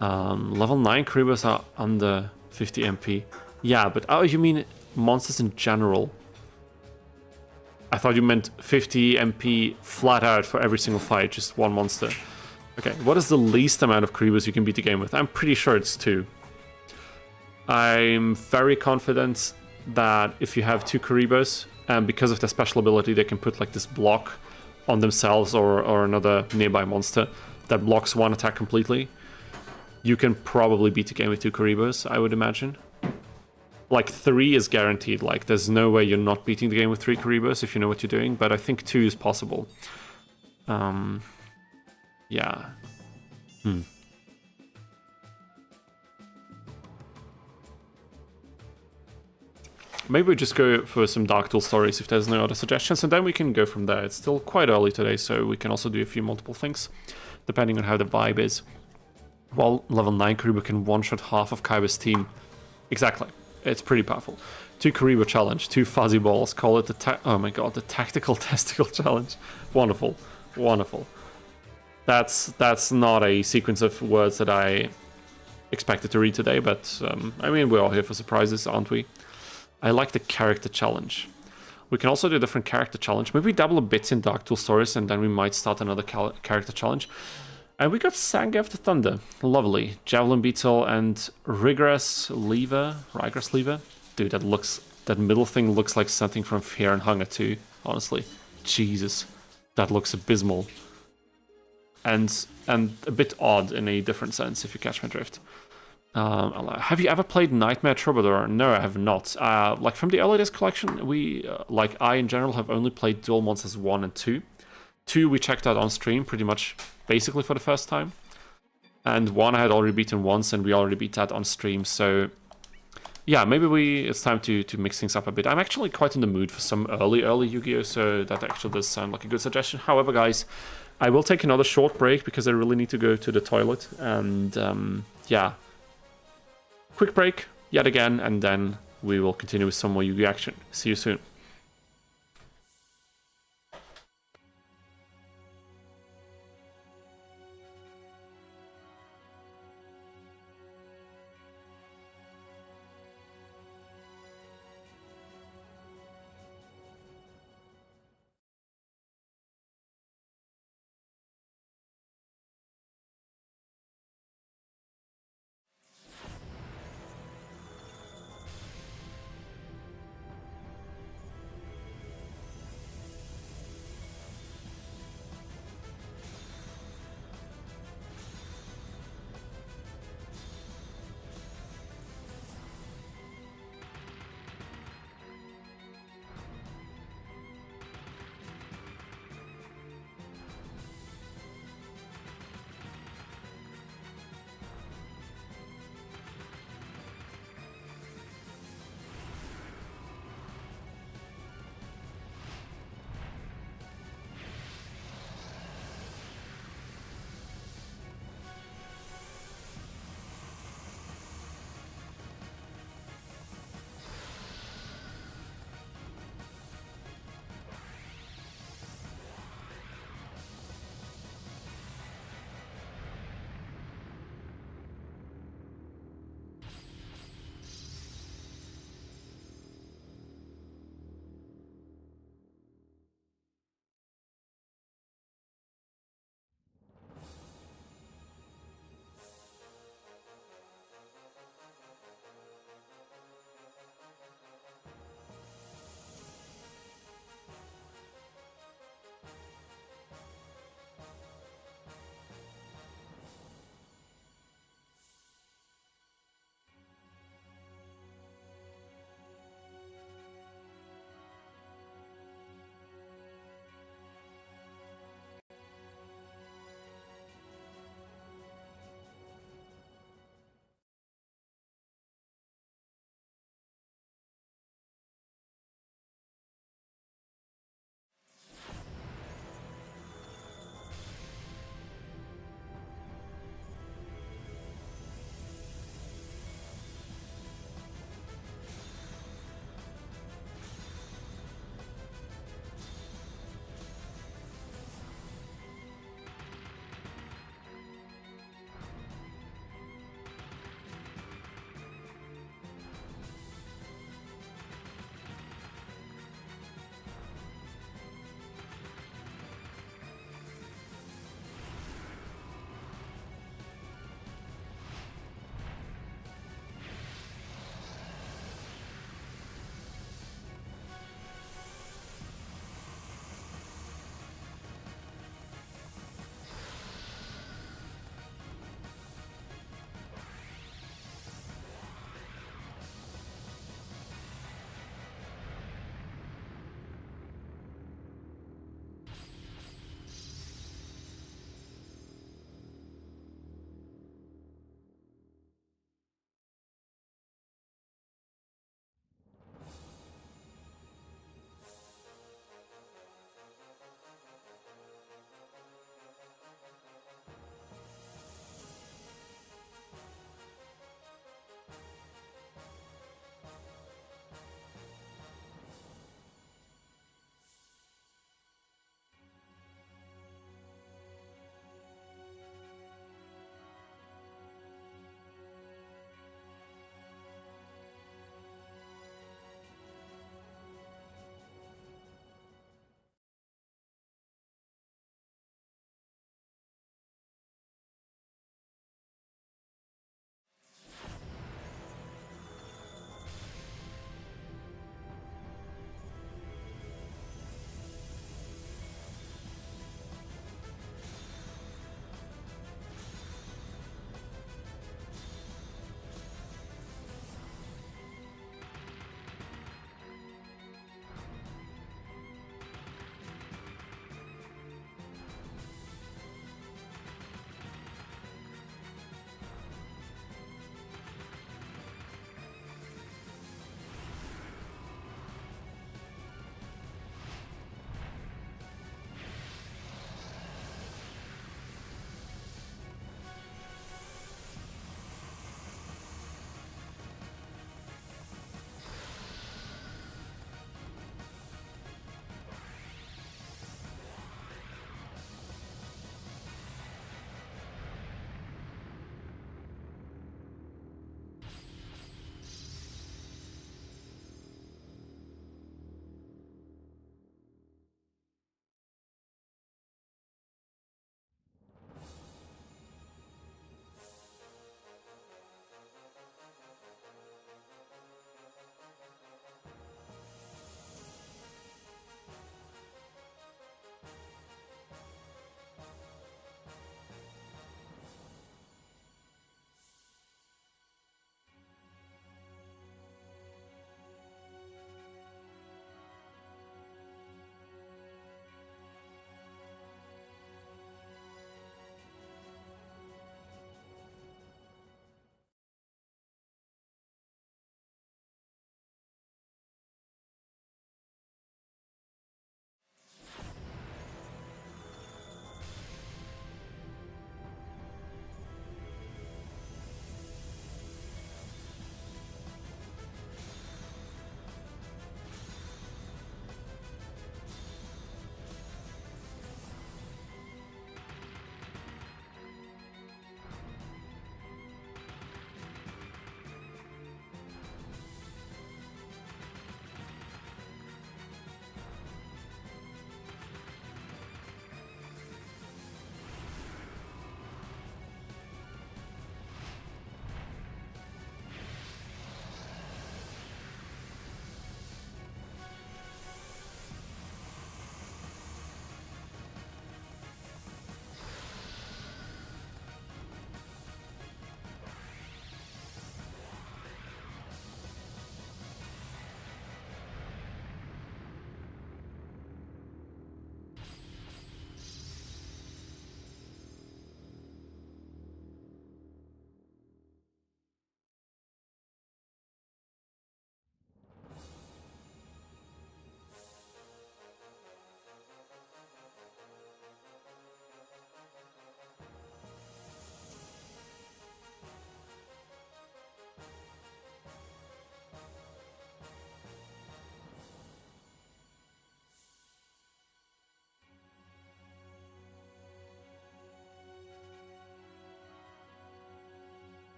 Level 9 Karibos are under 50 MP. Yeah, but oh, you mean monsters in general? I thought you meant 50 MP flat out for every single fight, just one monster. Okay, what is the least amount of Karibos you can beat the game with? I'm pretty sure it's 2. I'm very confident that if you have 2 Karibos, and because of their special ability, they can put like this block on themselves or another nearby monster that blocks one attack completely. You can probably beat the game with 2 Karibos, I would imagine. Like 3 is guaranteed. Like there's no way you're not beating the game with 3 Karibos if you know what you're doing. But I think 2 is possible. Yeah. Maybe we just go for some Dark Duel Stories if there's no other suggestions, and then we can go from there. It's still quite early today, so we can also do a few multiple things, depending on how the vibe is. While level 9 Karibo can one-shot half of Kaiba's team. Exactly. It's pretty powerful. 2 Karibo challenge, 2 fuzzy balls, call it the oh my god, the tactical testicle challenge. Wonderful. Wonderful. That's not a sequence of words that I expected to read today, but I mean, we're all here for surprises, aren't we? I like the character challenge. We can also do a different character challenge. Maybe double a bit in Dark Duel Stories, and then we might start another character challenge. And we got Sangev the Thunder. Lovely. Javelin Beetle and Rigorous Lever. Dude, that middle thing looks like something from Fear and Hunger too, honestly. Jesus. That looks abysmal. And a bit odd in a different sense, if you catch my drift. Have you ever played Nightmare Troubadour? No, I have not. Like from the early days collection, we, like I in general, have only played Duel Monsters 1 and 2. 2 we checked out on stream pretty much basically for the first time. And 1 I had already beaten once, and we already beat that on stream, so... Yeah, maybe it's time to mix things up a bit. I'm actually quite in the mood for some early Yu-Gi-Oh! So that actually does sound like a good suggestion. However, guys, I will take another short break because I really need to go to the toilet. And yeah, quick break yet again, and then we will continue with some more Yu-Gi-Oh! Action. See you soon.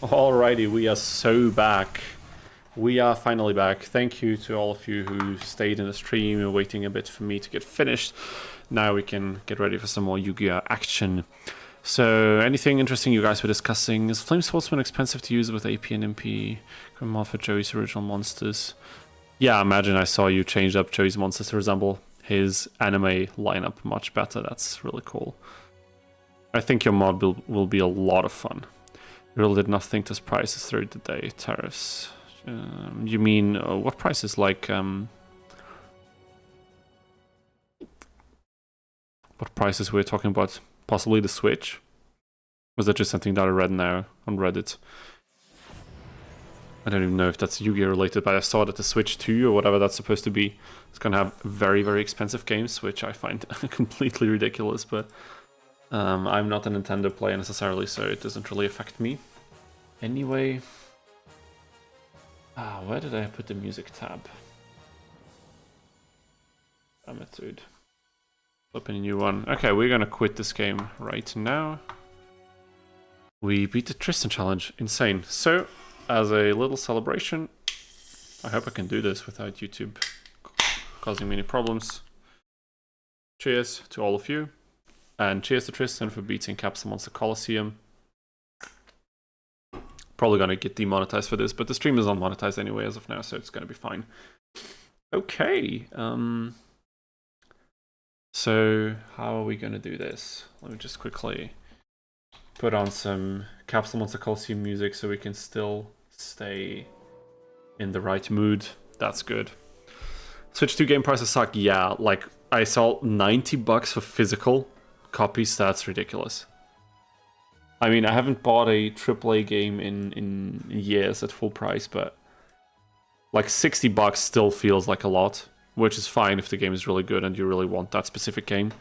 Alrighty, we are so back. We are finally back. Thank you to all of you who stayed in the stream and waiting a bit for me to get finished. Now we can get ready for some more Yu-Gi-Oh! Action. So, anything interesting you guys were discussing? Is Flame Swordsman expensive to use with AP and MP? Come for Joey's original monsters. Yeah, imagine I saw you change up Joey's monsters to resemble his anime lineup much better. That's really cool. I think your mod will be a lot of fun. Really did not think this price is through the day. Tariffs. You mean what prices? Like what prices we're talking about? Possibly the Switch? Was that just something that I read now on Reddit? I don't even know if that's Yu-Gi-Oh related, but I saw that the Switch 2 or whatever that's supposed to be is gonna have very, very expensive games, which I find completely ridiculous. But I'm not a Nintendo player necessarily, so it doesn't really affect me. Anyway, where did I put the music tab? Damn it, dude. Open a new one. Okay, we're gonna quit this game right now. We beat the Tristan challenge. Insane. So, as a little celebration, I hope I can do this without YouTube causing me any problems. Cheers to all of you. And cheers to Tristan for beating Capsule Monster Coliseum. Probably gonna get demonetized for this, but the stream is unmonetized anyway as of now, so it's gonna be fine. Okay. So how are we gonna do this? Let me just quickly put on some Capsule Monster Coliseum music so we can still stay in the right mood. That's good. Switch 2 game prices suck. Yeah, like I saw $90 for physical copies. That's ridiculous. I mean, I haven't bought a AAA game in years at full price, but like $60 still feels like a lot, which is fine if the game is really good and you really want that specific game.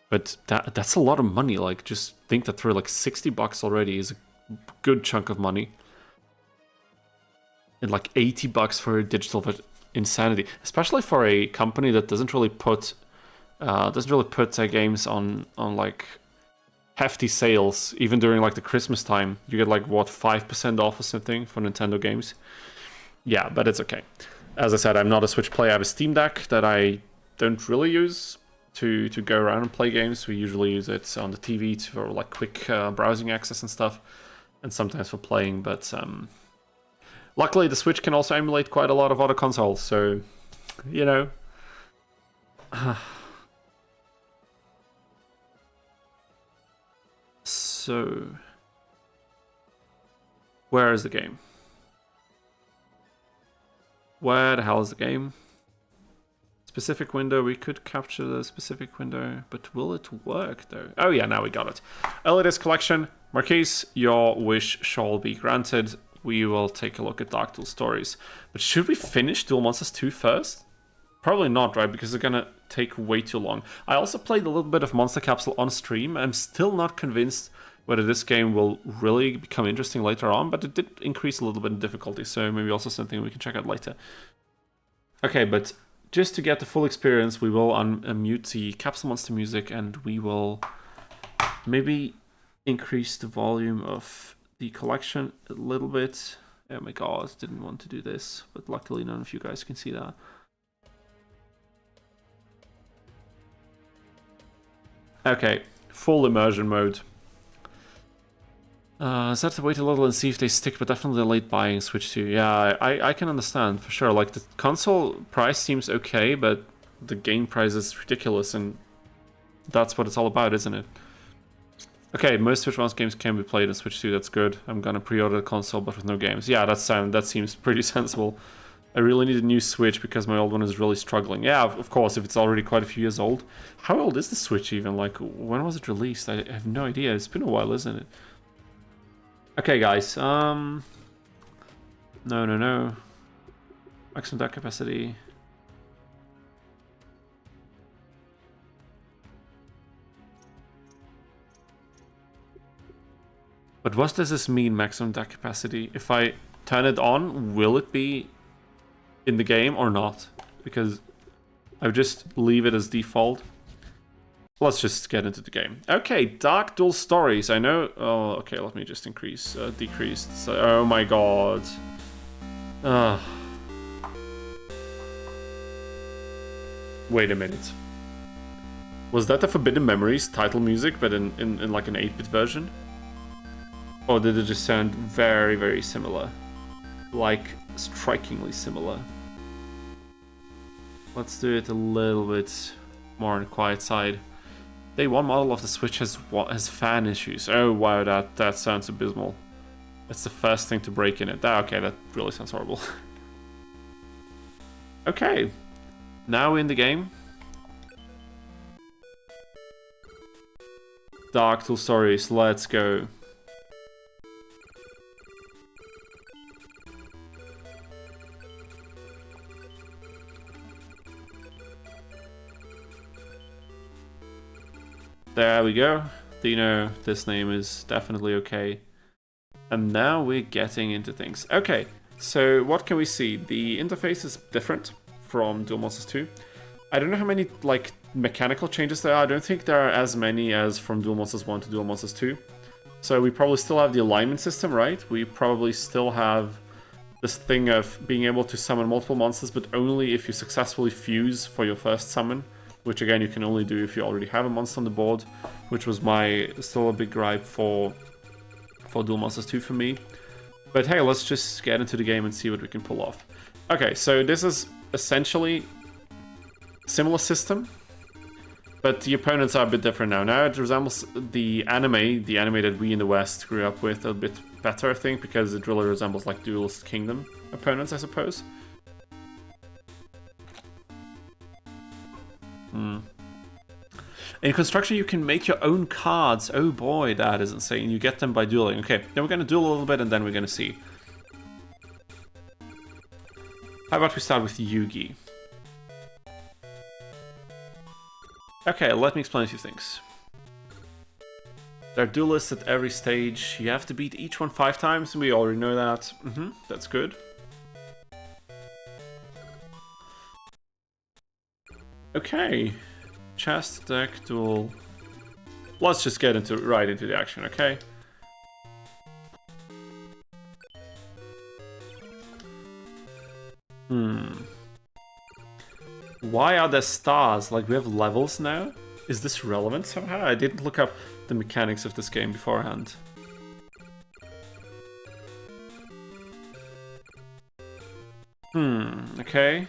But that's a lot of money. Like, just think that through. Like $60 already is a good chunk of money, and like $80 for a digital, but insanity, especially for a company that doesn't really put their games on like hefty sales, even during like the Christmas time. You get like what, 5% off or something for Nintendo games. Yeah, but it's okay. As I said, I'm not a Switch player. I have a Steam Deck that I don't really use to go around and play games. We usually use it on the TV for like quick browsing access and stuff, and sometimes for playing. But luckily, the Switch can also emulate quite a lot of other consoles. So, you know. So, where is the game? Where the hell is the game? Specific window, we could capture the specific window, but will it work though? Oh yeah, now we got it. LDS collection, Marquise, your wish shall be granted. We will take a look at Duel Stories. But should we finish Duel Monsters 2 first? Probably not, right? Because they're gonna take way too long. I also played a little bit of Monster Capsule on stream. I'm still not convinced whether this game will really become interesting later on, but it did increase a little bit in difficulty, so maybe also something we can check out later. Okay, but just to get the full experience, we will unmute the Capsule Monster music, and we will maybe increase the volume of the collection a little bit. Oh my god, didn't want to do this, but luckily none of you guys can see that. Okay, full immersion mode. Is to wait a little and see if they stick, but definitely late buying Switch 2. Yeah, I can understand for sure. Like, the console price seems okay, but the game price is ridiculous, and that's what it's all about, isn't it? Okay, most Switch 1 games can be played in Switch 2. That's good. I'm gonna pre-order the console, but with no games. Yeah, that seems pretty sensible. I really need a new Switch because my old one is really struggling. Yeah, of course, if it's already quite a few years old. How old is the Switch even? Like, when was it released? I have no idea. It's been a while, isn't it? Okay, guys. No. Maximum deck capacity. But what does this mean, maximum deck capacity? If I turn it on, will it be in the game or not? Because I would just leave it as default. let's just get into the game. Okay, Dark Duel Stories. I know. Oh, okay. Let me just decrease. So, oh my god. Wait a minute. Was that the Forbidden Memories title music, but in like an 8-bit version? Or did it just sound very, very similar? Like, strikingly similar. Let's do it a little bit more on the quiet side. Day 1 model of the Switch has fan issues. Oh wow, that sounds abysmal. That's the first thing to break in it. Okay, that really sounds horrible. Okay, now in the game. Dark Duel Stories, let's go. There we go. Dino, this name is definitely okay. And now we're getting into things. Okay, so what can we see? The interface is different from Duel Monsters 2. I don't know how many like mechanical changes there are. I don't think there are as many as from Duel Monsters 1 to Duel Monsters 2. So we probably still have the alignment system, right? We probably still have this thing of being able to summon multiple monsters, but only if you successfully fuse for your first summon. Which again you can only do if you already have a monster on the board, which was still a big gripe for Duel Monsters 2 for me. But hey, let's just get into the game and see what we can pull off. Okay, so this is essentially similar system, but the opponents are a bit different now. Now it resembles the anime that we in the West grew up with a bit better, I think, because it really resembles like Duelist Kingdom opponents, I suppose. In construction, you can make your own cards. Oh boy, that is insane. You get them by dueling. Okay, then we're going to duel a little bit and then we're going to see. How about we start with Yugi? Okay, let me explain a few things. There are duelists at every stage. You have to beat each one 5 times. We already know that. That's good. Okay. Chest, deck, duel. Let's just get right into the action, okay? Why are there stars? Like, we have levels now? Is this relevant somehow? I didn't look up the mechanics of this game beforehand. Okay.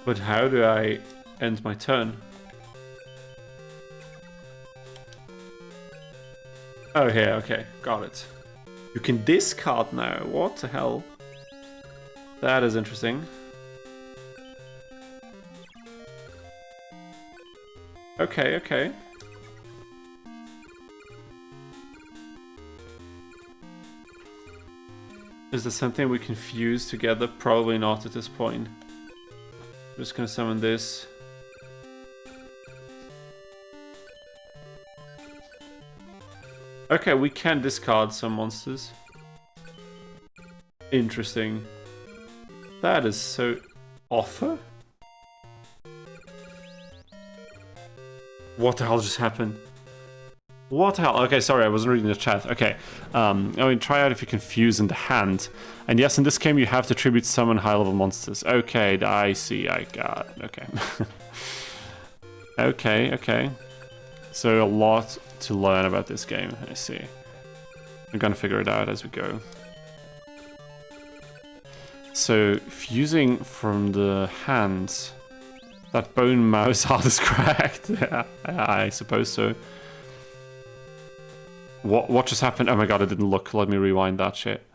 But how do I end my turn? Oh, here, okay, got it. You can discard now, what the hell? That is interesting. Okay, okay. Is there something we can fuse together? Probably not at this point. I'm just gonna summon this. Okay, we can discard some monsters. Interesting. That is so... Offer? What the hell just happened? What the hell? Okay, sorry, I wasn't reading the chat. Okay. I mean, try out if you can fuse in the hand. And yes, in this game you have to tribute summon high-level monsters. Okay, I see, I got it. Okay. Okay, okay. So a lot to learn about this game, I see. We're gonna figure it out as we go. So, fusing from the hands... That bone mouse heart is cracked. Yeah, I suppose so. What just happened? Oh my god, I didn't look. Let me rewind that shit.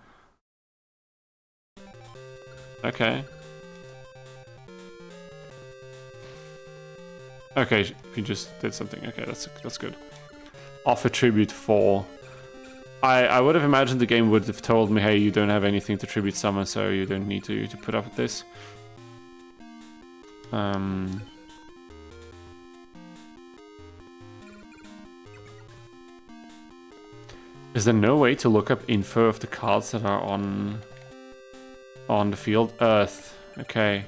Okay. Okay, you just did something. Okay, that's good. Offer tribute 4. I would have imagined the game would have told me, hey, you don't have anything to tribute summon, so you don't need to put up with this. Is there no way to look up info of the cards that are on the field? Earth. Okay.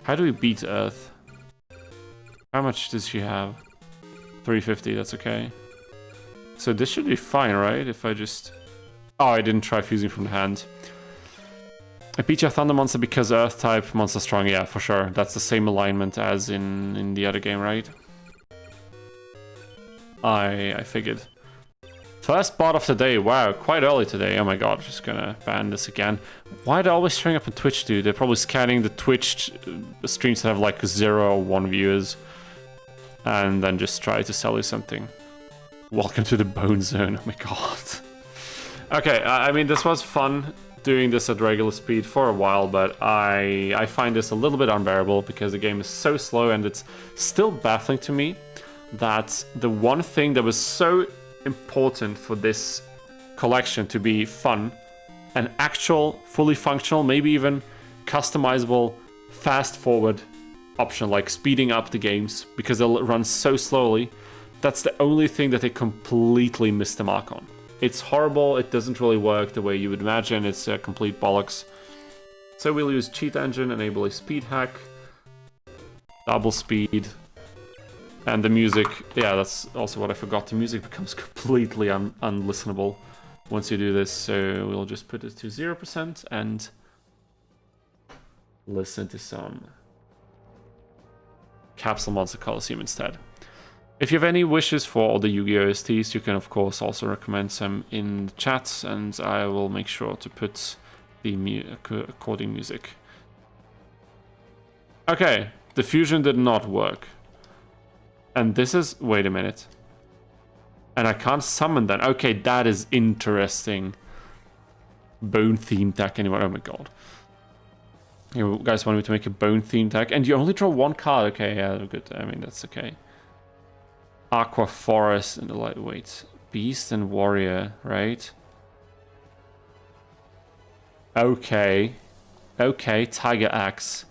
How do we beat Earth? How much does she have? 350, that's okay. So this should be fine, right? If I just... Oh, I didn't try fusing from the hand. I beat your Thunder Monster because Earth type monster strong. Yeah, for sure. That's the same alignment as in the other game, right? I figured. First bot of the day. Wow, quite early today. Oh my god, just gonna ban this again. Why are they always showing up on Twitch, dude? They're probably scanning the Twitch streams that have like 0 or 1 viewers. And then just try to sell you something. Welcome to the Bone Zone. Oh my god. Okay, I mean, this was fun doing this at regular speed for a while, but I find this a little bit unbearable because the game is so slow, and it's still baffling to me that the one thing that was so important for this collection to be fun, an actual, fully functional, maybe even customizable, fast-forward option, like speeding up the games because they'll run so slowly, that's the only thing that they completely missed the mark on. It's horrible, it doesn't really work the way you would imagine, it's a complete bollocks. So we'll use cheat engine, enable a speed hack, double speed, and the music, yeah, that's also what I forgot, the music becomes completely unlistenable once you do this, so we'll just put it to 0% and listen to some Capsule Monster Coliseum instead. If you have any wishes for all the Yu-Gi-Oh! OSTs, you can of course also recommend some in the chat, and I will make sure to put the according music. Okay, the fusion did not work. And this is... wait a minute. And I can't summon that. Okay, that is interesting. Bone themed deck anyway. Oh my god. You guys want me to make a bone themed deck? And you only draw 1 card. Okay, yeah, good. I mean, that's okay. Aqua Forest and the lightweight. Beast and Warrior, right? Okay. Okay, Tiger Axe.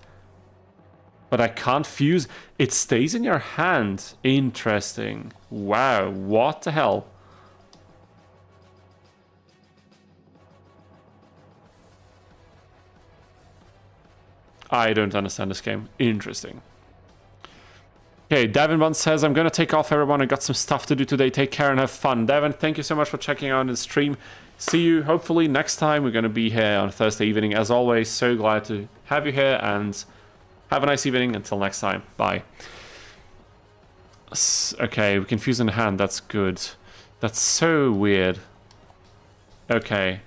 But I can't fuse. It stays in your hand. Interesting. Wow, what the hell? I don't understand this game. Interesting. Okay, Devin Bond says, I'm gonna take off, everyone. I got some stuff to do today. Take care and have fun. Devin, thank you so much for checking out the stream. See you hopefully next time. We're gonna be here on Thursday evening. As always, so glad to have you here, and have a nice evening. Until next time. Bye. Okay, we can fuse in hand. That's good. That's so weird. Okay.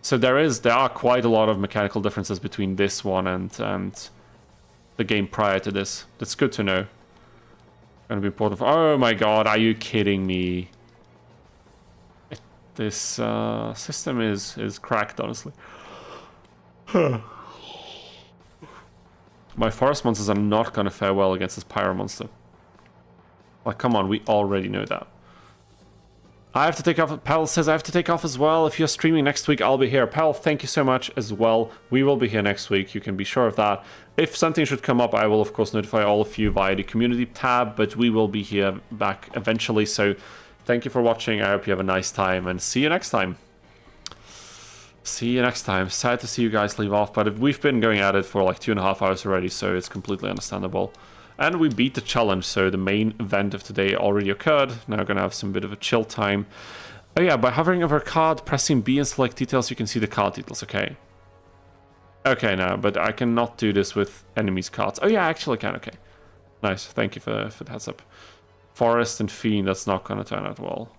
So there are quite a lot of mechanical differences between this one and the game prior to this. That's good to know. Gonna be important. Oh my god, are you kidding me? This system is cracked, honestly. My forest monsters are not gonna fare well against this pyro monster. Like, come on, we already know that. I have to take off. Pal says I have to take off as well. If you're streaming next week, I'll be here. Pal, thank you so much as well. We will be here next week. You can be sure of that. If something should come up, I will of course notify all of you via the community tab, but we will be here back eventually. So thank you for watching. I hope you have a nice time, and see you next time. See you next time. Sad to see you guys leave off, but we've been going at it for like 2.5 hours already, so it's completely understandable. And we beat the challenge, so the main event of today already occurred. Now we're gonna have some bit of a chill time. Oh yeah, by hovering over a card, pressing B and select details, you can see the card details, okay. Okay now, but I cannot do this with enemies' cards. Oh yeah, I actually can, okay. Nice, thank you for the heads up. Forest and Fiend, that's not gonna turn out well.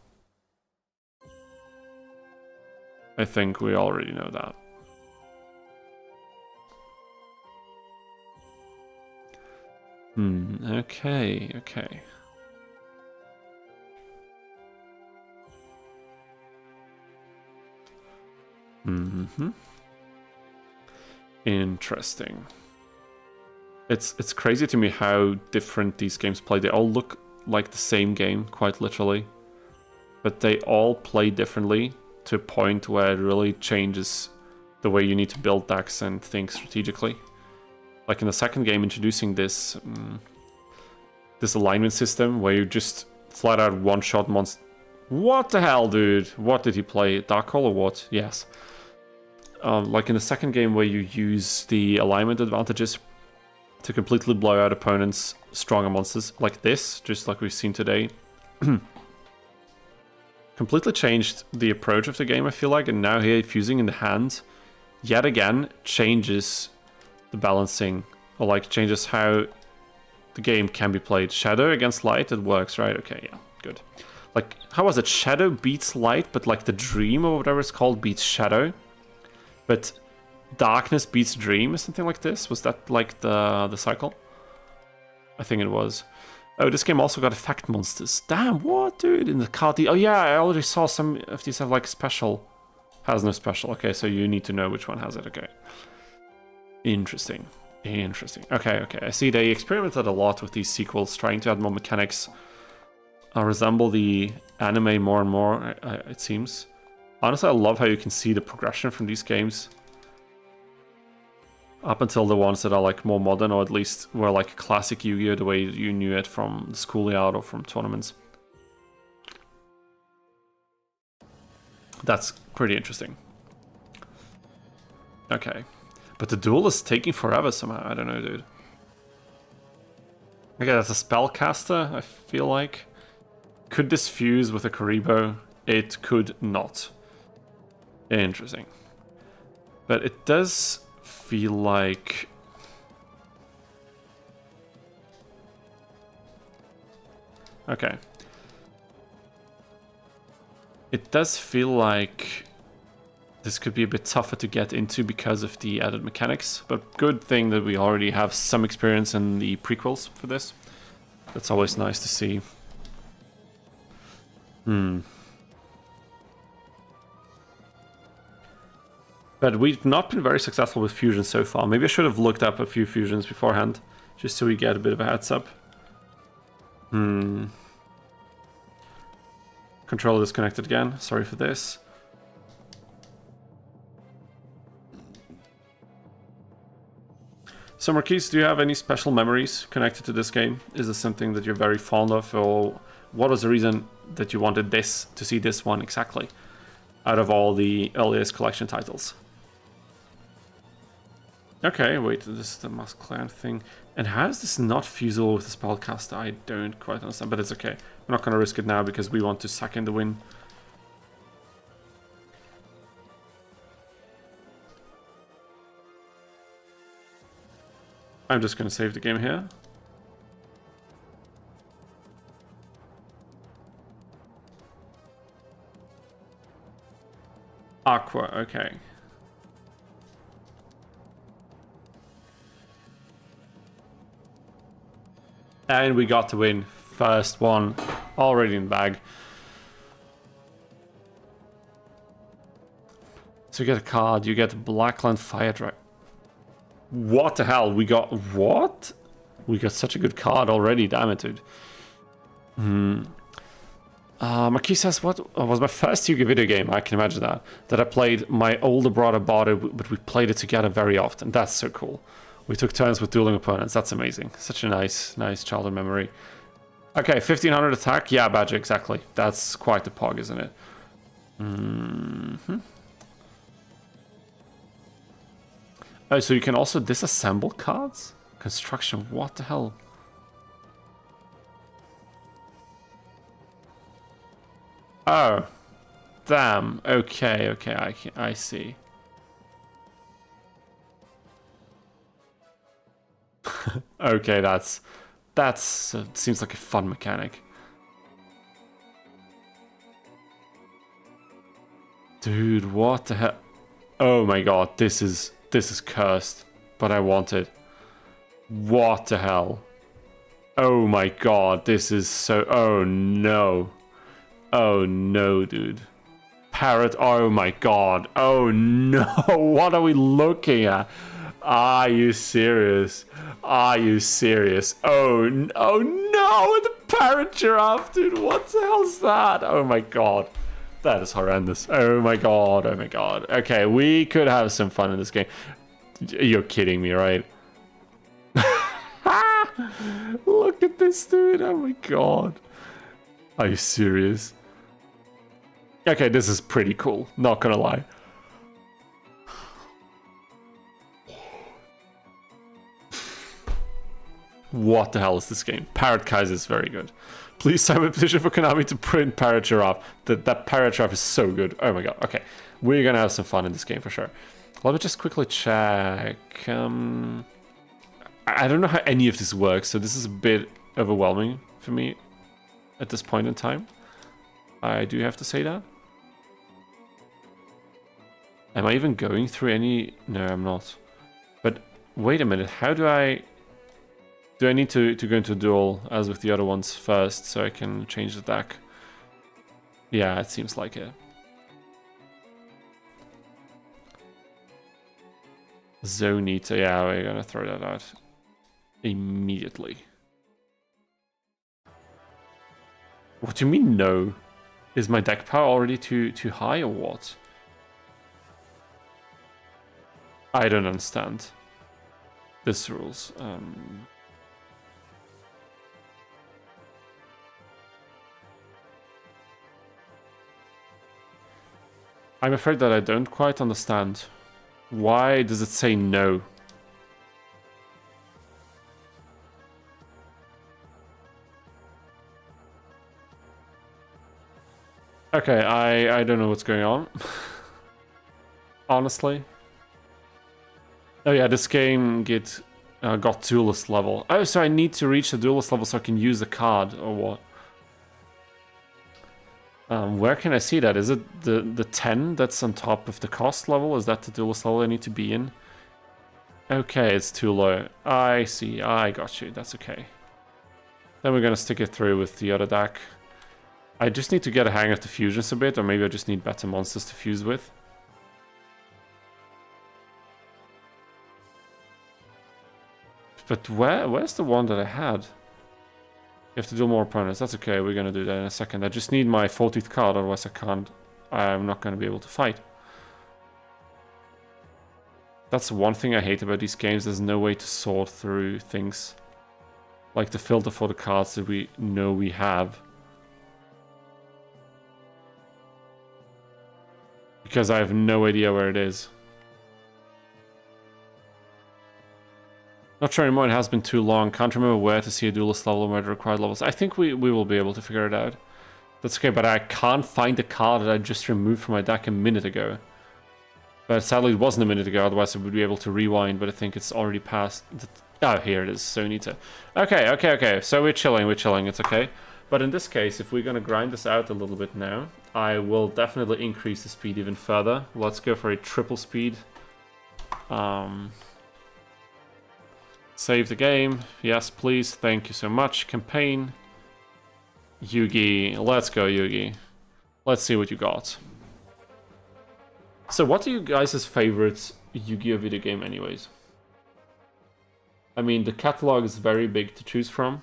I think we already know that. Okay, okay. Interesting. It's crazy to me how different these games play. They all look like the same game, quite literally. But they all play differently to a point where it really changes the way you need to build decks and think strategically. Like in the second game, introducing this this alignment system where you just flat out one-shot What the hell, dude? What did he play? Dark Hole or what? Yes. Like in the second game where you use the alignment advantages to completely blow out opponents' stronger monsters, like this, just like we've seen today. Completely changed the approach of the game, I feel like, and now here fusing in the hand, yet again, changes the balancing, or like changes how the game can be played. Shadow against light, it works, right? Okay, yeah, good. Like, how was it? Shadow beats light, but like the dream or whatever it's called beats shadow. But darkness beats dream or something like this? Was that like the cycle? I think it was. Oh, this game also got effect monsters. Damn, what, dude? In the card... Oh, yeah, I already saw some of these have, like, special. Has no special. Okay, so you need to know which one has it. Okay. Interesting. Interesting. Okay. I see they experimented a lot with these sequels, trying to add more mechanics. Resemble the anime more and more, it seems. Honestly, I love how you can see the progression from these games. Up until the ones that are like more modern, or at least were like classic Yu-Gi-Oh! The way you knew it from the schoolyard or from tournaments. That's pretty interesting. Okay. But the duel is taking forever somehow. I don't know, dude. Okay, that's a spellcaster, I feel like. Could this fuse with a Karibo? It could not. Interesting. But it does feel like... Okay. It does feel like this could be a bit tougher to get into because of the added mechanics, but good thing that we already have some experience in the prequels for this. That's always nice to see. But we've not been very successful with fusions so far. Maybe I should have looked up a few fusions beforehand, just so we get a bit of a heads up. Controller disconnected again. Sorry for this. So Marquise, do you have any special memories connected to this game? Is this something that you're very fond of, or what was the reason that you wanted this to see this one exactly out of all the earliest collection titles? Okay, wait, this is the Mask Clan thing. And how is this not fusible with the Spellcaster? I don't quite understand, but it's okay. We're not going to risk it now because we want to suck in the win. I'm just going to save the game here. Aqua, okay. And we got to win. First one. Already in the bag. So you get a card. You get Blackland Fire Dragon. What the hell? We got... What? We got such a good card already. Damn it, dude. Marquis says, what was my first Yu-Gi-Oh video game? I can imagine that. That I played. My older brother bought it, but we played it together very often. That's so cool. We took turns with dueling opponents. That's amazing. Such a nice childhood memory. Okay, 1500 attack. Yeah, Badger, exactly. That's quite the pog, isn't it? Oh, so you can also disassemble cards? Construction, what the hell? Oh. Damn. Okay, I see. Okay, that's seems like a fun mechanic. Dude, what the hell? Oh my god, this is cursed, but I want it. What the hell? Oh my god, this is so... Oh no. Oh no, dude. Parrot, oh my god. Oh no, what are we looking at? Are you serious? Are you serious? Oh no, the parrot giraffe, dude. What the hell is that? Oh my god. That is horrendous. Oh my god, oh my god. Okay, we could have some fun in this game. You're kidding me, right? Look at this, dude. Oh my god. Are you serious? Okay, this is pretty cool, not gonna lie. What the hell is this game? Parrot Kaiser is very good. Please sign a petition for Konami to print Parrot Giraffe. That Parrot Giraffe is so good. Oh my god, okay. We're gonna have some fun in this game for sure. Let me just quickly check. I don't know how any of this works, so this is a bit overwhelming for me at this point in time. I do have to say that. Am I even going through any... No, I'm not. But wait a minute, how do I... Do I need to go into Duel as with the other ones first so I can change the deck? Yeah, it seems like it. Zonita, yeah, we're gonna throw that out immediately. What do you mean no? Is my deck power already too high or what? I don't understand this rules. I'm afraid that I don't quite understand. Why does it say no? Okay, I don't know what's going on. Honestly. Oh yeah, this game got duelist level. Oh, so I need to reach the duelist level so I can use the card, or what? Where can I see that? Is it the 10 that's on top of the cost level? Is that the duelist level I need to be in? Okay, it's too low. I see, I got you, that's okay. Then we're gonna stick it through with the other deck. I just need to get a hang of the fusions a bit, or maybe I just need better monsters to fuse with. But where's the one that I had? You have to do more opponents. That's okay, we're gonna do that in a second. I just need my 40th card, otherwise I'm not gonna be able to fight. That's one thing I hate about these games, there's no way to sort through things. Like the filter for the cards that we know we have. Because I have no idea where it is. Not sure anymore, it has been too long. Can't remember where to see a duelist level and where the required levels. I think we will be able to figure it out. That's okay, but I can't find the card that I just removed from my deck a minute ago. But sadly it wasn't a minute ago, otherwise I would be able to rewind, but I think it's already past... Oh, here it is, so Nita. Okay, so we're chilling, it's okay. But in this case, if we're gonna grind this out a little bit now, I will definitely increase the speed even further. Let's go for a triple speed. Save the game. Yes, please. Thank you so much. Campaign. Yugi. Let's go, Yugi. Let's see what you got. So what are you guys' favorite Yu-Gi-Oh video game anyways? I mean, the catalog is very big to choose from.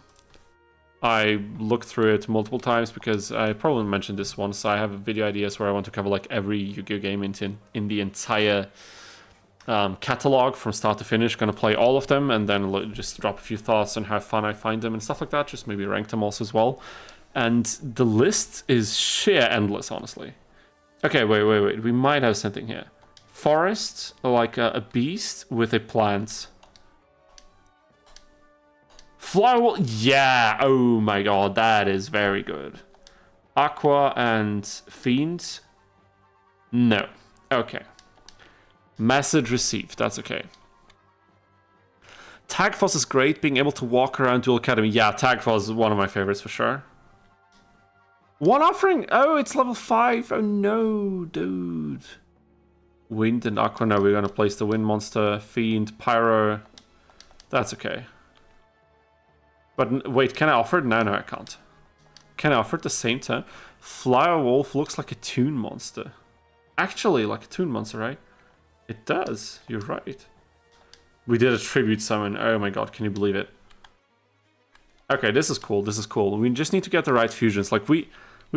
I looked through it multiple times because I probably mentioned this once. I have video ideas where I want to cover like every Yu-Gi-Oh game in the entire catalog from start to finish. Gonna play all of them and then just drop a few thoughts on how fun I find them and stuff like that. Just maybe rank them also as well. And the list is sheer endless, honestly. Okay, wait. We might have something here. Forest, like a beast with a plant. Flower, yeah. Oh my god, that is very good. Aqua and Fiend. No. Okay. Message received, that's okay. Tagfoss is great, being able to walk around Duel Academy. Yeah, Tagfoss is one of my favorites for sure. One offering! Oh, it's level 5. Oh no, dude. Wind and Aqua, no, we're gonna place the Wind Monster, Fiend, Pyro. That's okay. But wait, can I offer it? No, I can't. Can I offer it at the same time? Flower Wolf looks like a Toon Monster. Actually, like a Toon Monster, right? It does, you're right. We did a tribute summon. Oh my god, can you believe it? Okay, this is cool, We just need to get the right fusions. Like, we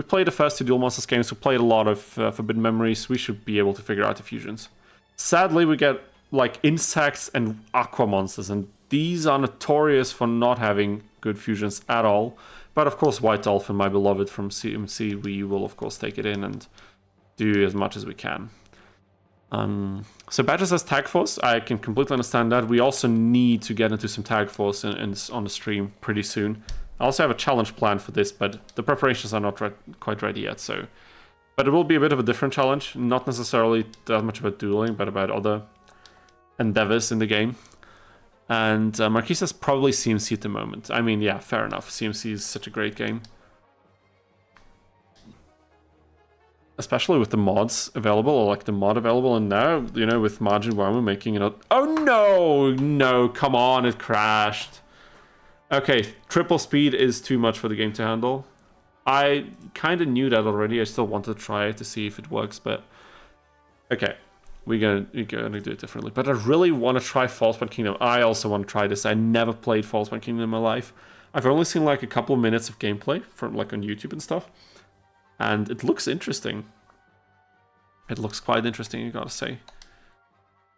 played the first two Duel Monsters games, we played a lot of Forbidden Memories, we should be able to figure out the fusions. Sadly, we get, like, insects and aqua monsters, and these are notorious for not having good fusions at all. But of course, White Dolphin, my beloved from CMC, we will of course take it in and do as much as we can. So Badger says Tag Force. I can completely understand that. We also need to get into some Tag Force on the stream pretty soon. I also have a challenge plan for this, but the preparations are not quite ready yet. So, but it will be a bit of a different challenge. Not necessarily that much about dueling, but about other endeavors in the game. And Marquis says probably CMC at the moment. I mean, yeah, fair enough. CMC is such a great game. Especially with the mods available, or like the mod available, and now, you know, with Margin Warmer making it up. Oh no! No, come on, it crashed. Okay, triple speed is too much for the game to handle. I kind of knew that already. I still wanted to try it to see if it works, but okay, we're gonna do it differently. But I really want to try Falsepawn Kingdom. I also want to try this. I never played Falsepawn Kingdom in my life. I've only seen like a couple of minutes of gameplay from like on YouTube and stuff. And it looks interesting. It looks quite interesting, you gotta say.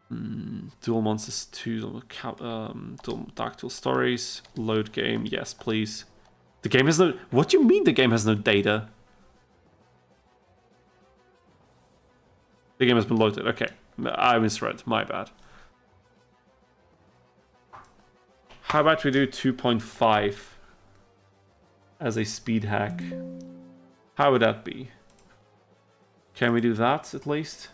Duel Monsters 2, Dark Duel Stories, load game, yes please. The game has no... What do you mean the game has no data? The game has been loaded, okay. I misread, my bad. How about we do 2.5 as a speed hack? How would that be? Can we do that at least?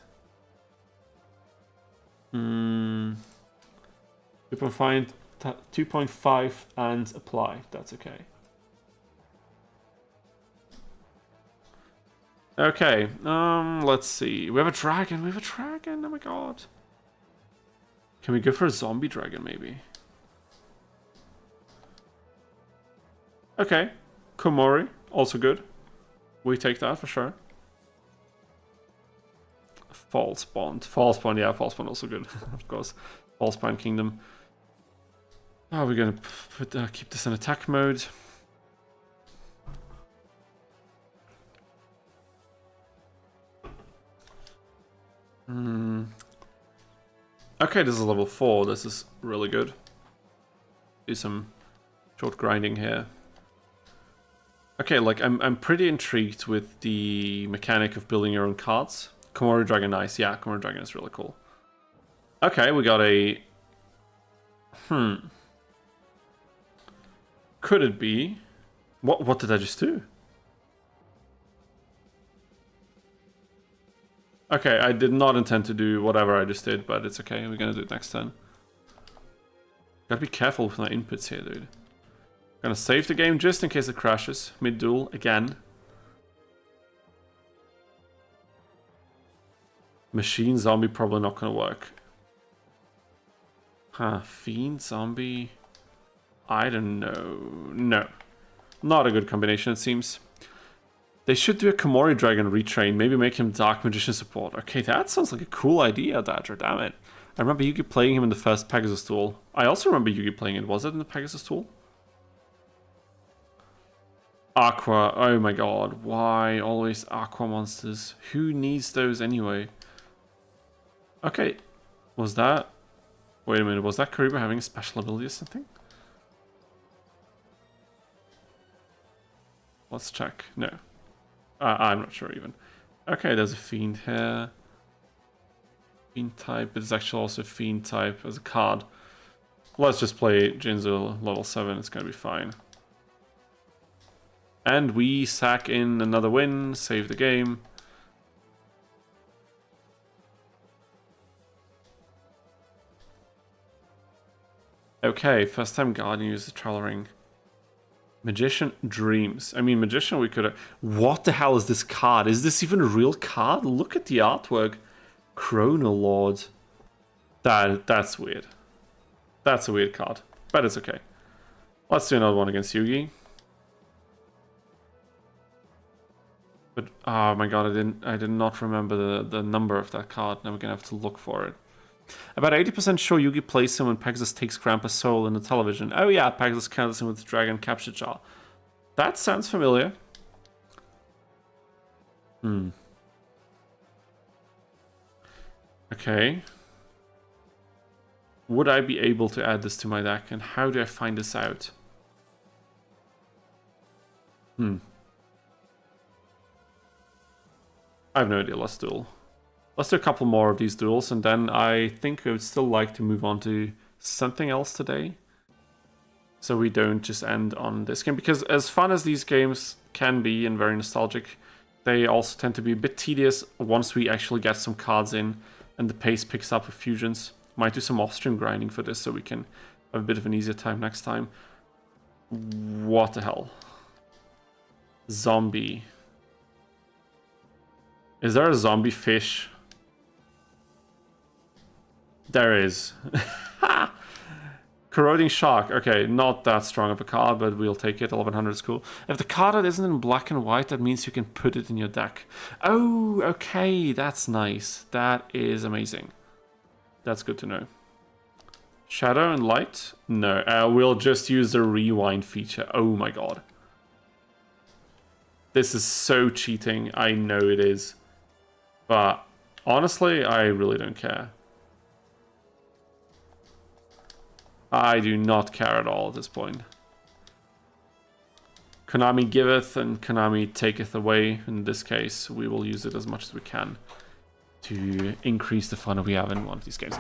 2.5 and apply. That's okay. Okay, let's see. We have a dragon. We have a dragon. Oh my god. Can we go for a zombie dragon maybe? Okay. Komori, also good. We take that for sure. Falsepawn, yeah, Falsepawn also good, of course. Falsepawn Kingdom. Oh, we're gonna keep this in attack mode. Okay, this is level 4. This is really good. Do some short grinding here. Okay, like I'm pretty intrigued with the mechanic of building your own cards. Komori Dragon, nice. Yeah, Komori Dragon is really cool. Okay, we got a... Could it be... What did I just do? Okay, I did not intend to do whatever I just did, but it's okay. We're gonna do it next turn. Gotta be careful with my inputs here, dude. Gonna save the game just in case it crashes mid-duel again. Machine zombie probably not gonna work. Huh, fiend zombie. I don't know. No. Not a good combination, it seems. They should do a Komori Dragon retrain. Maybe make him Dark Magician support. Okay, that sounds like a cool idea, Dodger. Damn it. I remember Yugi playing him in the first Pegasus Duel. I also remember Yugi playing it. Was it in the Pegasus Duel? Aqua. Oh my god. Why always Aqua monsters? Who needs those anyway? Okay. Was that... Wait a minute. Was that Kariba having a special ability or something? Let's check. No. I'm not sure even. Okay, there's a Fiend here. Fiend type, but it's actually also Fiend type as a card. Let's just play Jinzu level 7, it's gonna be fine. And we sack in another win, save the game. Okay, first time Guardian uses the Trell Ring. Magician Dreams. I mean, Magician we could have... What the hell is this card? Is this even a real card? Look at the artwork. Chrono Lord. That's weird. That's a weird card. But it's okay. Let's do another one against Yugi. But, oh my god, I did not remember the number of that card. Now we're gonna have to look for it. About 80% sure Yugi plays him when Pegasus takes Grandpa's soul in the television. Oh yeah, Pegasus counters him with the Dragon Capture Jar. That sounds familiar. Okay. Would I be able to add this to my deck, and how do I find this out? I have no idea. Let's duel. Let's do a couple more of these duels, and then I think I would still like to move on to something else today. So we don't just end on this game. Because as fun as these games can be and very nostalgic, they also tend to be a bit tedious once we actually get some cards in and the pace picks up with fusions. Might do some off-stream grinding for this so we can have a bit of an easier time next time. What the hell? Zombie. Is there a zombie fish? There is. Corroding Shark. Okay, not that strong of a card, but we'll take it. 1100 is cool. If the card art isn't in black and white, that means you can put it in your deck. Oh, okay, that's nice. That is amazing. That's good to know. Shadow and Light? No, we'll just use the rewind feature. Oh my god. This is so cheating. I know it is. But honestly, I really don't care. I do not care at all at this point. Konami giveth and Konami taketh away. In this case, we will use it as much as we can to increase the fun we have in one of these games.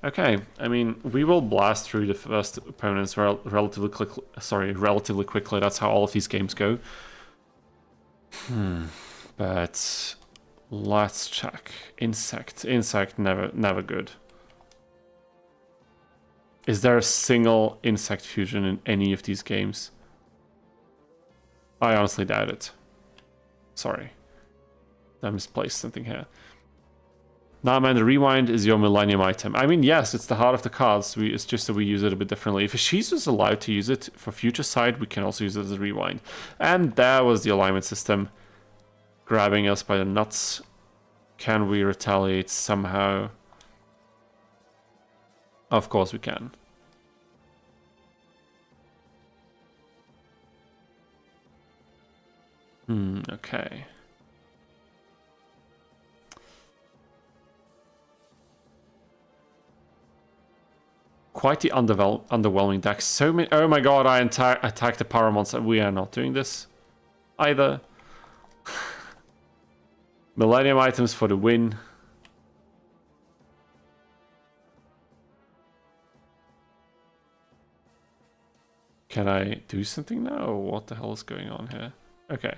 Okay, I mean, we will blast through the first opponents relatively quickly. That's how all of these games go. But let's check. Insect, never good. Is there a single insect fusion in any of these games? I honestly doubt it. Sorry. I misplaced something here. Nah, man, the rewind is your Millennium item. I mean, yes, it's the heart of the cards. It's just that we use it a bit differently. If Ashiz was allowed to use it for future side, we can also use it as a rewind. And there was the alignment system grabbing us by the nuts. Can we retaliate somehow? Of course we can. Okay. Quite the underwhelming deck. So many. Oh my god! I attacked the power monster. We are not doing this either. Millennium items for the win. Can I do something now? What the hell is going on here? Okay.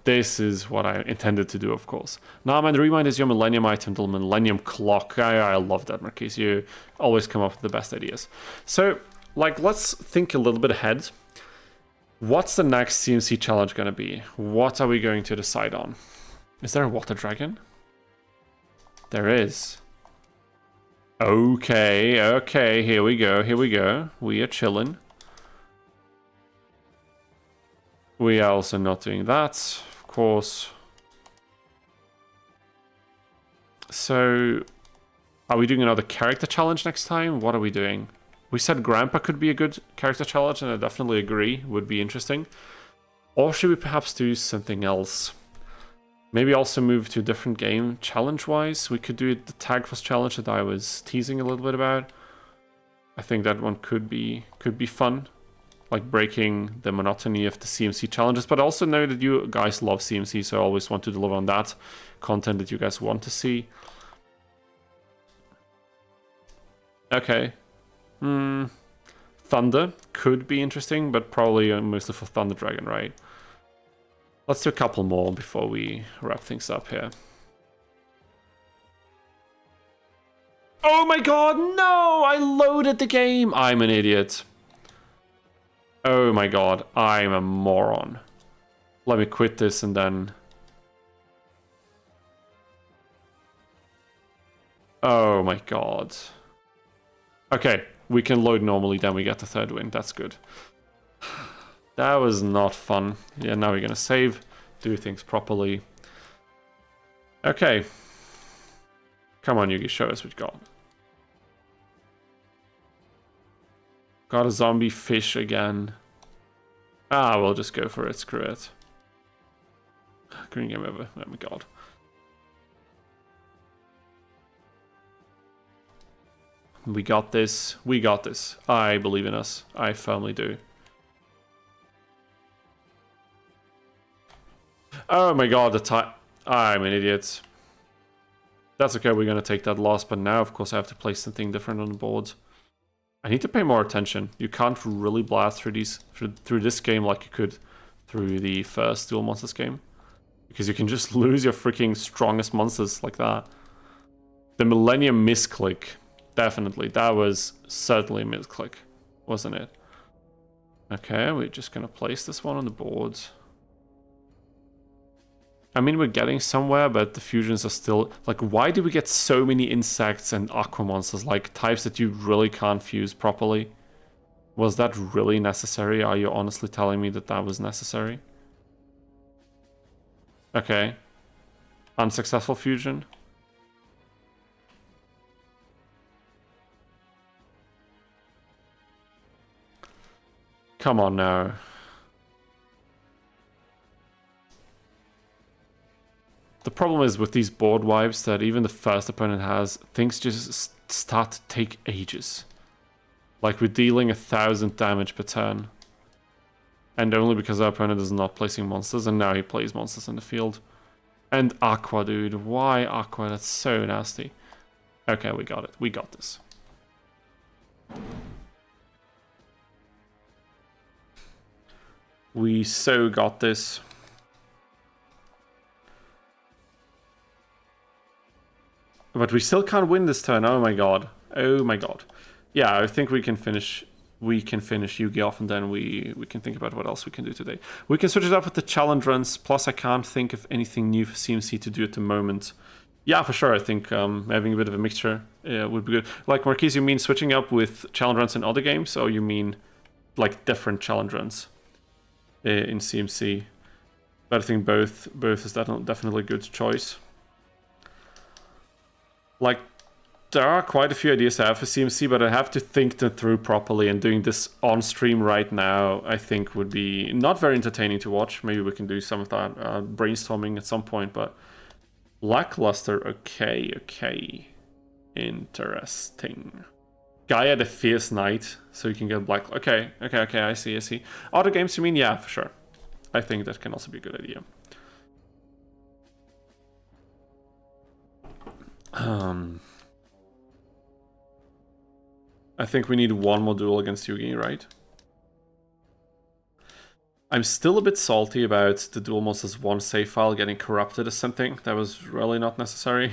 This is what I intended to do, of course. Now, man, the rewind is your Millennium item, the Millennium Clock. I love that, Marquise. You always come up with the best ideas. So, like, let's think a little bit ahead. What's the next CMC challenge going to be? What are we going to decide on? Is there a water dragon? There is. Okay, here we go. We are chilling. We are also not doing that, of course. So, are we doing another character challenge next time? What are we doing? We said Grandpa could be a good character challenge, and I definitely agree, would be interesting. Or should we perhaps do something else? Maybe also move to a different game, challenge-wise. We could do the Tag Force challenge that I was teasing a little bit about. I think that one could be fun. Like breaking the monotony of the CMC challenges, but I also know that you guys love CMC, so I always want to deliver on that content that you guys want to see. Okay. Thunder could be interesting, but probably mostly for Thunder Dragon, right? Let's do a couple more before we wrap things up here. Oh my god, no! I loaded the game! I'm an idiot. Oh my god, I'm a moron. Let me quit this and then... Oh my god. Okay, we can load normally, then we get the third win. That's good. That was not fun. Yeah, now we're gonna save, do things properly. Okay. Come on, Yugi, show us what you got. Got a zombie fish again. Ah, we'll just go for it, screw it. Green game over, oh my god. We got this, I believe in us, I firmly do. Oh my god, the time. I'm an idiot. That's okay, we're gonna take that loss, but now of course I have to place something different on the board. I need to pay more attention. You can't really blast through through this game like you could through the first Duel Monsters game. Because you can just lose your freaking strongest monsters like that. The Millennium misclick. Definitely. That was certainly a misclick, wasn't it? Okay, we're just gonna place this one on the board. I mean, we're getting somewhere, but the fusions are still... Like, why do we get so many insects and aqua monsters? Like, types that you really can't fuse properly? Was that really necessary? Are you honestly telling me that that was necessary? Okay. Unsuccessful fusion. Come on now. The problem is with these board wipes that even the first opponent has, things just start to take ages. Like we're dealing 1,000 damage per turn. And only because our opponent is not placing monsters, and now he plays monsters in the field. And Aqua, dude. Why Aqua? That's so nasty. Okay, we got it. We got this. We so got this. But we still can't win this turn. Oh my god. Oh my god. Yeah, I think we can finish Yugi off, and then we can think about what else we can do today. We can switch it up with the challenge runs, plus I can't think of anything new for CMC to do at the moment. Yeah, for sure, I think having a bit of a mixture would be good. Like, Marquise, you mean switching up with challenge runs in other games, or you mean like different challenge runs in CMC? But I think both is definitely a good choice. Like, there are quite a few ideas I have for CMC, but I have to think them through properly, and doing this on stream right now, I think would be not very entertaining to watch. Maybe we can do some of that brainstorming at some point, but lackluster, okay. Interesting. Gaia the Fierce Knight, so you can get black... Okay, I see. Other games, you mean? Yeah, for sure. I think that can also be a good idea. I think we need one more duel against Yugi, right? I'm still a bit salty about the Duel Monsters 1 save file getting corrupted as something. That was really not necessary.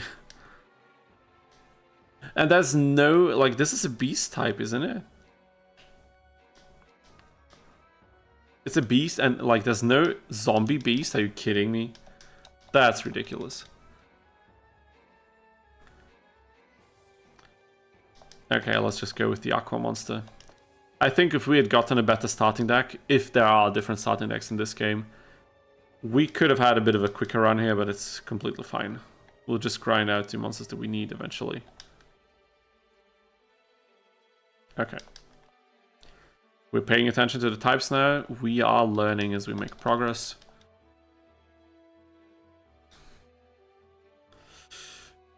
And there's no... Like, this is a beast type, isn't it? It's a beast, and, like, there's no zombie beast? Are you kidding me? That's ridiculous. Okay, let's just go with the Aqua Monster. I think if we had gotten a better starting deck, if there are different starting decks in this game, we could have had a bit of a quicker run here, but it's completely fine. We'll just grind out the monsters that we need eventually. Okay. We're paying attention to the types now. We are learning as we make progress.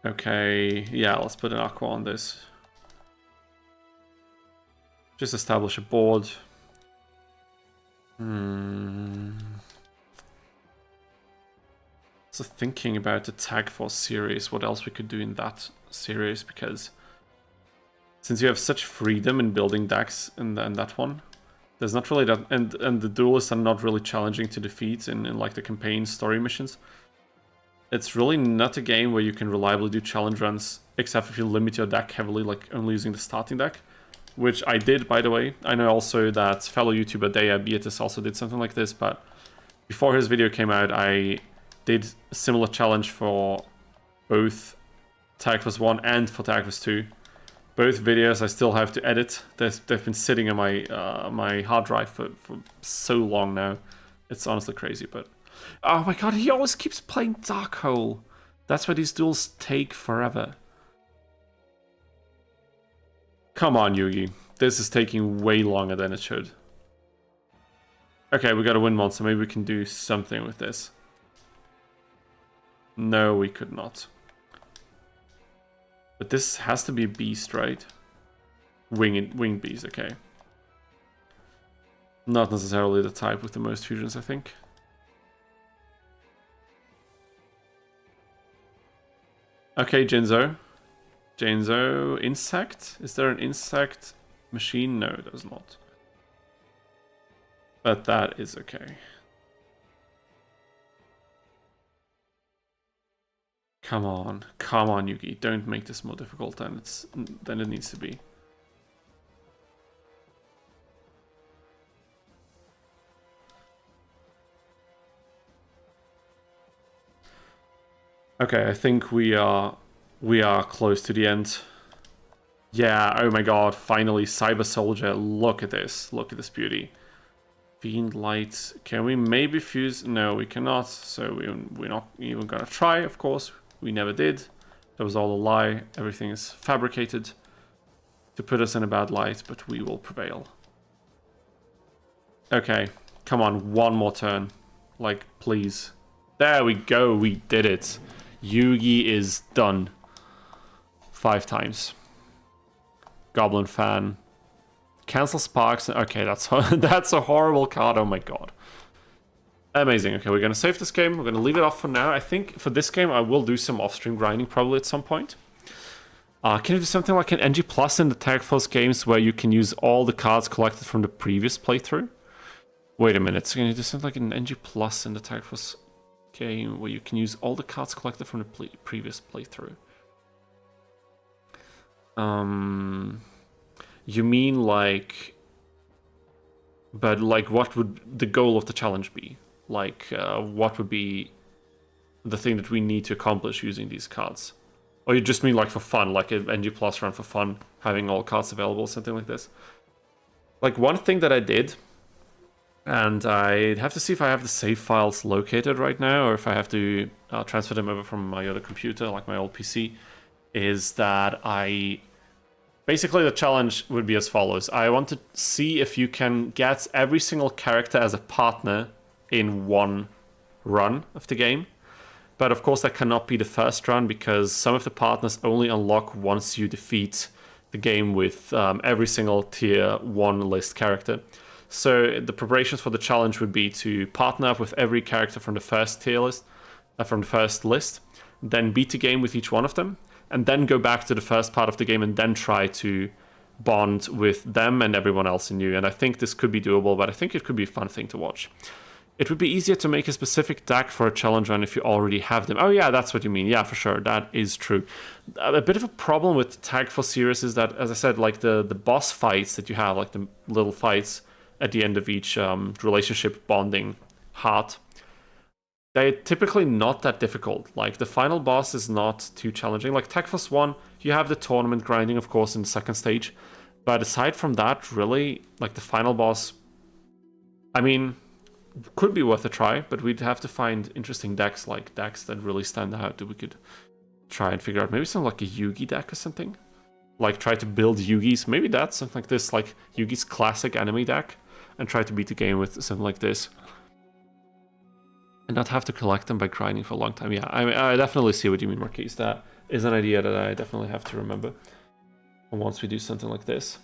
Okay, yeah, let's put an Aqua on this. Just establish a board. So thinking about the Tag Force series, what else we could do in that series, because since you have such freedom in building decks in that one, there's not really that, and the duelists are not really challenging to defeat in like the campaign story missions. It's really not a game where you can reliably do challenge runs, except if you limit your deck heavily, like only using the starting deck. Which I did, by the way. I know also that fellow YouTuber Dea Beatis also did something like this, but before his video came out, I did a similar challenge for both Tag Force 1 and for Tag Force 2. Both videos I still have to edit. They've been sitting on my my hard drive for so long now. It's honestly crazy, but... Oh my god, he always keeps playing Dark Hole. That's why these duels take forever. Come on, Yugi. This is taking way longer than it should. Okay, we got a Wind Monster. Maybe we can do something with this. No, we could not. But this has to be a beast, right? Winged beast, okay. Not necessarily the type with the most fusions, I think. Okay, Jinzo. Jinzo, insect? Is there an insect machine? No, there's not. But that is okay. Come on, Yugi. Don't make this more difficult than it needs to be. Okay, I think we are close to the end. Yeah, oh my god, finally Cyber Soldier. Look at this. Look at this beauty. Fiend Light. Can we maybe fuse? No, we cannot. So we're not even gonna try, of course. We never did. That was all a lie. Everything is fabricated to put us in a bad light, but we will prevail. Okay, come on, one more turn. Like, please. There we go, we did it. Yugi is done. 5 times. Goblin Fan. Cancel Sparks. Okay, that's that's a horrible card. Oh my god. Amazing. Okay, we're going to save this game. We're going to leave it off for now. I think for this game, I will do some off-stream grinding probably at some point. Can you do something like an NG Plus in the Tag Force games where you can use all the cards collected from the previous playthrough? Wait a minute. So can you do something like an NG Plus in the Tag Force game where you can use all the cards collected from the previous playthrough? You mean like... But like, what would the goal of the challenge be? Like, what would be the thing that we need to accomplish using these cards? Or you just mean like for fun, like an NG Plus run for fun, having all cards available, something like this? Like, one thing that I did, and I'd have to see if I have the save files located right now, or if I have to transfer them over from my other computer, like my old PC, is that basically, the challenge would be as follows. I want to see if you can get every single character as a partner in one run of the game. But of course, that cannot be the first run because some of the partners only unlock once you defeat the game with every single tier 1 list character. So the preparations for the challenge would be to partner up with every character from the first tier list, from the first list, then beat the game with each one of them, and then go back to the first part of the game and then try to bond with them and everyone else in you. And I think this could be doable, but I think it could be a fun thing to watch. It would be easier to make a specific deck for a challenge run if you already have them. Oh yeah, that's what you mean. Yeah, for sure. That is true. A bit of a problem with Tag Force series is that, as I said, like the boss fights that you have, like the little fights at the end of each relationship bonding heart, they're typically not that difficult. Like, the final boss is not too challenging. Like, Tag Force 1, you have the tournament grinding, of course, in the second stage. But aside from that, really, like, the final boss, I mean, could be worth a try, but we'd have to find interesting decks, like decks that really stand out that we could try and figure out. Maybe something like a Yugi deck or something. Like, try to build Yugi's, maybe that's something like this, like Yugi's classic enemy deck, and try to beat the game with something like this. And not have to collect them by grinding for a long time. Yeah, I definitely see what you mean, Marquise. That is an idea that I definitely have to remember once we do something like this.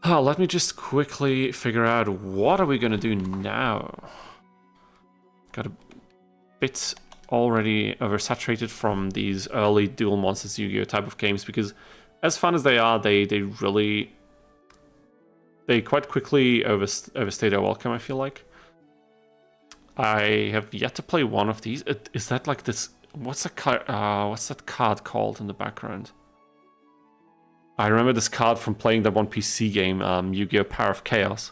Let me just quickly figure out what are we going to do now. Got a bit already oversaturated from these early Duel Monsters Yu-Gi-Oh! Type of games, because as fun as they are, they quite quickly overstay their welcome, I feel like. I have yet to play one of these. Is that like this? What's that card called in the background? I remember this card from playing that one PC game, Yu-Gi-Oh! Power of Chaos.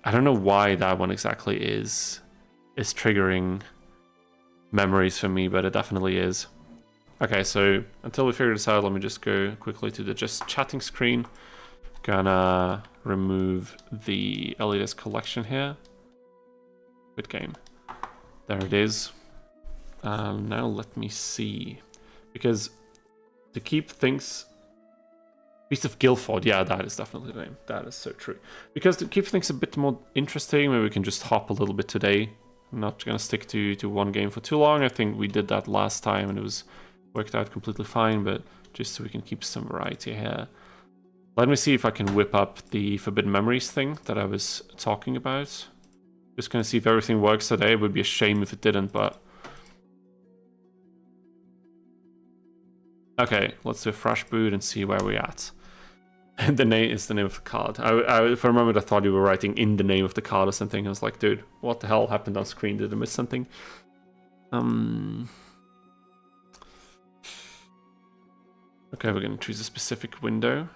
I don't know why that one exactly is triggering memories for me, but it definitely is. Okay, so until we figure this out, let me just go quickly to the just chatting screen. Gonna remove the LEDs collection here. Good game. There it is. Now let me see. Because to keep things... Beast of Guilford, yeah, that is definitely the name. That is so true. Because to keep things a bit more interesting, maybe we can just hop a little bit today. I'm not going to stick to one game for too long. I think we did that last time and it was worked out completely fine, but just so we can keep some variety here. Let me see if I can whip up the Forbidden Memories thing that I was talking about. Just going to see if everything works today. It would be a shame if it didn't, but... Okay, let's do a fresh boot and see where we're at. And the name is the name of the card. For a moment, I thought you were writing in the name of the card or something. I was like, dude, what the hell happened on screen? Did I miss something? Okay, we're gonna choose a specific window.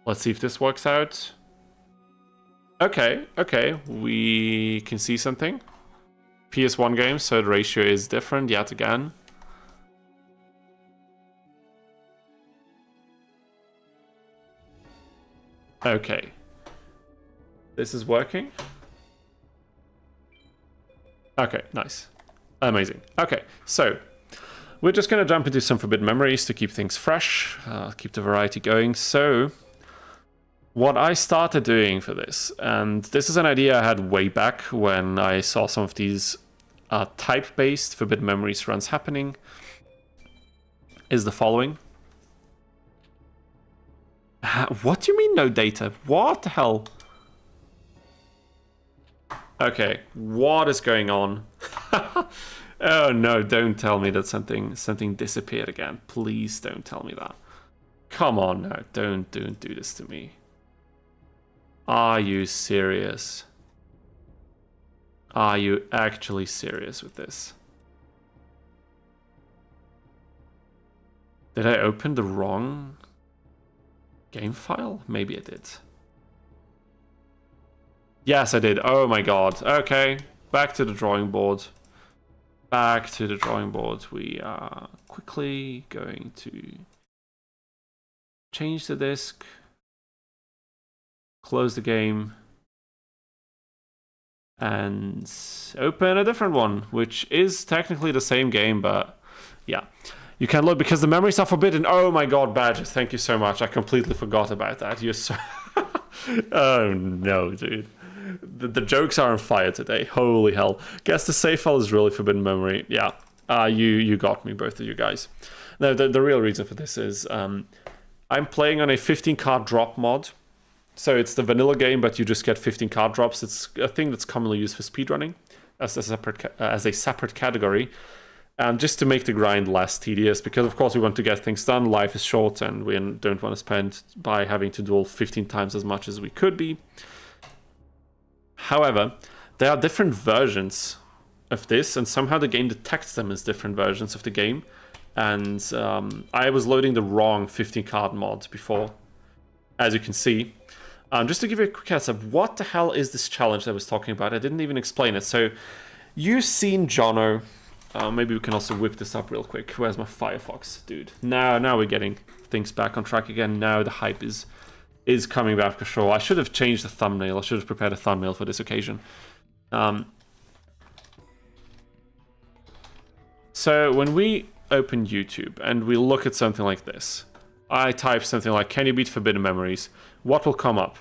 Let's see if this works out. Okay, we can see something. PS1 game, so the ratio is different yet again. Okay. This is working. Okay, nice. Amazing. Okay, so we're just going to jump into some Forbidden Memories to keep things fresh, keep the variety going. So what I started doing for this, and this is an idea I had way back when I saw some of these type-based Forbidden Memories runs happening, is the following. What do you mean no data? What the hell? Okay, what is going on? Oh no, don't tell me that something disappeared again. Please don't tell me that. Come on now, don't do this to me. Are you serious? Are you actually serious with this? Did I open the wrong game file? Maybe I did. Yes, I did. Oh my god. Okay, back to the drawing board. Back to the drawing board. We are quickly going to change the disk, close the game, and open a different one, which is technically the same game, but yeah. You can look because the memories are forbidden. Oh my god, Badger, thank you so much. I completely forgot about that. You're so... Oh no, dude. The jokes are on fire today. Holy hell. Guess the save file is really forbidden memory. Yeah, you got me, both of you guys. No, the real reason for this is I'm playing on a 15 card drop mod. So it's the vanilla game, but you just get 15 card drops. It's a thing that's commonly used for speedrunning as a separate category. Just to make the grind less tedious, because of course we want to get things done. Life is short and we don't want to spend by having to duel 15 times as much as we could be. However, there are different versions of this, and somehow the game detects them as different versions of the game. And I was loading the wrong 15 card mod before, as you can see. Just to give you a quick heads up, what the hell is this challenge I was talking about? I didn't even explain it. So you've seen Jono. Maybe we can also whip this up real quick. Where's my Firefox, dude? Now we're getting things back on track again. Now the hype is coming back for sure. I should have changed the thumbnail. I should have prepared a thumbnail for this occasion. So when we open YouTube and we look at something like this, I type something like, can you beat Forbidden Memories? What will come up?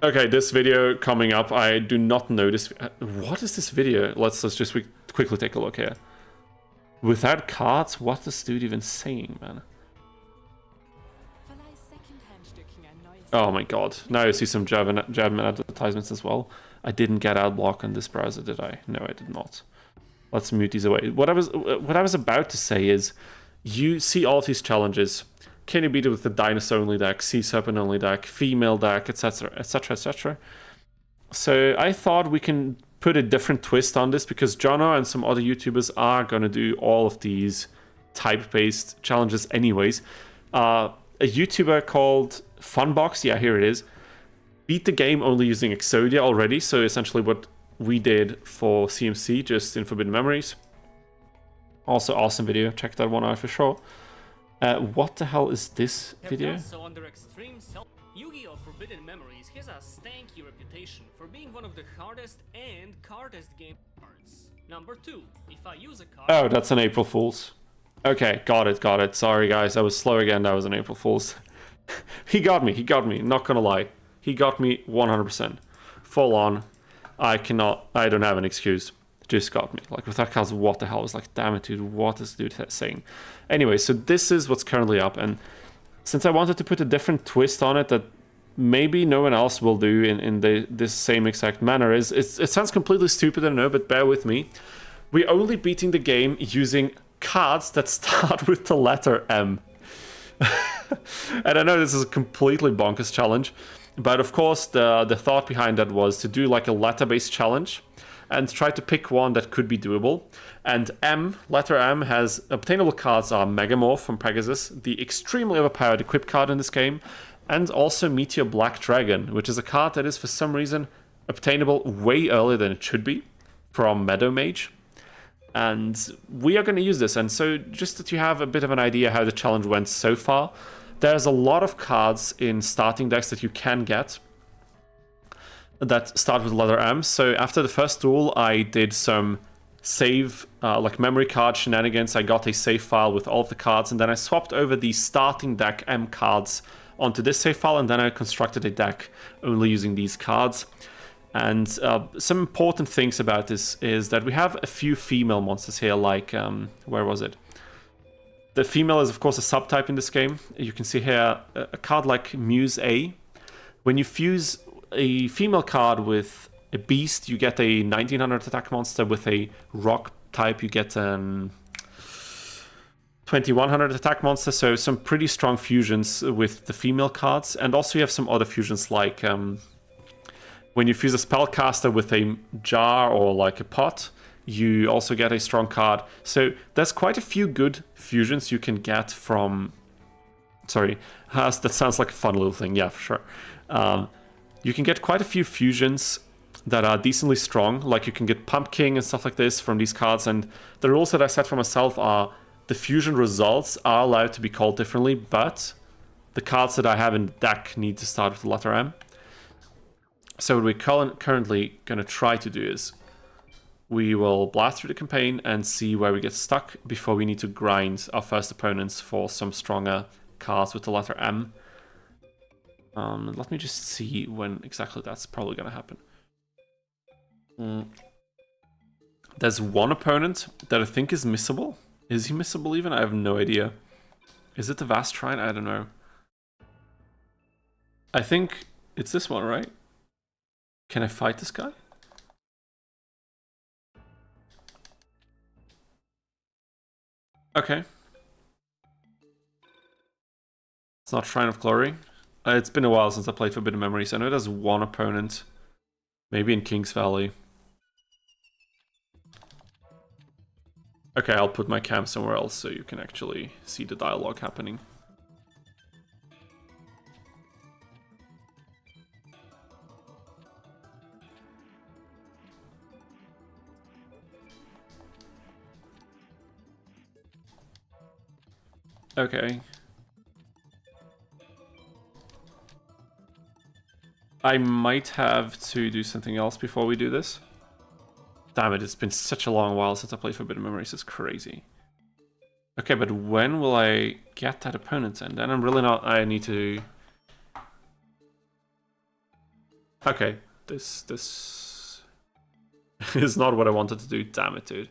Okay, this video coming up, I do not know this. What is this video? Let's just quickly take a look here. Without cards? What is dude even saying, man? Oh my god. Now I see some German advertisements as well. I didn't get Adblock on this browser, did I? No, I did not. Let's mute these away. What I was about to say is, you see all of these challenges. Can you beat it with the dinosaur only deck, sea serpent only deck, female deck, etc, etc, etc. So I thought we can put a different twist on this, because Jono and some other YouTubers are going to do all of these type-based challenges anyways. A YouTuber called Funbox, yeah, here it is, beat the game only using Exodia already, so essentially what we did for CMC, just in Forbidden Memories. Also awesome video, check that one out for sure. What the hell is this video? So under extreme Yu-Gi-Oh! Forbidden Memories has a stanky reputation for being one of the hardest and hardest game cards. Number 2, if I use a card... Oh, that's an April Fool's. Okay, got it. Sorry guys, I was slow again, that was an April Fool's. He got me, not gonna lie. He got me 100%. Full on. I don't have an excuse. Just got me. Like, with that card, what the hell? I was like, damn it, dude, what is dude saying? Anyway, so this is what's currently up, and since I wanted to put a different twist on it that maybe no one else will do in this same exact manner, it sounds completely stupid, I know, but bear with me. we're only beating the game using cards that start with the letter M. And I know this is a completely bonkers challenge, but of course the thought behind that was to do like a letter-based challenge and try to pick one that could be doable. And M, letter M, has obtainable cards are Megamorph from Pegasus, the extremely overpowered equip card in this game, and also Meteor Black Dragon, which is a card that is for some reason obtainable way earlier than it should be from Meadow Mage. And we are going to use this. And so just that you have a bit of an idea how the challenge went so far, there's a lot of cards in starting decks that you can get that start with letter M. So after the first duel, I did some save, like memory card shenanigans. I got a save file with all of the cards, and then I swapped over the starting deck M cards onto this save file, and then I constructed a deck only using these cards. And some important things about this is that we have a few female monsters here, like, where was it? The female is, of course, a subtype in this game. You can see here a card like Muse A. When you fuse a female card with a beast, you get a 1900 attack monster. With a rock type, you get an 2100 attack monster. So some pretty strong fusions with the female cards. And also you have some other fusions like... when you fuse a spellcaster with a jar or like a pot, you also get a strong card. So there's quite a few good fusions you can get from... Sorry, that sounds like a fun little thing. Yeah, for sure. You can get quite a few fusions that are decently strong. Like you can get Pumpkin and stuff like this from these cards. And the rules that I set for myself are the fusion results are allowed to be called differently, but the cards that I have in the deck need to start with the letter M. So what we're currently going to try to do is we will blast through the campaign and see where we get stuck before we need to grind our first opponents for some stronger cards with the letter M. Let me just see when exactly that's probably going to happen. There's one opponent that I think is missable. Is he missable even? I have no idea. Is it the Vast Shrine? I don't know. I think it's this one, right? Can I fight this guy? Okay. It's not Shrine of Glory. It's been a while since I played Forbidden Memories. I know there's one opponent. Maybe in King's Valley. Okay, I'll put my cam somewhere else so you can actually see the dialogue happening. Okay. I might have to do something else before we do this. Damn it, it's been such a long while since I played Forbidden Memories, it's crazy. Okay, but when will I get that opponent in? Then I'm really not... I need to... Okay, this is not what I wanted to do, damn it, dude.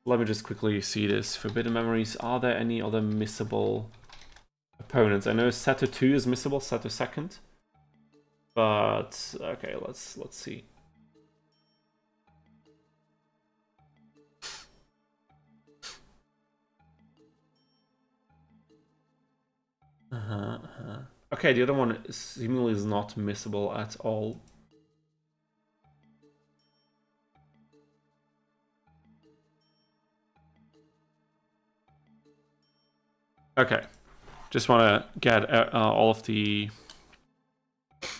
Let me just quickly see this. Forbidden Memories, are there any other missable opponents? I know Seto 2 is missable, Seto 2nd. But, okay, let's see. Okay, the other one seemingly is not missable at all. Okay, just want to get all of the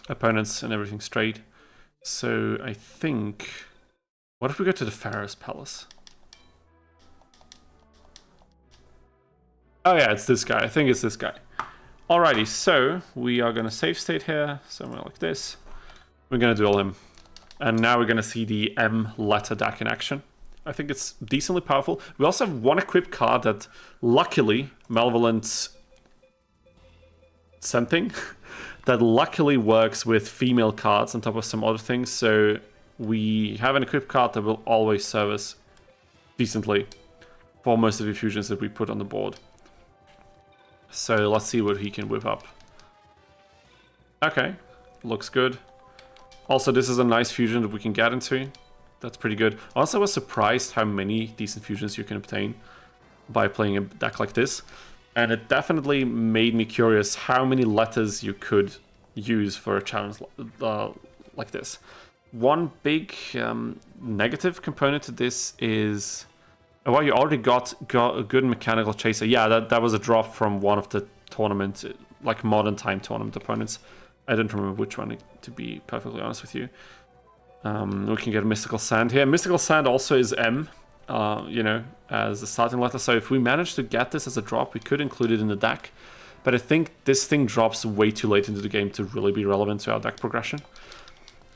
opponents and everything straight. So I think... What if we go to the Pharaoh's Palace? Oh yeah, it's this guy. I think it's this guy. Alrighty, so we are going to save state here, somewhere like this. We're going to duel him. And now we're going to see the M letter deck in action. I think it's decently powerful. We also have one equipped card that, luckily, Malevolent something, that luckily works with female cards on top of some other things. So we have an equipped card that will always serve us decently for most of the fusions that we put on the board. So let's see what he can whip up. Okay, looks good. Also, this is a nice fusion that we can get into. That's pretty good. Also, I was surprised how many decent fusions you can obtain by playing a deck like this. And it definitely made me curious how many letters you could use for a challenge like this. One big negative component to this is... well, you already got a good mechanical chaser. Yeah, that was a drop from one of the tournament, like modern time tournament opponents. I don't remember which one, to be perfectly honest with you. We can get Mystical Sand here. Mystical Sand also is M, you know, as a starting letter. So if we manage to get this as a drop, we could include it in the deck. But I think this thing drops way too late into the game to really be relevant to our deck progression.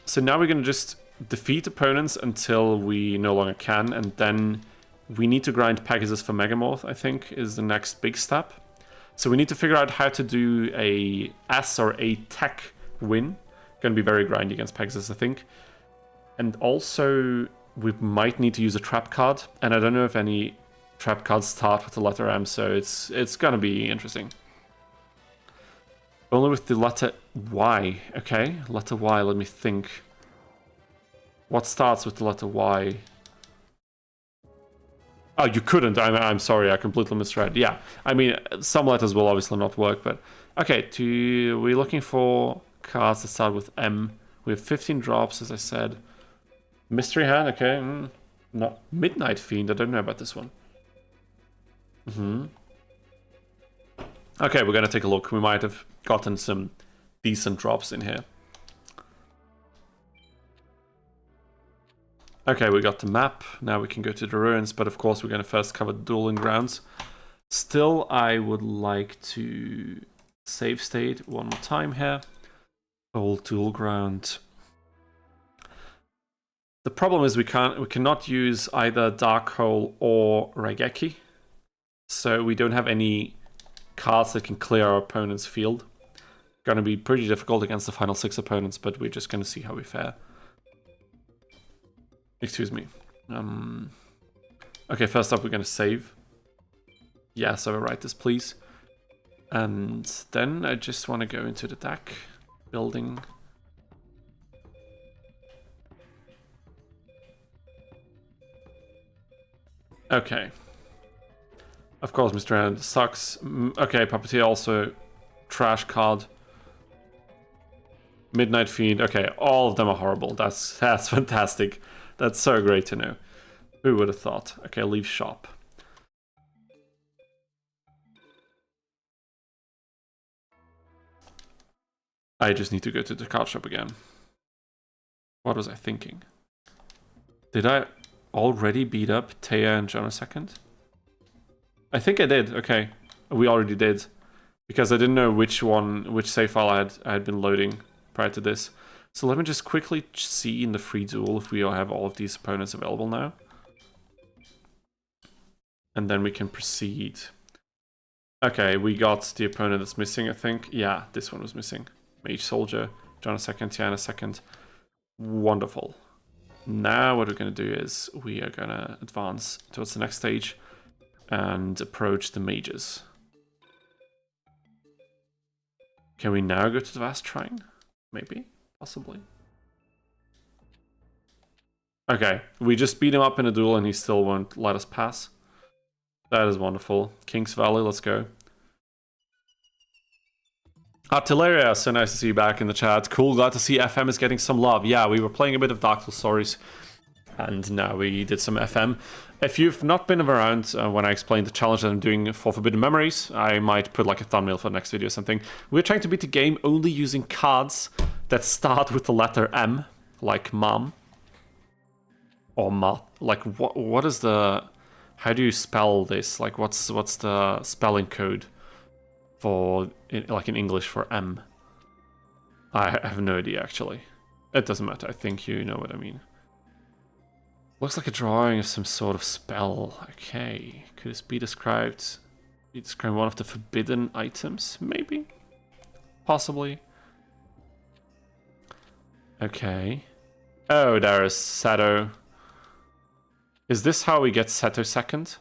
So now we're going to just defeat opponents until we no longer can, and then we need to grind Pegasus for Megamorph, I think, is the next big step. So we need to figure out how to do a S or a tech win. Going to be very grindy against Pegasus, I think. And also, we might need to use a trap card, and I don't know if any trap cards start with the letter M, so it's going to be interesting. Only with the letter Y. Okay, letter Y, let me think. What starts with the letter Y? Oh, you couldn't. I'm sorry, I completely misread. Yeah, I mean, some letters will obviously not work, but... okay, we're looking for cards that start with M. We have 15 drops, as I said. Mystery Hand, okay. No, Midnight Fiend, I don't know about this one. Okay, we're gonna take a look. We might have gotten some decent drops in here. Okay, we got the map. Now we can go to the ruins, but of course we're going to first cover the dueling grounds. Still, I would like to save state one more time here. Old duel ground. The problem is we cannot use either Dark Hole or Raigeki. So we don't have any cards that can clear our opponent's field. Going to be pretty difficult against the final 6 opponents, but we're just going to see how we fare. Excuse me. Okay, first up we're going to save. Yes, overwrite this, please. And then I just want to go into the deck. Building. Okay. Of course, Mr. Hand sucks. Okay, Puppeteer also trash card. Midnight Fiend. Okay, all of them are horrible. That's fantastic. That's so great to know. Who would have thought? Okay, leave shop. I just need to go to the card shop again. What was I thinking? Did I already beat up Taya and John a second? I think I did. Okay, we already did. Because I didn't know which save file I had been loading prior to this. So let me just quickly see in the free duel if we have all of these opponents available now. And then we can proceed. Okay, we got the opponent that's missing, I think. Yeah, this one was missing. Mage Soldier, John a second, Tiana a second. Wonderful. Now what we're going to do is we are going to advance towards the next stage and approach the mages. Can we now go to the Vast Shrine? Maybe. Possibly. Okay, we just beat him up in a duel and he still won't let us pass. That is wonderful. King's Valley, let's go. Artilleria, so nice to see you back in the chat. Cool, glad to see FM is getting some love. Yeah, we were playing a bit of Duel Stories and now we did some FM. If you've not been around when I explained the challenge that I'm doing for Forbidden Memories, I might put like a thumbnail for the next video or something. We're trying to beat the game only using cards that start with the letter M, like Mom. Or Ma. Like, what is the... How do you spell this? Like, what's the spelling code for, like in English for M? I have no idea, actually. It doesn't matter. I think you know what I mean. Looks like a drawing of some sort of spell. Okay. Could this be described? Be describing one of the forbidden items? Maybe? Possibly. Okay. Oh, there is Sato. Is this how we get Sato second?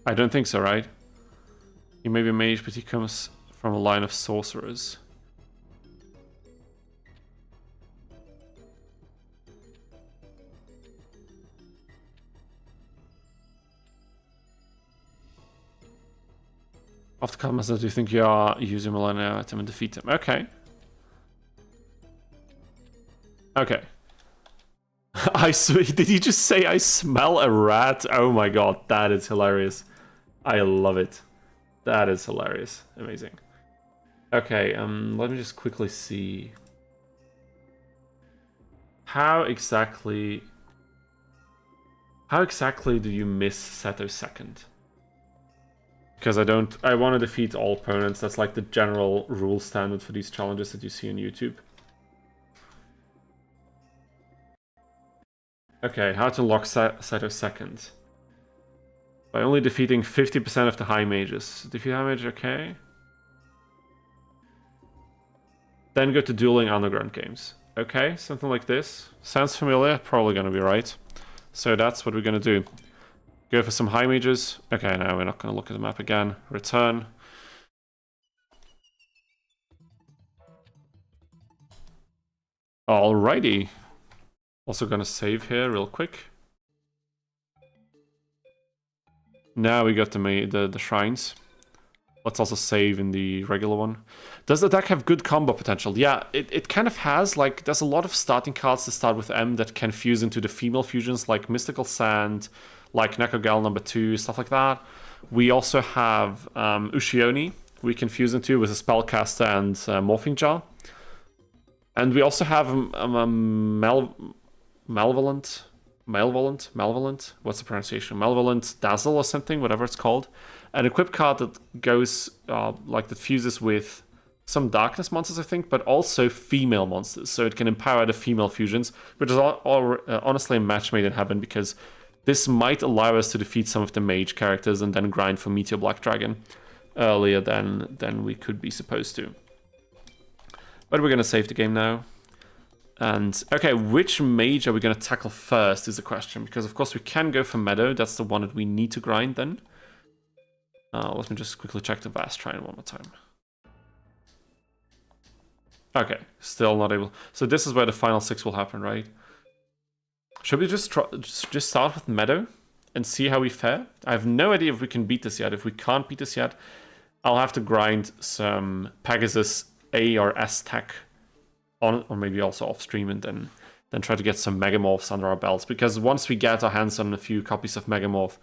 I don't think so, right? He may be a mage, but he comes from a line of sorcerers. After comments that you think you are, use your millennium item and defeat them. Okay. Okay. Did he just say I smell a rat? Oh my god, that is hilarious. I love it. That is hilarious. Amazing. Okay, let me just quickly see. How exactly do you miss Seto second? Because I want to defeat all opponents. That's like the general rule standard for these challenges that you see on YouTube. Okay, how to lock Seto second? By only defeating 50% of the high mages. Defeat high mage, okay. Then go to dueling underground games. Okay, something like this. Sounds familiar, probably gonna be right. So that's what we're gonna do. Go for some high mages. Okay, now we're not gonna look at the map again. Return. Alrighty. Also gonna save here real quick. Now we got the shrines. Let's also save in the regular one. Does the deck have good combo potential? Yeah, it kind of has. Like, there's a lot of starting cards that start with M that can fuse into the female fusions, like Mystical Sand, like Nekogal number 2, stuff like that. We also have Ushioni we can fuse into with a Spellcaster and Morphing Jar. And we also have Malevolent, what's the pronunciation? Malevolent Dazzle or something, whatever it's called. An equip card that goes, that fuses with some darkness monsters, I think, but also female monsters. So it can empower the female fusions, which is honestly a match made in heaven, because this might allow us to defeat some of the mage characters and then grind for Meteor Black Dragon earlier than we could be supposed to. But we're going to save the game now. And, okay, which mage are we going to tackle first is the question. Because, of course, we can go for Meadow. That's the one that we need to grind then. Let me just quickly check the Vast Shrine one more time. Okay, still not able. So this is where the final 6 will happen, right? Should we just start with Meadow and see how we fare? I have no idea if we can beat this yet. If we can't beat this yet, I'll have to grind some Pegasus A or S tech on, or maybe also off stream, and then try to get some Megamorphs under our belts. Because once we get our hands on a few copies of Megamorph,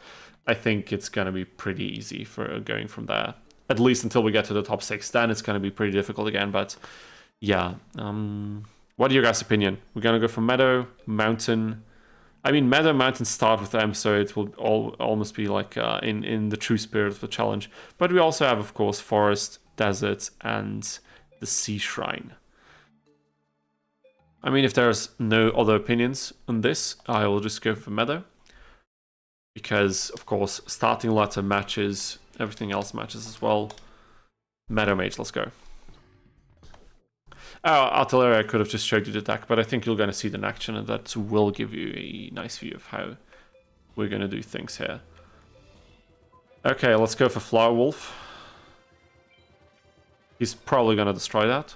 I think it's going to be pretty easy for going from there. At least until we get to the top 6. Then it's going to be pretty difficult again, but yeah. What are your guys' opinion? We're going to go for Meadow, Mountain. I mean, Meadow, Mountain start with them, so it will almost be like in the true spirit of the challenge. But we also have, of course, Forest, Desert, and the Sea Shrine. I mean, if there's no other opinions on this, I will just go for Meadow. Because, of course, starting ladder matches, everything else matches as well. Meadow Mage, let's go. Oh, Artillery, I could have just showed you the deck, but I think you're going to see it in action, and that will give you a nice view of how we're going to do things here. Okay, let's go for Flower Wolf. He's probably going to destroy that.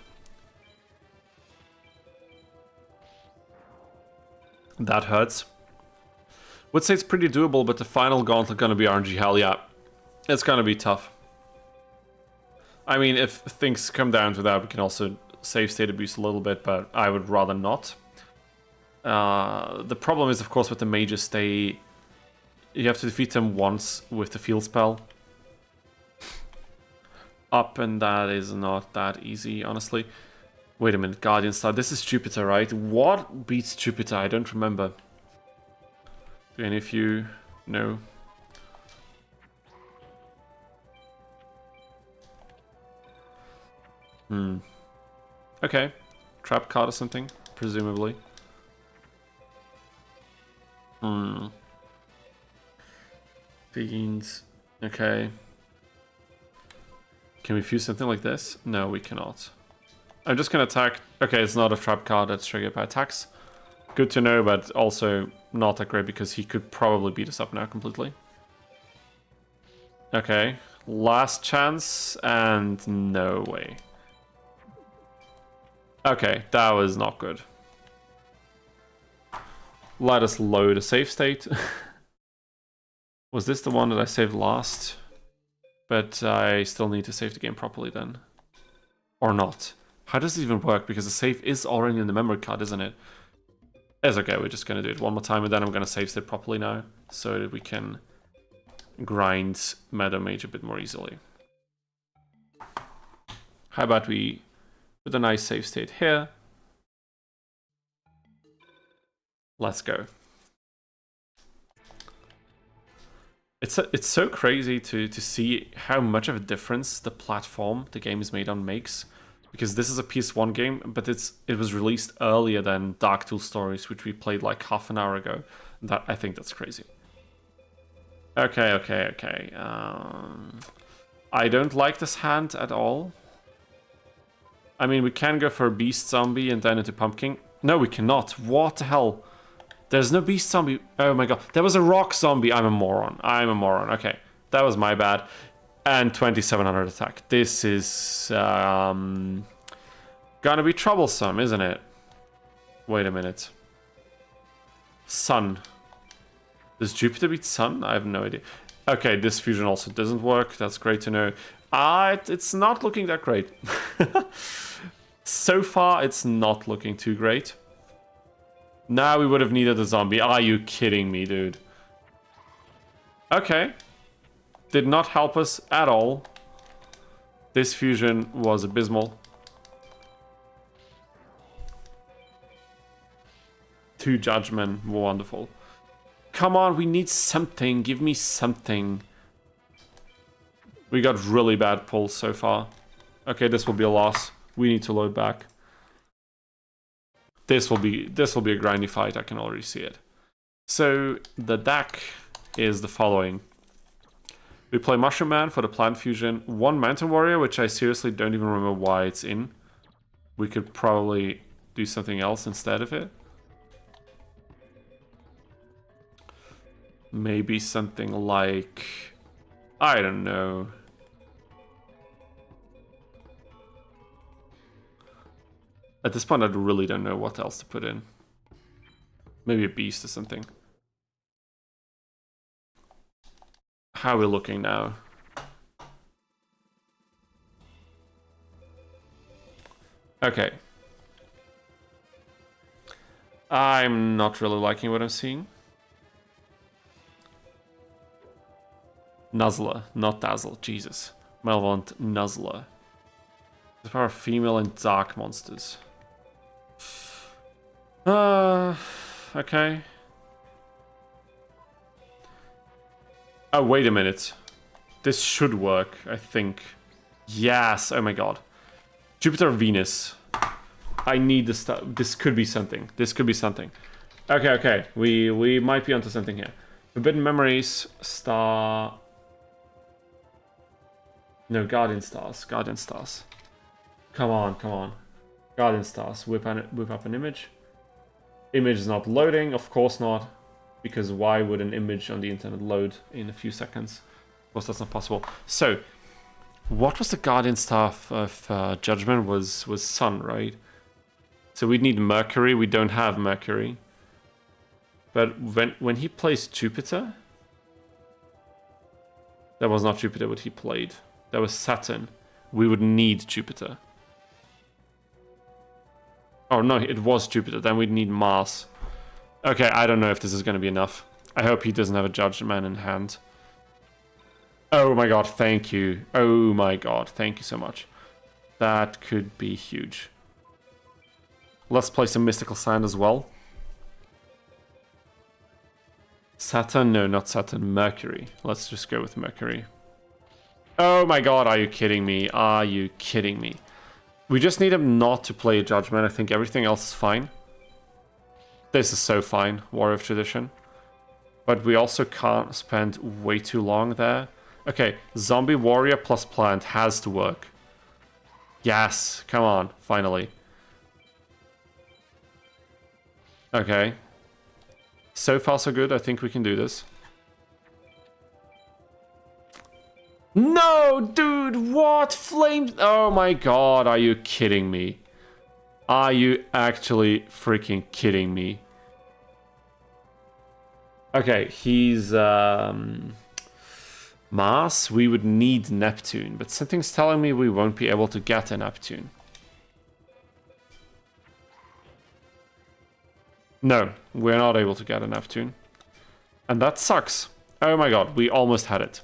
That hurts. Would say it's pretty doable, but the final gauntlet going to be RNG hell, yeah. It's going to be tough. I mean, if things come down to that, we can also save state abuse a little bit, but I would rather not. The problem is, of course, with the mages, you have to defeat them once with the field spell. Up, and that is not that easy, honestly. Wait a minute, Guardian Star. This is Jupiter, right? What beats Jupiter? I don't remember. Do any of you know? Okay. Trap card or something, presumably. Fiends. Okay. Can we fuse something like this? No, we cannot. I'm just gonna attack. Okay, it's not a trap card that's triggered by attacks. Good to know, but also not that great because he could probably beat us up now completely. Okay, last chance, and no way. Okay, that was not good. Let us load a save state. Was this the one that I saved last? But I still need to save the game properly then. Or not. How does it even work? Because the save is already in the memory card, isn't it? It's okay, we're just going to do it one more time, and then I'm going to save state properly now, so that we can grind Meadow Mage a bit more easily. How about we put a nice save state here? Let's go. It's so crazy to see how much of a difference the platform the game is made on makes. Because this is a PS1 game, but it was released earlier than Duel Stories, which we played like half an hour ago. I think that's crazy. Okay. I don't like this hand at all. I mean, we can go for a Beast Zombie and then into Pumpkin. No, we cannot. What the hell? There's no Beast Zombie. Oh my god. There was a Rock Zombie. I'm a moron. Okay, that was my bad. And 2700 attack. This is gonna be troublesome, isn't it? Wait a minute. Sun. Does Jupiter beat Sun? I have no idea. Okay, this fusion also doesn't work. That's great to know. It's not looking that great. So far, it's not looking too great. Now we would have needed a zombie. Are you kidding me, dude? Okay. Did not help us at all. This fusion was abysmal. 2 Judgment, wonderful. Come on, we need something. Give me something. We got really bad pulls so far. Okay, this will be a loss. We need to load back. This will be a grindy fight. I can already see it. So the deck is the following. We play Mushroom Man for the plant fusion, 1 Mountain Warrior, which I seriously don't even remember why it's in. We could probably do something else instead of it. Maybe something like... I don't know. At this point, I really don't know what else to put in. Maybe a Beast or something. How are we looking now? Okay. I'm not really liking what I'm seeing. Nuzzler, not Dazzle. Jesus. Malevolent Nuzzler. The power of female and dark monsters. Okay. Oh, wait a minute. This should work, I think. Yes, oh my god. Jupiter or Venus. I need this stuff. This could be something. This could be something. Okay. We might be onto something here. Forbidden Memories, Star... No, Guardian Stars. Guardian Stars. Come on. Guardian Stars. Whip up an image. Image is not loading. Of course not. Because why would an image on the internet load in a few seconds? Of course, that's not possible. So, what was the Guardian Star of Judgment? Was Sun, right? So we'd need Mercury. We don't have Mercury. But when he plays Jupiter... That was not Jupiter what he played. That was Saturn. We would need Jupiter. Oh no, it was Jupiter. Then we'd need Mars. Okay, I don't know if this is going to be enough. I hope he doesn't have a Judgment in hand. Oh my god, thank you. Oh my god, thank you so much. That could be huge. Let's play some Mystical Sand as well. Saturn? No, not Saturn. Mercury. Let's just go with Mercury. Oh my god, are you kidding me? Are you kidding me? We just need him not to play a Judgment. I think everything else is fine. This is so fine, Warrior of Tradition. But we also can't spend way too long there. Okay, Zombie Warrior plus Plant has to work. Yes, come on, finally. Okay. So far so good, I think we can do this. No, dude, what? Flames? Oh my god, are you kidding me? Are you actually freaking kidding me? Okay, he's... Mars, we would need Neptune, but something's telling me we won't be able to get a Neptune. No, we're not able to get a Neptune. And that sucks. Oh my god, we almost had it.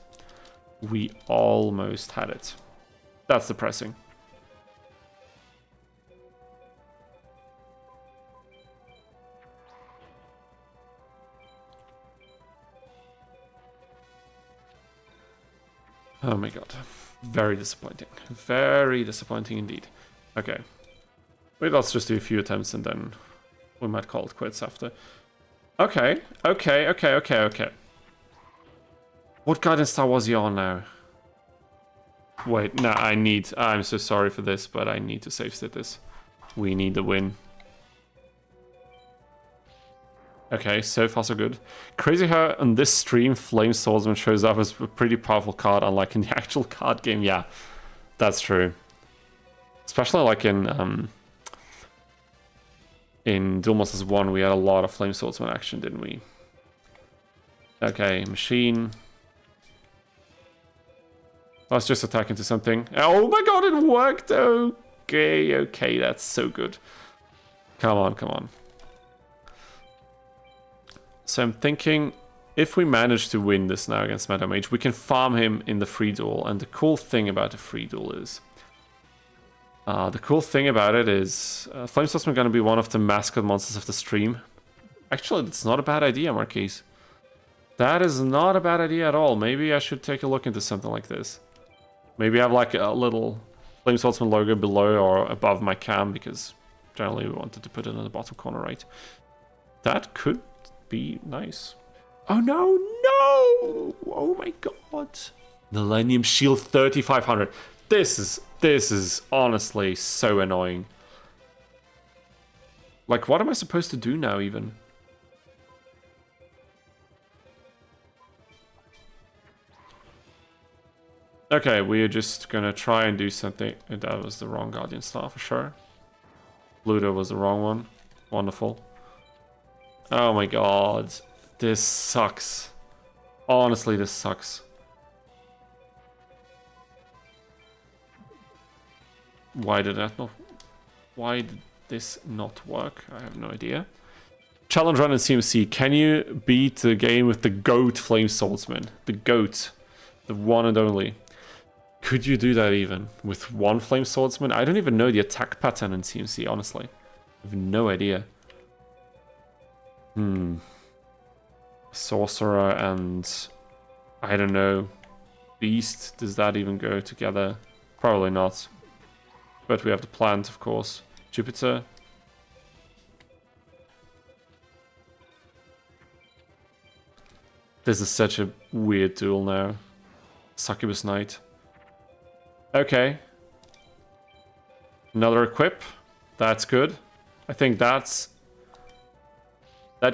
We almost had it. That's depressing. Oh my god. Very disappointing. Very disappointing indeed. Okay. Wait, let's just do a few attempts and then we might call it quits after. Okay. Okay. What guidance star was he on now? Wait, no, I'm so sorry for this, but I need to save state this. We need the win. Okay, so far so good. Crazy how on this stream, Flame Swordsman shows up as a pretty powerful card, unlike in the actual card game. Yeah, that's true. Especially like in Duel Monsters 1, we had a lot of Flame Swordsman action, didn't we? Okay, machine. Let's just attack into something. Oh my god, it worked! Okay, that's so good. Come on. So I'm thinking, if we manage to win this now against Meadow Mage, we can farm him in the free duel. And the cool thing about the free duel is... Flame Swordsman going to be one of the mascot monsters of the stream. Actually, that's not a bad idea, Marquise. That is not a bad idea at all. Maybe I should take a look into something like this. Maybe have like a little Flame Swordsman logo below or above my cam, because generally we wanted to put it in the bottom corner, right? That could be nice. Oh no! Oh my god! Millennium Shield 3500. This is honestly so annoying. Like, what am I supposed to do now even? Okay, we are just gonna try and do something. That was the wrong Guardian Star for sure. Pluto was the wrong one. Wonderful. Oh my god. This sucks. Honestly, this sucks. Why did this not work? I have no idea. Challenge run in CMC. Can you beat the game with the GOAT Flame Swordsman? The GOAT. The one and only. Could you do that even with one Flame Swordsman? I don't even know the attack pattern in CMC, honestly. I have no idea. Sorcerer and... I don't know. Beast, does that even go together? Probably not. But we have the plant, of course. Jupiter. This is such a weird duel now. Succubus Knight. Okay. Another equip. That's good. I think that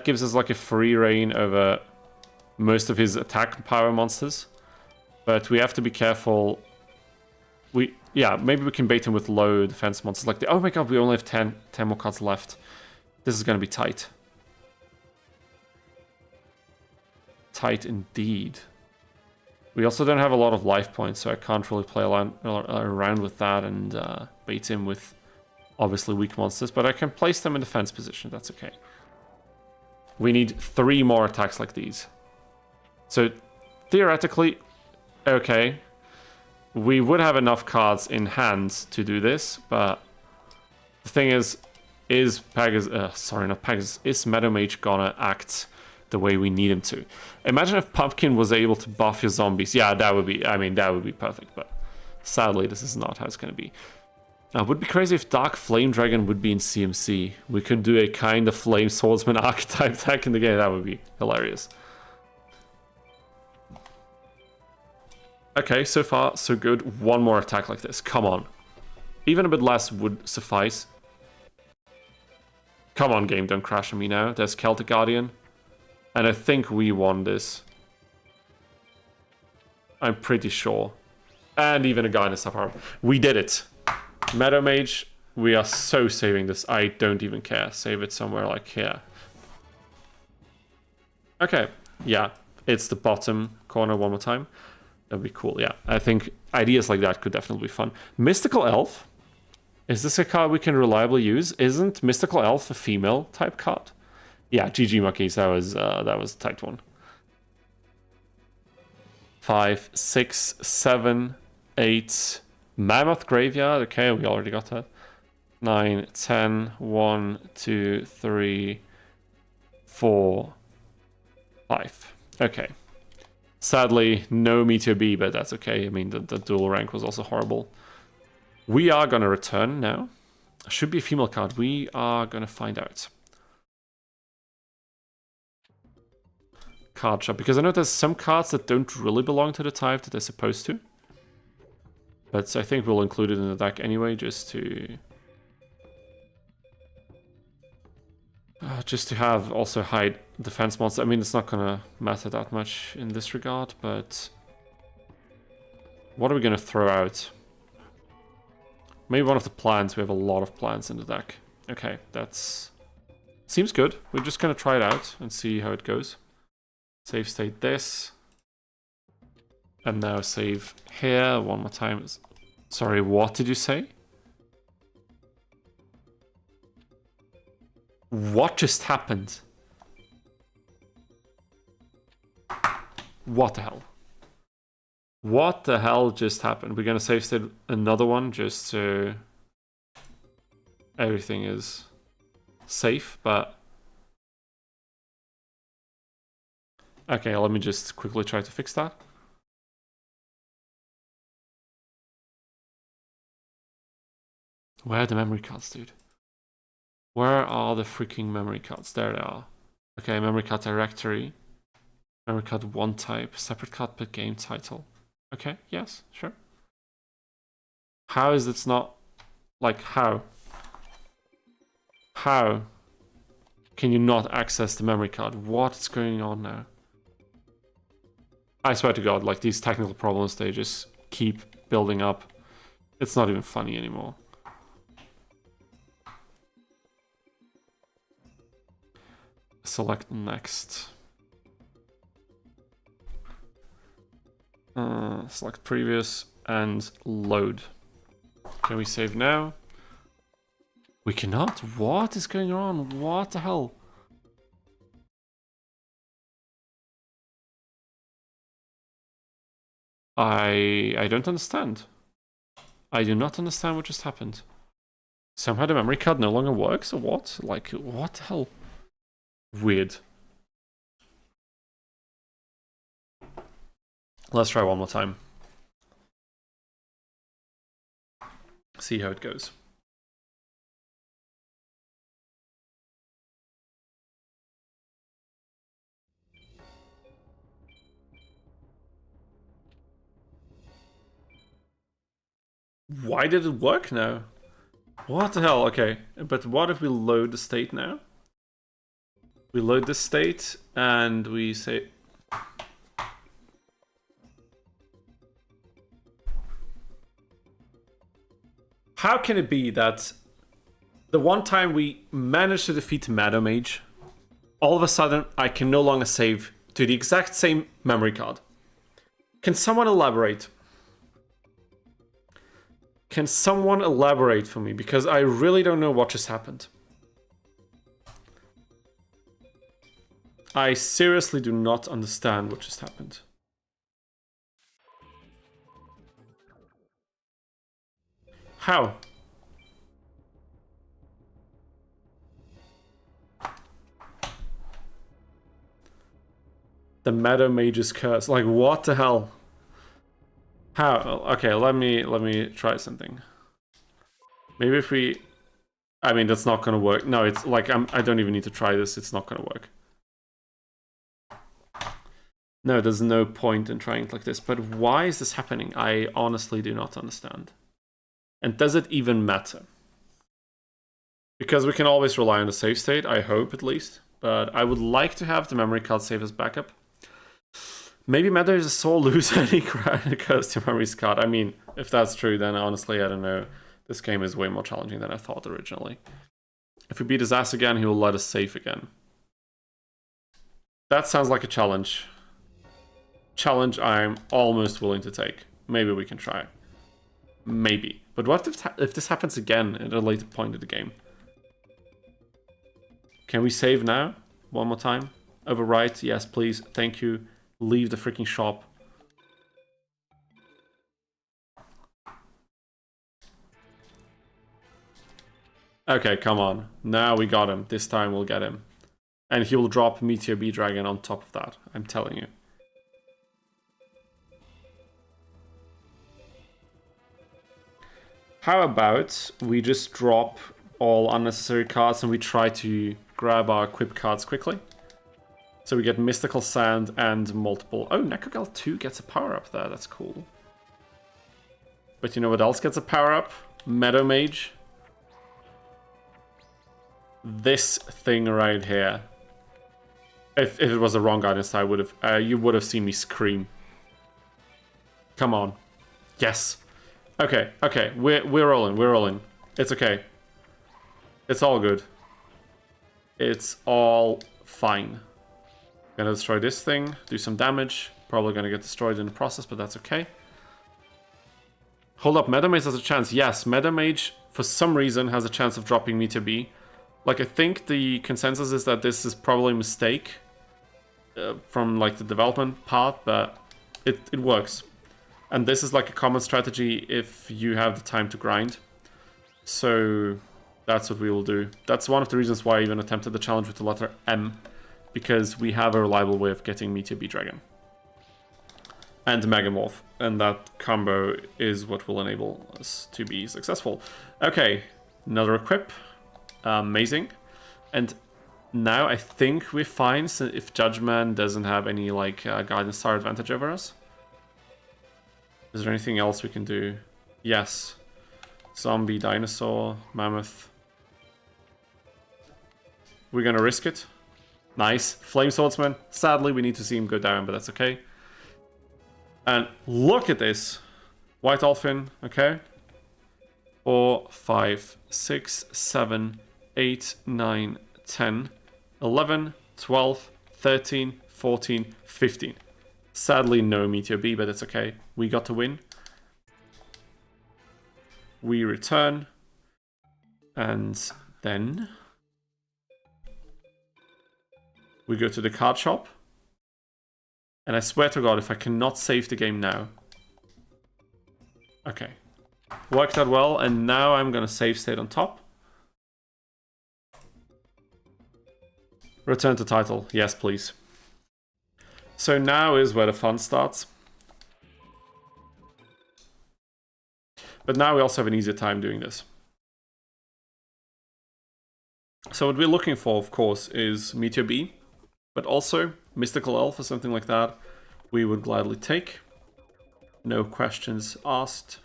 gives us like a free reign over most of his attack power monsters. But we have to be careful. Yeah, maybe we can bait him with low defense monsters like the... Oh my god, we only have 10 more cards left. This is going to be tight. Tight indeed. We also don't have a lot of life points, so I can't really play around with that and bait him with obviously weak monsters, but I can place them in defense position, that's okay. We need 3 more attacks like these. So, theoretically, okay, we would have enough cards in hand to do this, but the thing is Meadow Mage gonna act the way we need him to? Imagine if Pumpkin was able to buff your zombies. Yeah, that would be perfect, but sadly this is not how it's gonna be. It would be crazy if Dark Flame Dragon would be in CMC. We could do a kind of Flame Swordsman archetype deck in the game. That would be hilarious. Okay, so far so good. One more attack like this. Come on. Even a bit less would suffice. Come on, game, don't crash on me now. There's Celtic Guardian. And I think we won this. I'm pretty sure. And even a Guidance Star. We did it. Meadow Mage, we are so saving this. I don't even care. Save it somewhere like here. Okay, yeah, it's the bottom corner one more time. That'd be cool, yeah. I think ideas like that could definitely be fun. Mystical Elf. Is this a card we can reliably use? Isn't Mystical Elf a female type card? Yeah, GG Monkeys, that was a tight one. 5, 6, 7, 8. Mammoth Graveyard. Okay, we already got that. 9, 10, 1, 2, 3, 4, 5. Okay. Sadly, no Meteor B, but that's okay. I mean, the dual rank was also horrible. We are going to return now. Should be a female card. We are going to find out. Card shop. Because I know there's some cards that don't really belong to the type that they're supposed to. But I think we'll include it in the deck anyway, just to have also hide defense monster. I mean, it's not gonna matter that much in this regard, but what are we gonna throw out? Maybe one of the plants. We have a lot of plants in the deck. Okay, that's seems good. We're just gonna try it out and see how it goes. Save state this. And now save here one more time. Sorry, what did you say? What just happened? What the hell? What the hell just happened? We're gonna save state another one just so everything is safe, but okay, let me just quickly try to fix that. Where are the memory cards, dude? Where are the freaking memory cards? There they are. Okay, memory card directory. Memory card one type. Separate card per game title. Okay, yes, sure. How is it not... Like, how? How can you not access the memory card? What's going on now? I swear to God, like, these technical problems, they just keep building up. It's not even funny anymore. Select next. Select previous and load. Can we save now? We cannot? What is going on? What the hell? I don't understand. I do not understand what just happened. Somehow the memory card no longer works or what? Like, what the hell? Weird. Let's try one more time. See how it goes. Why did it work now? What the hell? Okay, but what if we load the state now? We load the state and we say... How can it be that the one time we managed to defeat Shadow Mage, all of a sudden I can no longer save to the exact same memory card? Can someone elaborate? Can someone elaborate for me? Because I really don't know what just happened. I seriously do not understand what just happened. How? The Shadow Mage's curse. Like, what the hell? How? Okay, let me try something. Maybe if we... I mean, that's not gonna work. No, it's like, I don't even need to try this. It's not gonna work. No, there's no point in trying it like this. But why is this happening? I honestly do not understand. And does it even matter? Because we can always rely on the save state, I hope at least. But I would like to have the memory card save as backup. Maybe Meta is a sole loser and he goes to memory card. I mean, if that's true, then honestly, I don't know. This game is way more challenging than I thought originally. If we beat his ass again, he will let us save again. That sounds like a challenge. challenge I'm almost willing to take. Maybe we can try. Maybe. But what if this happens again at a later point of the game? Can we save now? One more time. Overwrite. Yes, please. Thank you. Leave the freaking shop. Okay, come on. Now we got him. This time we'll get him. And he will drop Meteor B Dragon on top of that. I'm telling you. How about we just drop all unnecessary cards and we try to grab our equip cards quickly? So we get Mystical Sand and multiple... Oh, Necrogal 2 gets a power-up there. That's cool. But you know what else gets a power-up? Meadow Mage. This thing right here. If it was the wrong guidance, I would have... you would have seen me scream. Come on. Yes. Okay, okay. We're rolling. We're rolling. It's okay. It's all good. It's all fine. Gonna destroy this thing, do some damage. Probably gonna get destroyed in the process, but that's okay. Hold up, Meta Mage has a chance. Yes, Meta Mage, for some reason, has a chance of dropping Meteor B. Like, I think the consensus is that this is probably a mistake from, like, the development part, but it works. And this is, like, a common strategy if you have the time to grind. So, that's what we will do. That's one of the reasons why I even attempted the challenge with the letter M. Because we have a reliable way of getting Meteor B Dragon. And Megamorph. And that combo is what will enable us to be successful. Okay, another equip. Amazing. And now I think we're fine if Judgment doesn't have any like Guidance Star advantage over us. Is there anything else we can do? Yes. Zombie, Dinosaur, Mammoth. We're gonna risk it. Nice. Flame Swordsman. Sadly, we need to see him go down, but that's okay. And look at this. White Dolphin, okay. 4, 5, 6, 7, 8, 9, 10, 11, 12, 13, 14, 15. Sadly, no Meteor B, but it's okay. We got to win. We return. And then... we go to the card shop. And I swear to God, if I cannot save the game now. Okay. Worked out well, and now I'm gonna save state on top. Return to title. Yes, please. So now is where the fun starts. But now we also have an easier time doing this. So what we're looking for, of course, is Meteor B. But also, Mystical Elf or something like that, we would gladly take. No questions asked.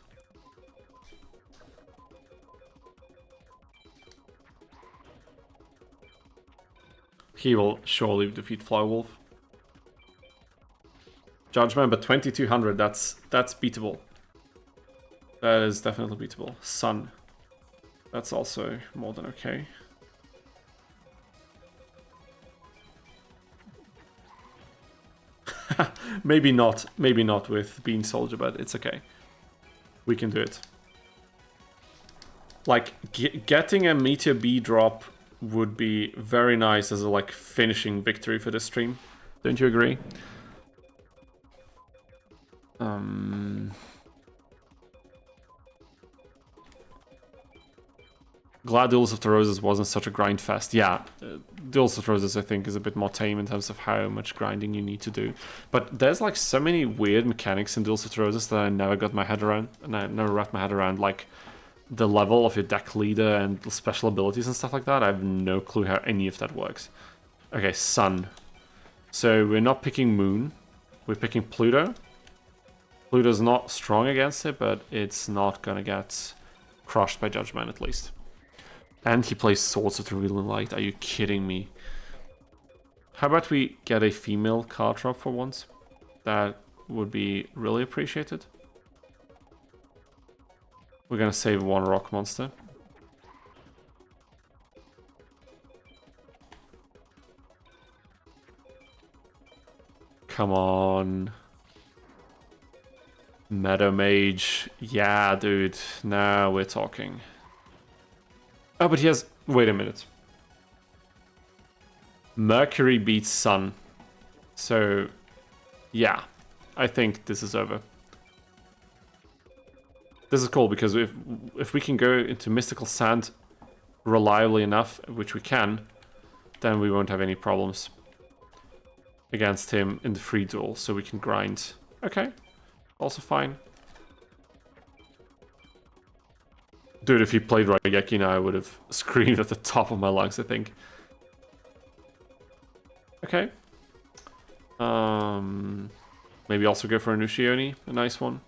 He will surely defeat Flywolf. Judgment, but 2200, that's beatable. That is definitely beatable. Sun. That's also more than okay. Maybe not with Bean Soldier, but it's okay. We can do it. Like, getting a Meteor B drop would be very nice as a, like, finishing victory for this stream. Don't you agree? Glad Duels of the Roses wasn't such a grind fest. Yeah, Duels of the Roses I think is a bit more tame in terms of how much grinding you need to do. But there's like so many weird mechanics in Duels of the Roses that I never got my head around. And I never wrapped my head around, like the level of your deck leader and special abilities and stuff like that. I have no clue how any of that works. Okay, Sun. So we're not picking Moon. We're picking Pluto. Pluto's not strong against it, but it's not gonna get crushed by Judgment at least. And he plays Swords of the Reeling Light. Are you kidding me? How about we get a female card drop for once? That would be really appreciated. We're gonna save one rock monster. Come on. Meta Mage. Yeah, dude. Now we're talking. Oh, but he has... Wait a minute. Mercury beats Sun. So, yeah. I think this is over. This is cool, because if we can go into Mystical Sand reliably enough, which we can, then we won't have any problems against him in the free duel, so we can grind. Okay. Also fine. Dude, if he played Raigeki now, I would have screamed at the top of my lungs, I think. Okay. Maybe also go for a Nushioni, a nice one.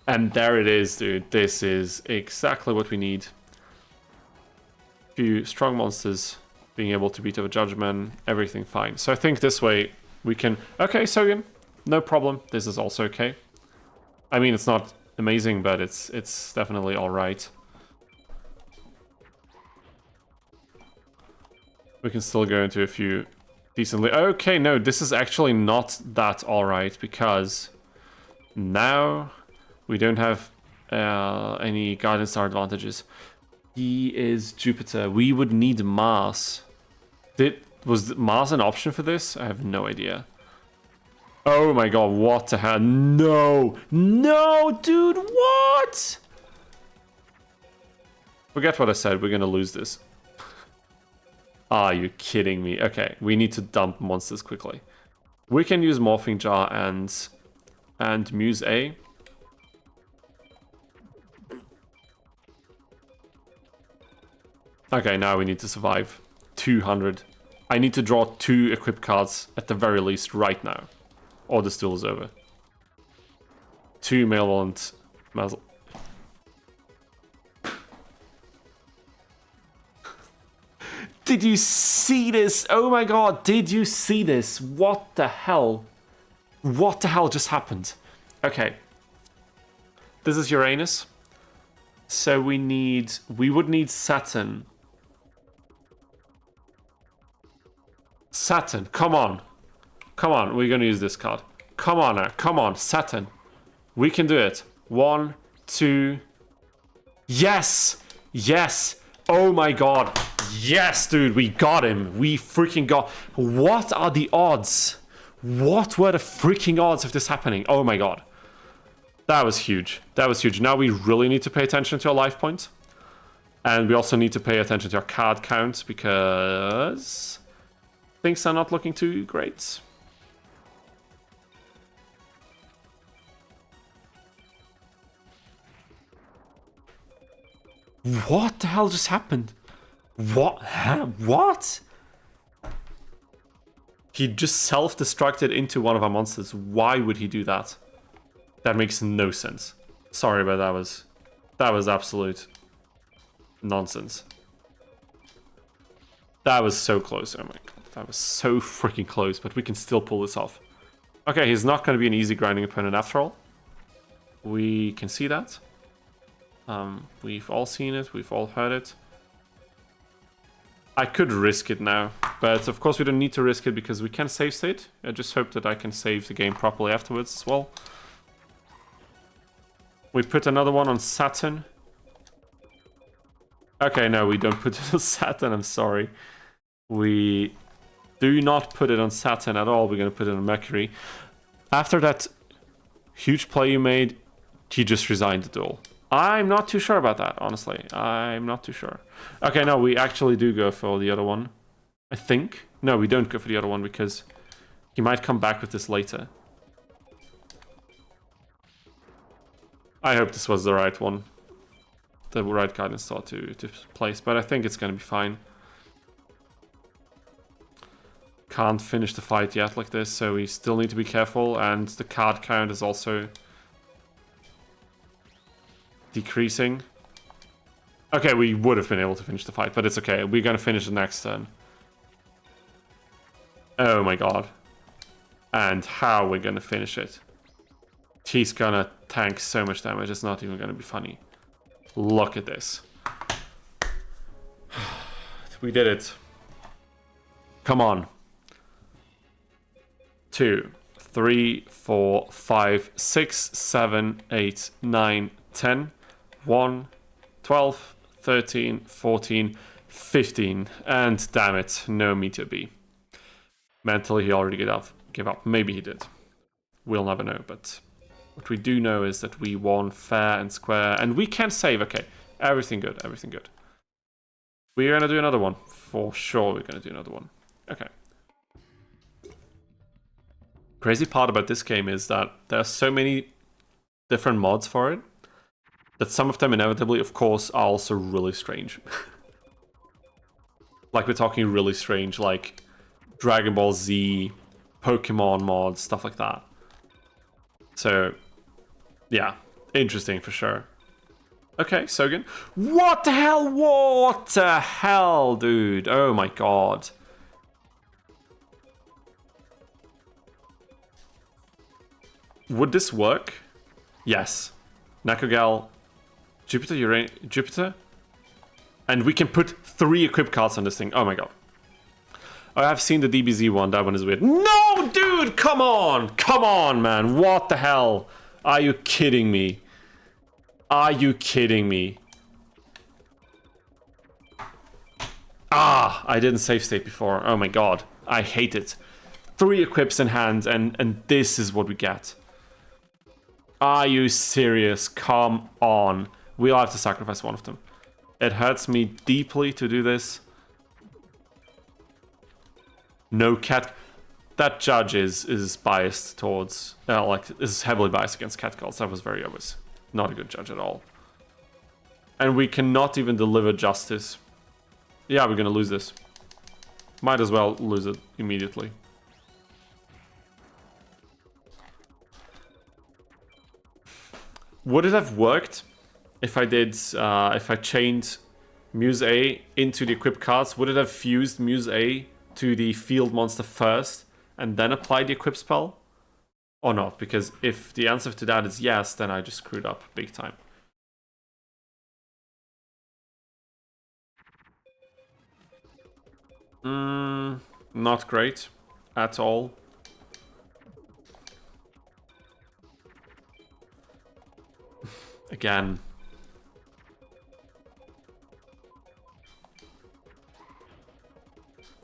And there it is, dude. This is exactly what we need. Few strong monsters, being able to beat over Judgment, everything fine. So I think this way we can... Okay, Sogen, no problem. This is also okay. I mean, it's not amazing, but it's definitely alright. We can still go into a few decently... Okay, no, this is actually not that alright, because now we don't have any Guidance Star advantages. He is Jupiter. We would need Mars. Was Mars an option for this? I have no idea. Oh my god, what the hell? No! No, dude, what? Forget what I said, we're gonna lose this. Are you kidding me? Okay, we need to dump monsters quickly. We can use Morphing Jar and Muse A. Okay, now we need to survive. 200. I need to draw 2 equip cards at the very least right now. Or the duel is over. 2 Malevolent Muzzle. Did you see this? Oh my god, did you see this? What the hell? What the hell just happened? Okay. This is Uranus. So we would need Saturn. Saturn, come on. Come on, we're gonna use this card. Come on now, come on, Saturn. We can do it. 1, 2... Yes! Yes! Oh my god. Yes, dude, we got him. We freaking got... What are the odds? What were the freaking odds of this happening? Oh my god. That was huge. That was huge. Now we really need to pay attention to our life point. And we also need to pay attention to our card count, because things are not looking too great. What the hell just happened? What? Huh? What? He just self-destructed into one of our monsters. Why would he do that? That makes no sense. Sorry, but that was absolute nonsense. That was so close. Oh my god. That was so freaking close, but we can still pull this off. Okay, he's not going to be an easy grinding opponent after all. We can see that. We've all seen it, we've all heard it. I could risk it now, but of course we don't need to risk it because we can save state. I just hope that I can save the game properly afterwards as well. We put another one on Saturn. Okay, no, we don't put it on Saturn, I'm sorry. We do not put it on Saturn at all, we're going to put it on Mercury. After that huge play you made, he just resigned the duel. I'm not too sure about that, honestly. I'm not too sure. Okay, no, we actually do go for the other one. I think. No, we don't go for the other one because he might come back with this later. I hope this was the right one. The right guidance star to place, but I think it's going to be fine. Can't finish the fight yet like this, so we still need to be careful, and the card count is also decreasing. Okay, we would have been able to finish the fight, but it's okay. We're going to finish the next turn. Oh my god. And how we're going to finish it. He's going to tank so much damage, it's not even going to be funny. Look at this. We did it. Come on. 2, 3, 4, 5, 6, 7, 8, 9, 10, 1, 12, 13, 14, 15. And damn it, no Meteor B. Mentally, he already gave up. Maybe he did. We'll never know, but what we do know is that we won fair and square, and we can save. Okay, everything good, everything good. We're gonna do another one. For sure, we're gonna do another one. Okay. Crazy part about this game is that there are so many different mods for it that some of them inevitably, of course, are also really strange. Like, we're talking really strange, like Dragon Ball Z, Pokemon mods, stuff like that. So, yeah, interesting for sure. Okay, Sogan. What the hell? What the hell, dude? Oh my god. Would this work? Yes. Nakogal, Jupiter? And we can put 3 equip cards on this thing. Oh my god. Oh, I've seen the DBZ one. That one is weird. No, dude! Come on! Come on, man. What the hell? Are you kidding me? Are you kidding me? Ah, I didn't save state before. Oh my god. I hate it. 3 equips in hand, and this is what we get. Are you serious? Come on. We'll have to sacrifice one of them. It hurts me deeply to do this. No cat. That judge is biased towards, is heavily biased against catcalls. That was very obvious. Not a good judge at all. And we cannot even deliver justice. Yeah, we're gonna lose this. Might as well lose it immediately. Would it have worked if I did, if I chained Muse A into the equip cards? Would it have fused Muse A to the field monster first and then applied the equip spell? Or not? Because if the answer to that is yes, then I just screwed up big time. Not great at all. Again.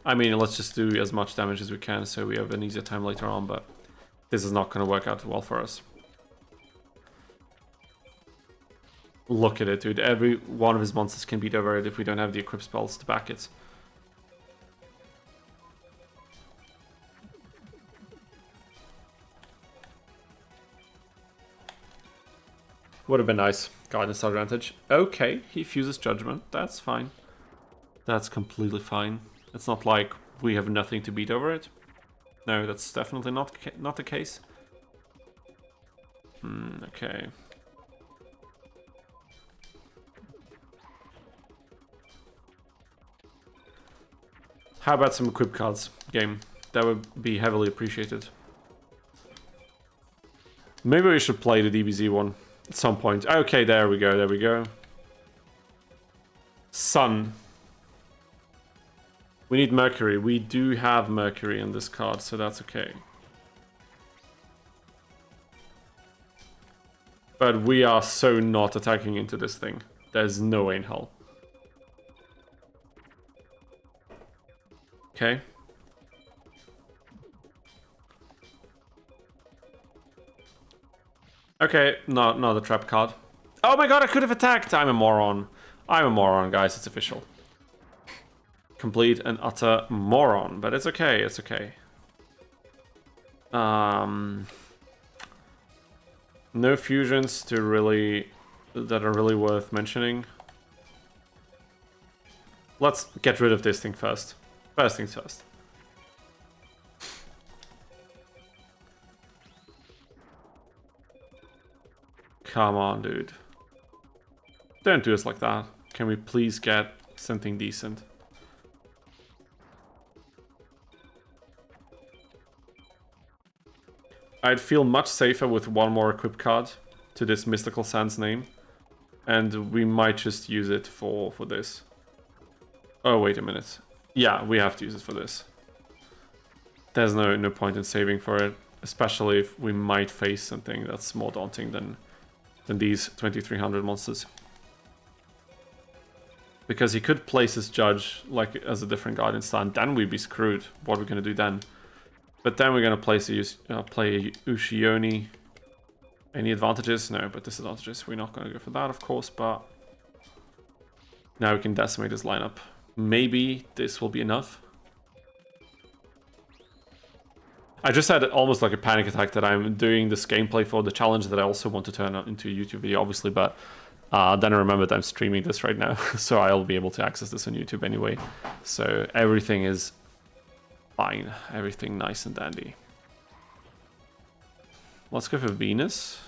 I mean, let's just do as much damage as we can so we have an easier time later on, but this is not going to work out well for us. Look at it, dude. Every one of his monsters can beat over it if we don't have the equip spells to back it. Would have been nice. Guidance advantage. Okay, he fuses Judgment. That's fine. That's completely fine. It's not like we have nothing to beat over it. No, that's definitely not the case. Okay. How about some equip cards, game? That would be heavily appreciated. Maybe we should play the DBZ one at some point. Okay, there we go, there we go. Sun. We need Mercury. We do have Mercury in this card, so that's okay. But we are so not attacking into this thing. There's no way in hell. Okay. Okay, not the trap card. Oh my god, I could have attacked! I'm a moron. I'm a moron, guys. It's official. Complete and utter moron, but it's okay, it's okay. No fusions that are really worth mentioning. Let's get rid of this thing first. First things first. Come on, dude. Don't do us like that. Can we please get something decent? I'd feel much safer with one more equip card to this Mystical Sands name. And we might just use it for this. Oh, wait a minute. Yeah, we have to use it for this. There's no point in saving for it. especially if we might face something that's more daunting than these 2300 monsters. Because he could place his judge like as a different guidance star, and then we'd be screwed. What are we gonna do then? But then we're gonna place play Ushioni. Any advantages? No, but disadvantages. We're not gonna go for that, of course, but now we can decimate his lineup. Maybe this will be enough. I just had almost like a panic attack that I'm doing this gameplay for the challenge that I also want to turn into a YouTube video, obviously, but then I remembered I'm streaming this right now, so I'll be able to access this on YouTube anyway. So everything is fine, everything nice and dandy. Let's go for Venus.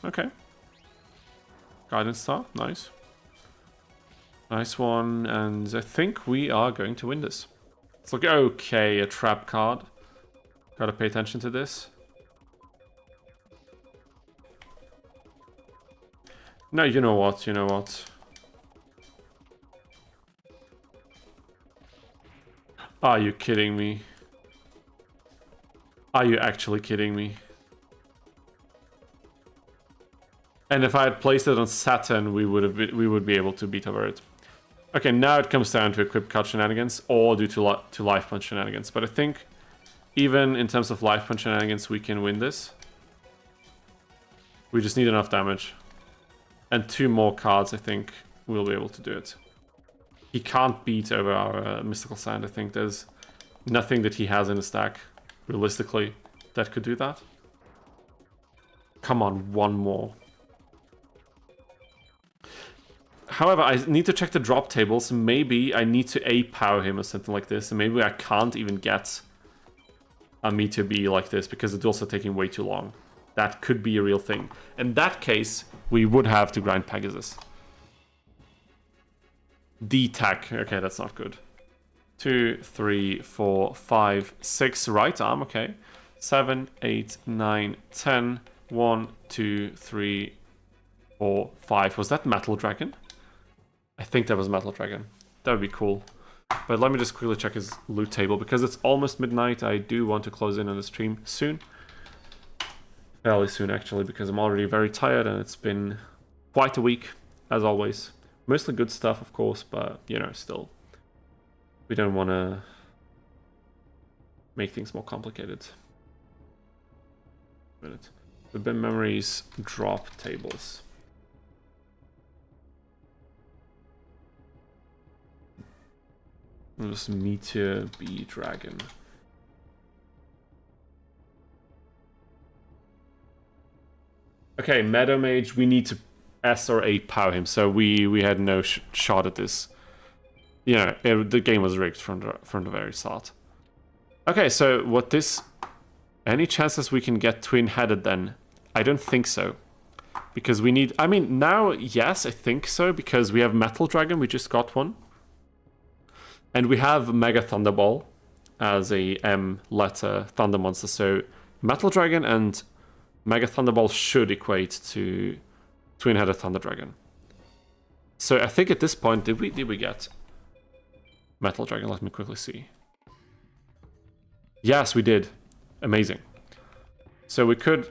Okay. Guidance Star, nice. Nice one, and I think we are going to win this. It's like, okay, a trap card. Gotta pay attention to this. No, you know what, Are you kidding me? Are you actually kidding me? And if I had placed it on Saturn, we would be able to beat over it. Okay, now it comes down to equip card shenanigans or due to life punch shenanigans. But I think even in terms of life punch shenanigans, we can win this. We just need enough damage. And 2 more cards, I think we'll be able to do it. He can't beat over our Mystical Sand. I think there's nothing that he has in his stack, realistically, that could do that. Come on, 1 more. However, I need to check the drop tables. Maybe I need to A-power him or something like this. And maybe I can't even get a Meteor B like this because it's also taking way too long. That could be a real thing. In that case, we would have to grind Pegasus. D-Tac. Okay, that's not good. 2, 3, 4, 5, 6. Right arm, okay. 7, 8, 9, 10. 1, 2, 3, 4, 5. Was that Metal Dragon? I think that was Metal Dragon. That would be cool. But let me just quickly check his loot table. Because it's almost midnight, I do want to close in on the stream soon. Fairly soon, actually, because I'm already very tired and it's been quite a week, as always. Mostly good stuff, of course, but, you know, still. We don't want to make things more complicated. Minute. Forbidden Memories drop tables. This Meteor B Dragon. Okay, Meadow Mage, we need to S or 8 power him, so we had no shot at this. You know, the game was rigged from the very start. Okay, so what this... Any chances we can get twin-headed then? I don't think so. Because we need... I mean, now, yes, I think so, because we have Metal Dragon, we just got one. And we have Mega Thunderball as a M-letter Thunder Monster, so Metal Dragon and Mega Thunderball should equate to twin-headed Thunder Dragon. So I think at this point, did we get Metal Dragon? Let me quickly see. Yes, we did. Amazing. So we could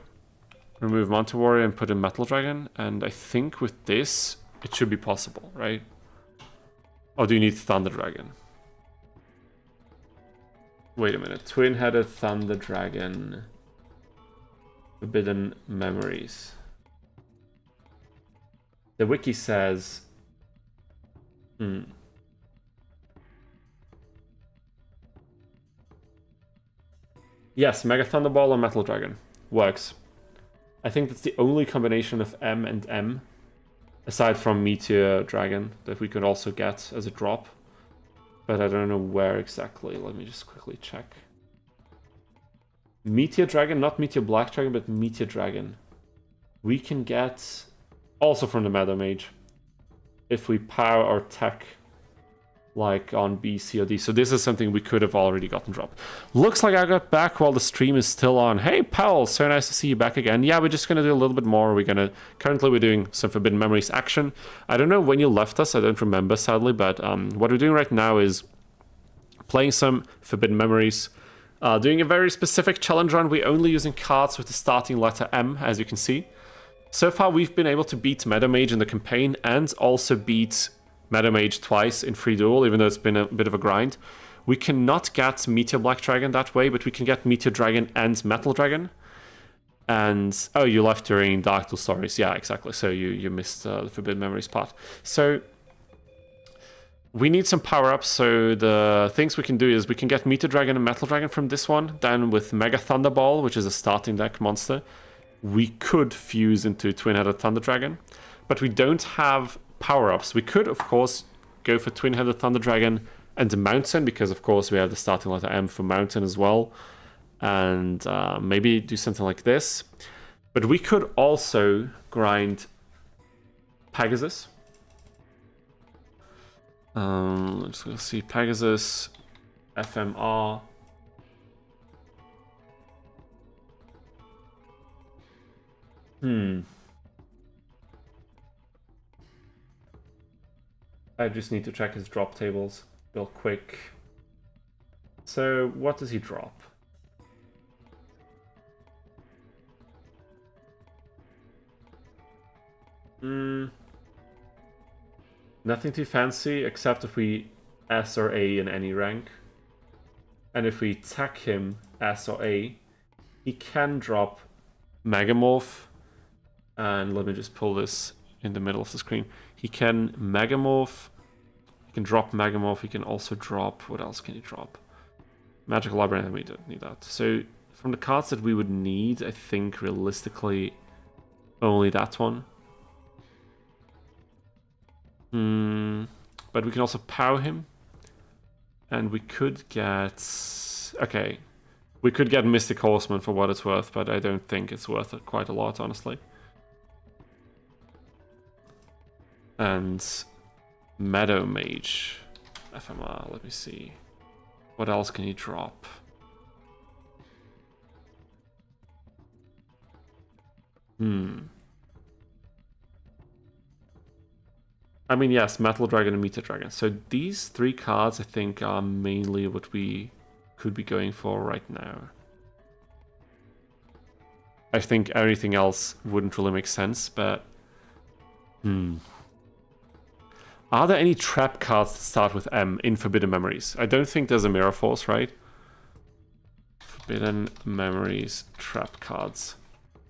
remove Manta Warrior and put in Metal Dragon, and I think with this, it should be possible, right? Or do you need Thunder Dragon? Wait a minute. Twin-headed Thunder Dragon. Forbidden Memories. The wiki says... Yes, Mega Thunderball or Metal Dragon. Works. I think that's the only combination of M and M, aside from Meteor Dragon, that we could also get as a drop. But I don't know where exactly. Let me just quickly check. Meteor Dragon, not Meteor Black Dragon, but Meteor Dragon. We can get also from the Meadow Mage if we power our tech like on B, C, or D. So this is something we could have already gotten dropped. Looks like I got back while the stream is still on. Hey, Powell, so nice to see you back again. Yeah, we're just going to do a little bit more. Currently we're doing some Forbidden Memories action. I don't know when you left us. I don't remember, sadly, but what we're doing right now is playing some Forbidden Memories. Doing a very specific challenge run, we're only using cards with the starting letter M, as you can see. So far, we've been able to beat Meta Mage in the campaign and also beat Meta Mage twice in free duel, even though it's been a bit of a grind. We cannot get Meteor Black Dragon that way, but we can get Meteor Dragon and Metal Dragon. And, oh, you left during Duel Stories. Yeah, exactly. So you missed the Forbidden Memories part. So we need some power-ups. So the things we can do is we can get Meteor Dragon and Metal Dragon from this one. Then with Mega Thunderball, which is a starting deck monster, we could fuse into Twin-Headed Thunder Dragon, but we don't have power-ups. We could, of course, go for Twin-Headed Thunder Dragon and Mountain, because, of course, we have the starting letter M for Mountain as well, and maybe do something like this. But we could also grind Pegasus. Let's see, Pegasus, FMR. I just need to check his drop tables real quick. So, what does he drop? Nothing too fancy, except if we S or A in any rank. And if we attack him S or A, he can drop Megamorph. And let me just pull this in the middle of the screen. He can Megamorph. He can drop Megamorph. He can also drop... What else can he drop? Magical Labyrinth. We don't need that. So from the cards that we would need, I think realistically only that one. But we can also power him. And we could get... Okay. We could get Mystic Horseman for what it's worth, but I don't think it's worth it quite a lot, honestly. And Meadow Mage FMR, let me see. What else can he drop? I mean, yes, Metal Dragon and Meteor Dragon. So these three cards, I think, are mainly what we could be going for right now. I think everything else wouldn't really make sense, but... Are there any trap cards that start with M in Forbidden Memories? I don't think there's a Mirror Force, right? Forbidden Memories trap cards.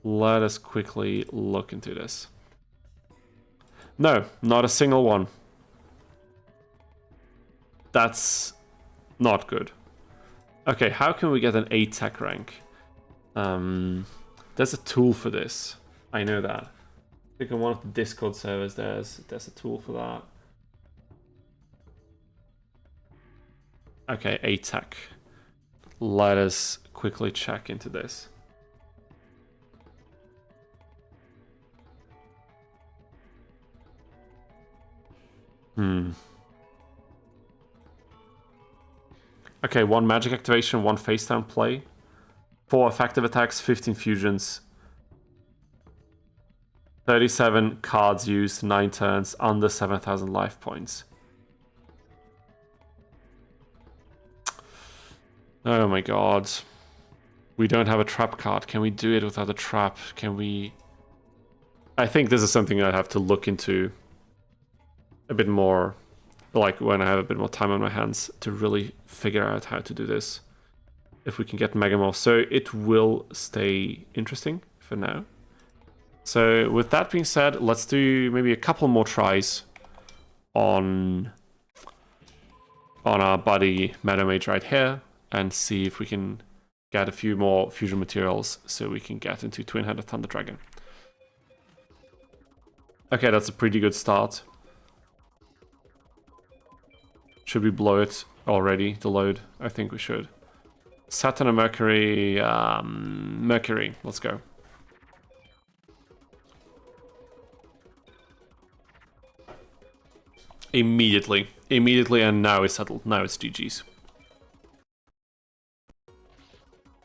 Let us quickly look into this. No, not a single one. That's not good. Okay, how can we get an 8 tech rank? There's a tool for this. I know that. I think on one of the Discord servers there's a tool for that. Okay, 8 tech. Let us quickly check into this. Okay, 1 magic activation, 1 face down play. 4 effective attacks, 15 fusions. 37 cards used, 9 turns, under 7,000 life points. Oh my god. We don't have a trap card. Can we do it without a trap? Can we... I think this is something I'd have to look into a bit more, like when I have a bit more time on my hands to really figure out how to do this. If we can get Megamorph. So it will stay interesting for now. So with that being said, let's do maybe a couple more tries on our buddy Meadow Mage right here and see if we can get a few more fusion materials so we can get into Twin-Headed Thunder Dragon. Okay, that's a pretty good start. Should we blow it already, the load? I think we should. Saturn and Mercury, Mercury, let's go. Immediately, and now it's settled. Now it's GG's.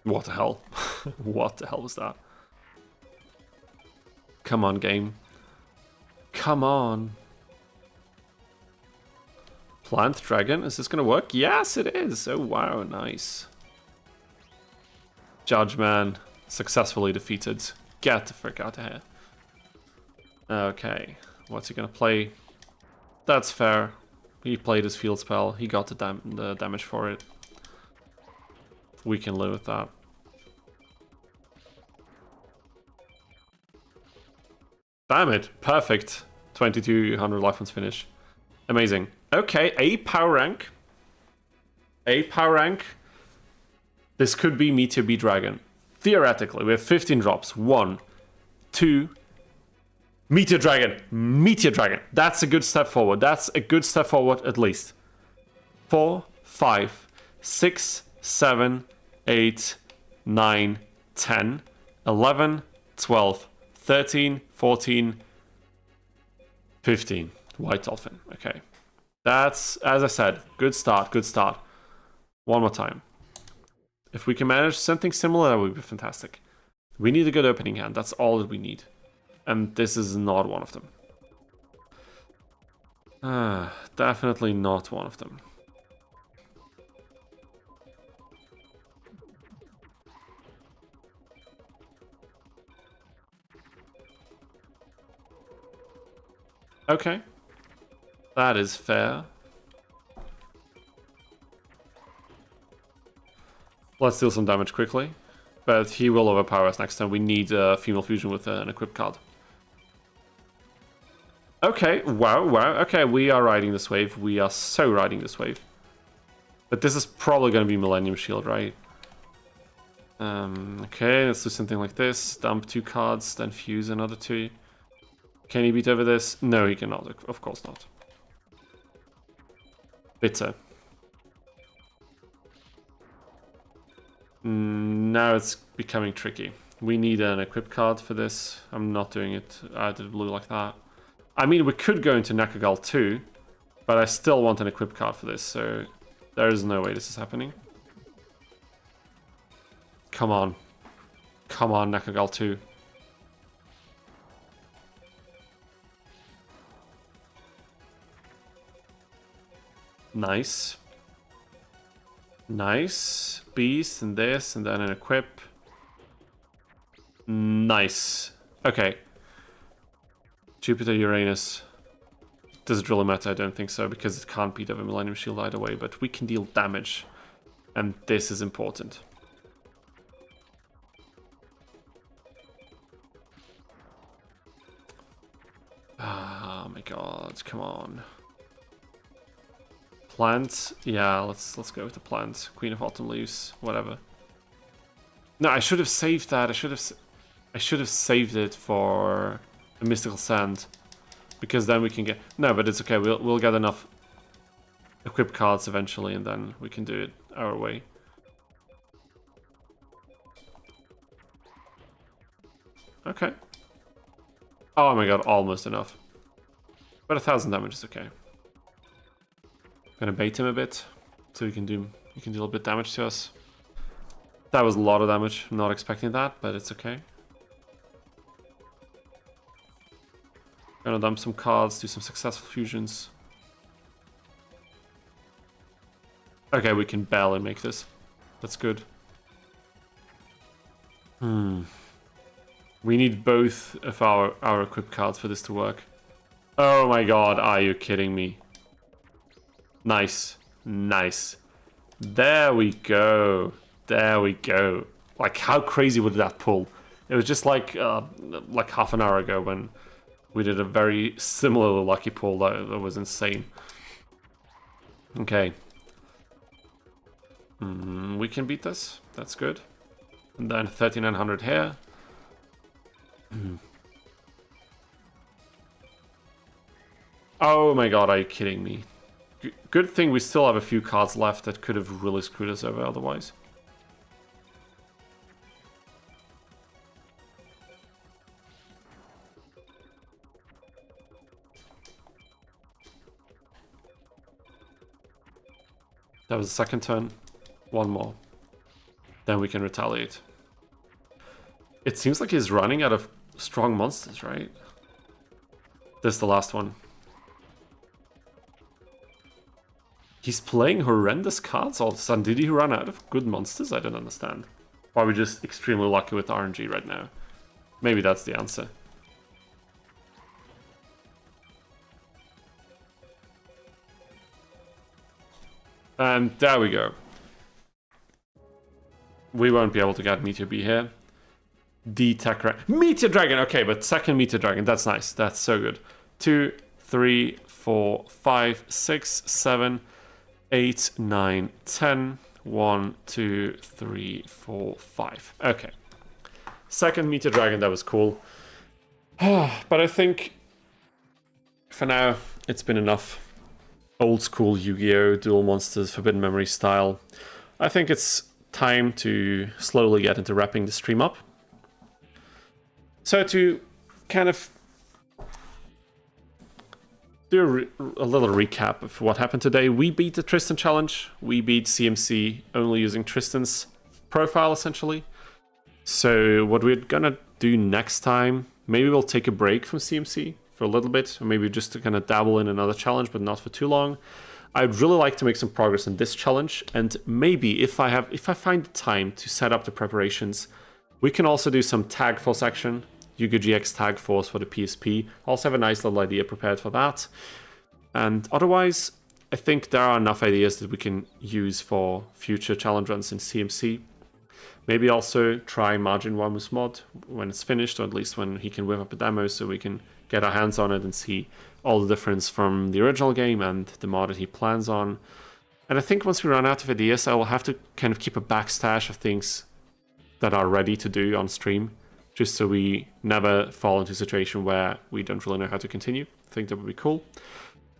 What the hell? What the hell was that? Come on, game. Come on. Plant Dragon, is this gonna work? Yes, it is. Oh wow, nice. Judgeman successfully defeated. Get the frick out of here. Okay, what's he gonna play? That's fair. He played his field spell. He got the damage for it. We can live with that. Damn it. Perfect. 2200 life points finish. Amazing. Okay, a power rank. A power rank. This could be Meteor B Dragon. Theoretically, we have 15 drops. 1, 2... Meteor Dragon! Meteor Dragon! That's a good step forward. That's a good step forward at least. 4, 5, 6, 7, 8, 9, 10, 11, 12, 13, 14, 15. White Dolphin. Okay. That's, as I said, good start, good start. One more time. If we can manage something similar, that would be fantastic. We need a good opening hand. That's all that we need. And this is not one of them. Definitely not one of them. Okay. That is fair. Let's deal some damage quickly. But he will overpower us next time. We need a female fusion with an equipped card. Okay, wow, wow. Okay, we are riding this wave. We are so riding this wave. But this is probably going to be Millennium Shield, right? Okay, let's do something like this. Dump 2 cards, then fuse another 2. Can he beat over this? No, he cannot. Of course not. Bitter. Now it's becoming tricky. We need an equip card for this. I'm not doing it out of the blue like that. I mean, we could go into Nakagal too, but I still want an equip card for this, so there is no way this is happening. Come on. Come on, Nakagal 2. Nice. Nice. Beast and this, and then an equip. Nice. Okay. Jupiter, Uranus. Does it really matter? I don't think so, because it can't beat over Millennium Shield either way, but we can deal damage. And this is important. Oh my god, come on. Plant? Yeah, let's go with the plant. Queen of Autumn Leaves, whatever. No, I should have saved that. I should have saved it for a Mystical Sand, because then we can get... No, but it's okay. We'll get enough equip cards eventually, and then we can do it our way. Okay. Oh my god, almost enough. But 1000 damage is okay. Gonna bait him a bit, so he can deal a little bit damage to us. That was a lot of damage. I'm not expecting that, but it's okay. Gonna dump some cards, do some successful fusions. Okay, we can barely make this. That's good. We need both of our equip cards for this to work. Oh my god, are you kidding me? Nice. Nice. There we go. There we go. Like, how crazy would that pull? It was just like half an hour ago when we did a very similar lucky pull that was insane. Okay. We can beat this. That's good. And then 3900 here. Oh my god, are you kidding me? Good thing we still have a few cards left that could have really screwed us over otherwise. That was the second turn. One more. Then we can retaliate. It seems like he's running out of strong monsters, right? This is the last one. He's playing horrendous cards all of a sudden. Did he run out of good monsters? I don't understand. Or are we just extremely lucky with RNG right now? Maybe that's the answer. And there we go. We won't be able to get Meteor B here. D Tech Meteor Dragon! Okay, but second Meteor Dragon, that's nice. That's so good. 2, 3, 4, 5, 6, 7, 8, 9, 10. 1, 2, 3, 4, 5. Okay. Second Meteor Dragon, that was cool. But I think for now, it's been enough. Old school Yu-Gi-Oh! Duel Monsters, Forbidden Memory style. I think it's time to slowly get into wrapping the stream up. So to kind of do a little recap of what happened today. We beat the Tristan challenge. We beat CMC only using Tristan's profile, essentially. So what we're gonna do next time, maybe we'll take a break from CMC for a little bit, or maybe just to kind of dabble in another challenge, but not for too long. I'd really like to make some progress in this challenge, and maybe if I find the time to set up the preparations, we can also do some Tag Force action. Yu-Gi-Oh! GX Tag Force for the PSP. Also have a nice little idea prepared for that. And otherwise, I think there are enough ideas that we can use for future challenge runs in CMC. Maybe also try Margin Wamus mod when it's finished, or at least when he can whip up a demo so we can get our hands on it and see all the difference from the original game and the mod that he plans on. And I think once we run out of ideas, I will have to kind of keep a backstash of things that are ready to do on stream, just so we never fall into a situation where we don't really know how to continue. I think that would be cool.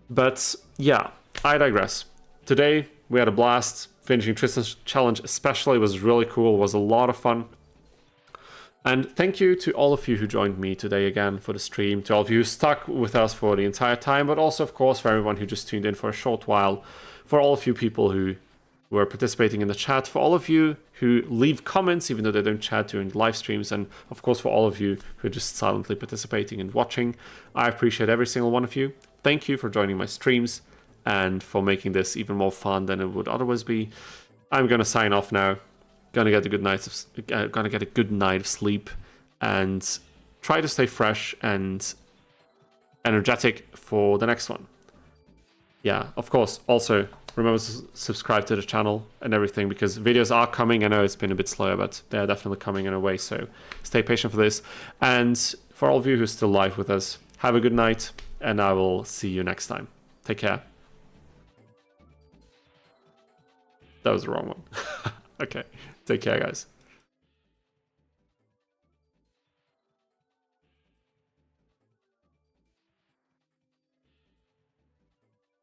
But yeah, I digress. Today, we had a blast. Finishing Tristan's challenge especially was really cool, was a lot of fun. And thank you to all of you who joined me today again for the stream, to all of you who stuck with us for the entire time, but also, of course, for everyone who just tuned in for a short while, for all of you people who were participating in the chat, for all of you who leave comments even though they don't chat during live streams, and of course for all of you who are just silently participating and watching. I appreciate every single one of you. Thank you for joining my streams and for making this even more fun than it would otherwise be. I'm gonna sign off now. Gonna get a good night of sleep and try to stay fresh and energetic for the next one. Yeah, of course, also remember to subscribe to the channel and everything, because videos are coming. I know it's been a bit slower, but they're definitely coming in a way, so stay patient for this. And for all of you who are still live with us, have a good night, and I will see you next time. Take care. That was the wrong one. Okay, take care, guys.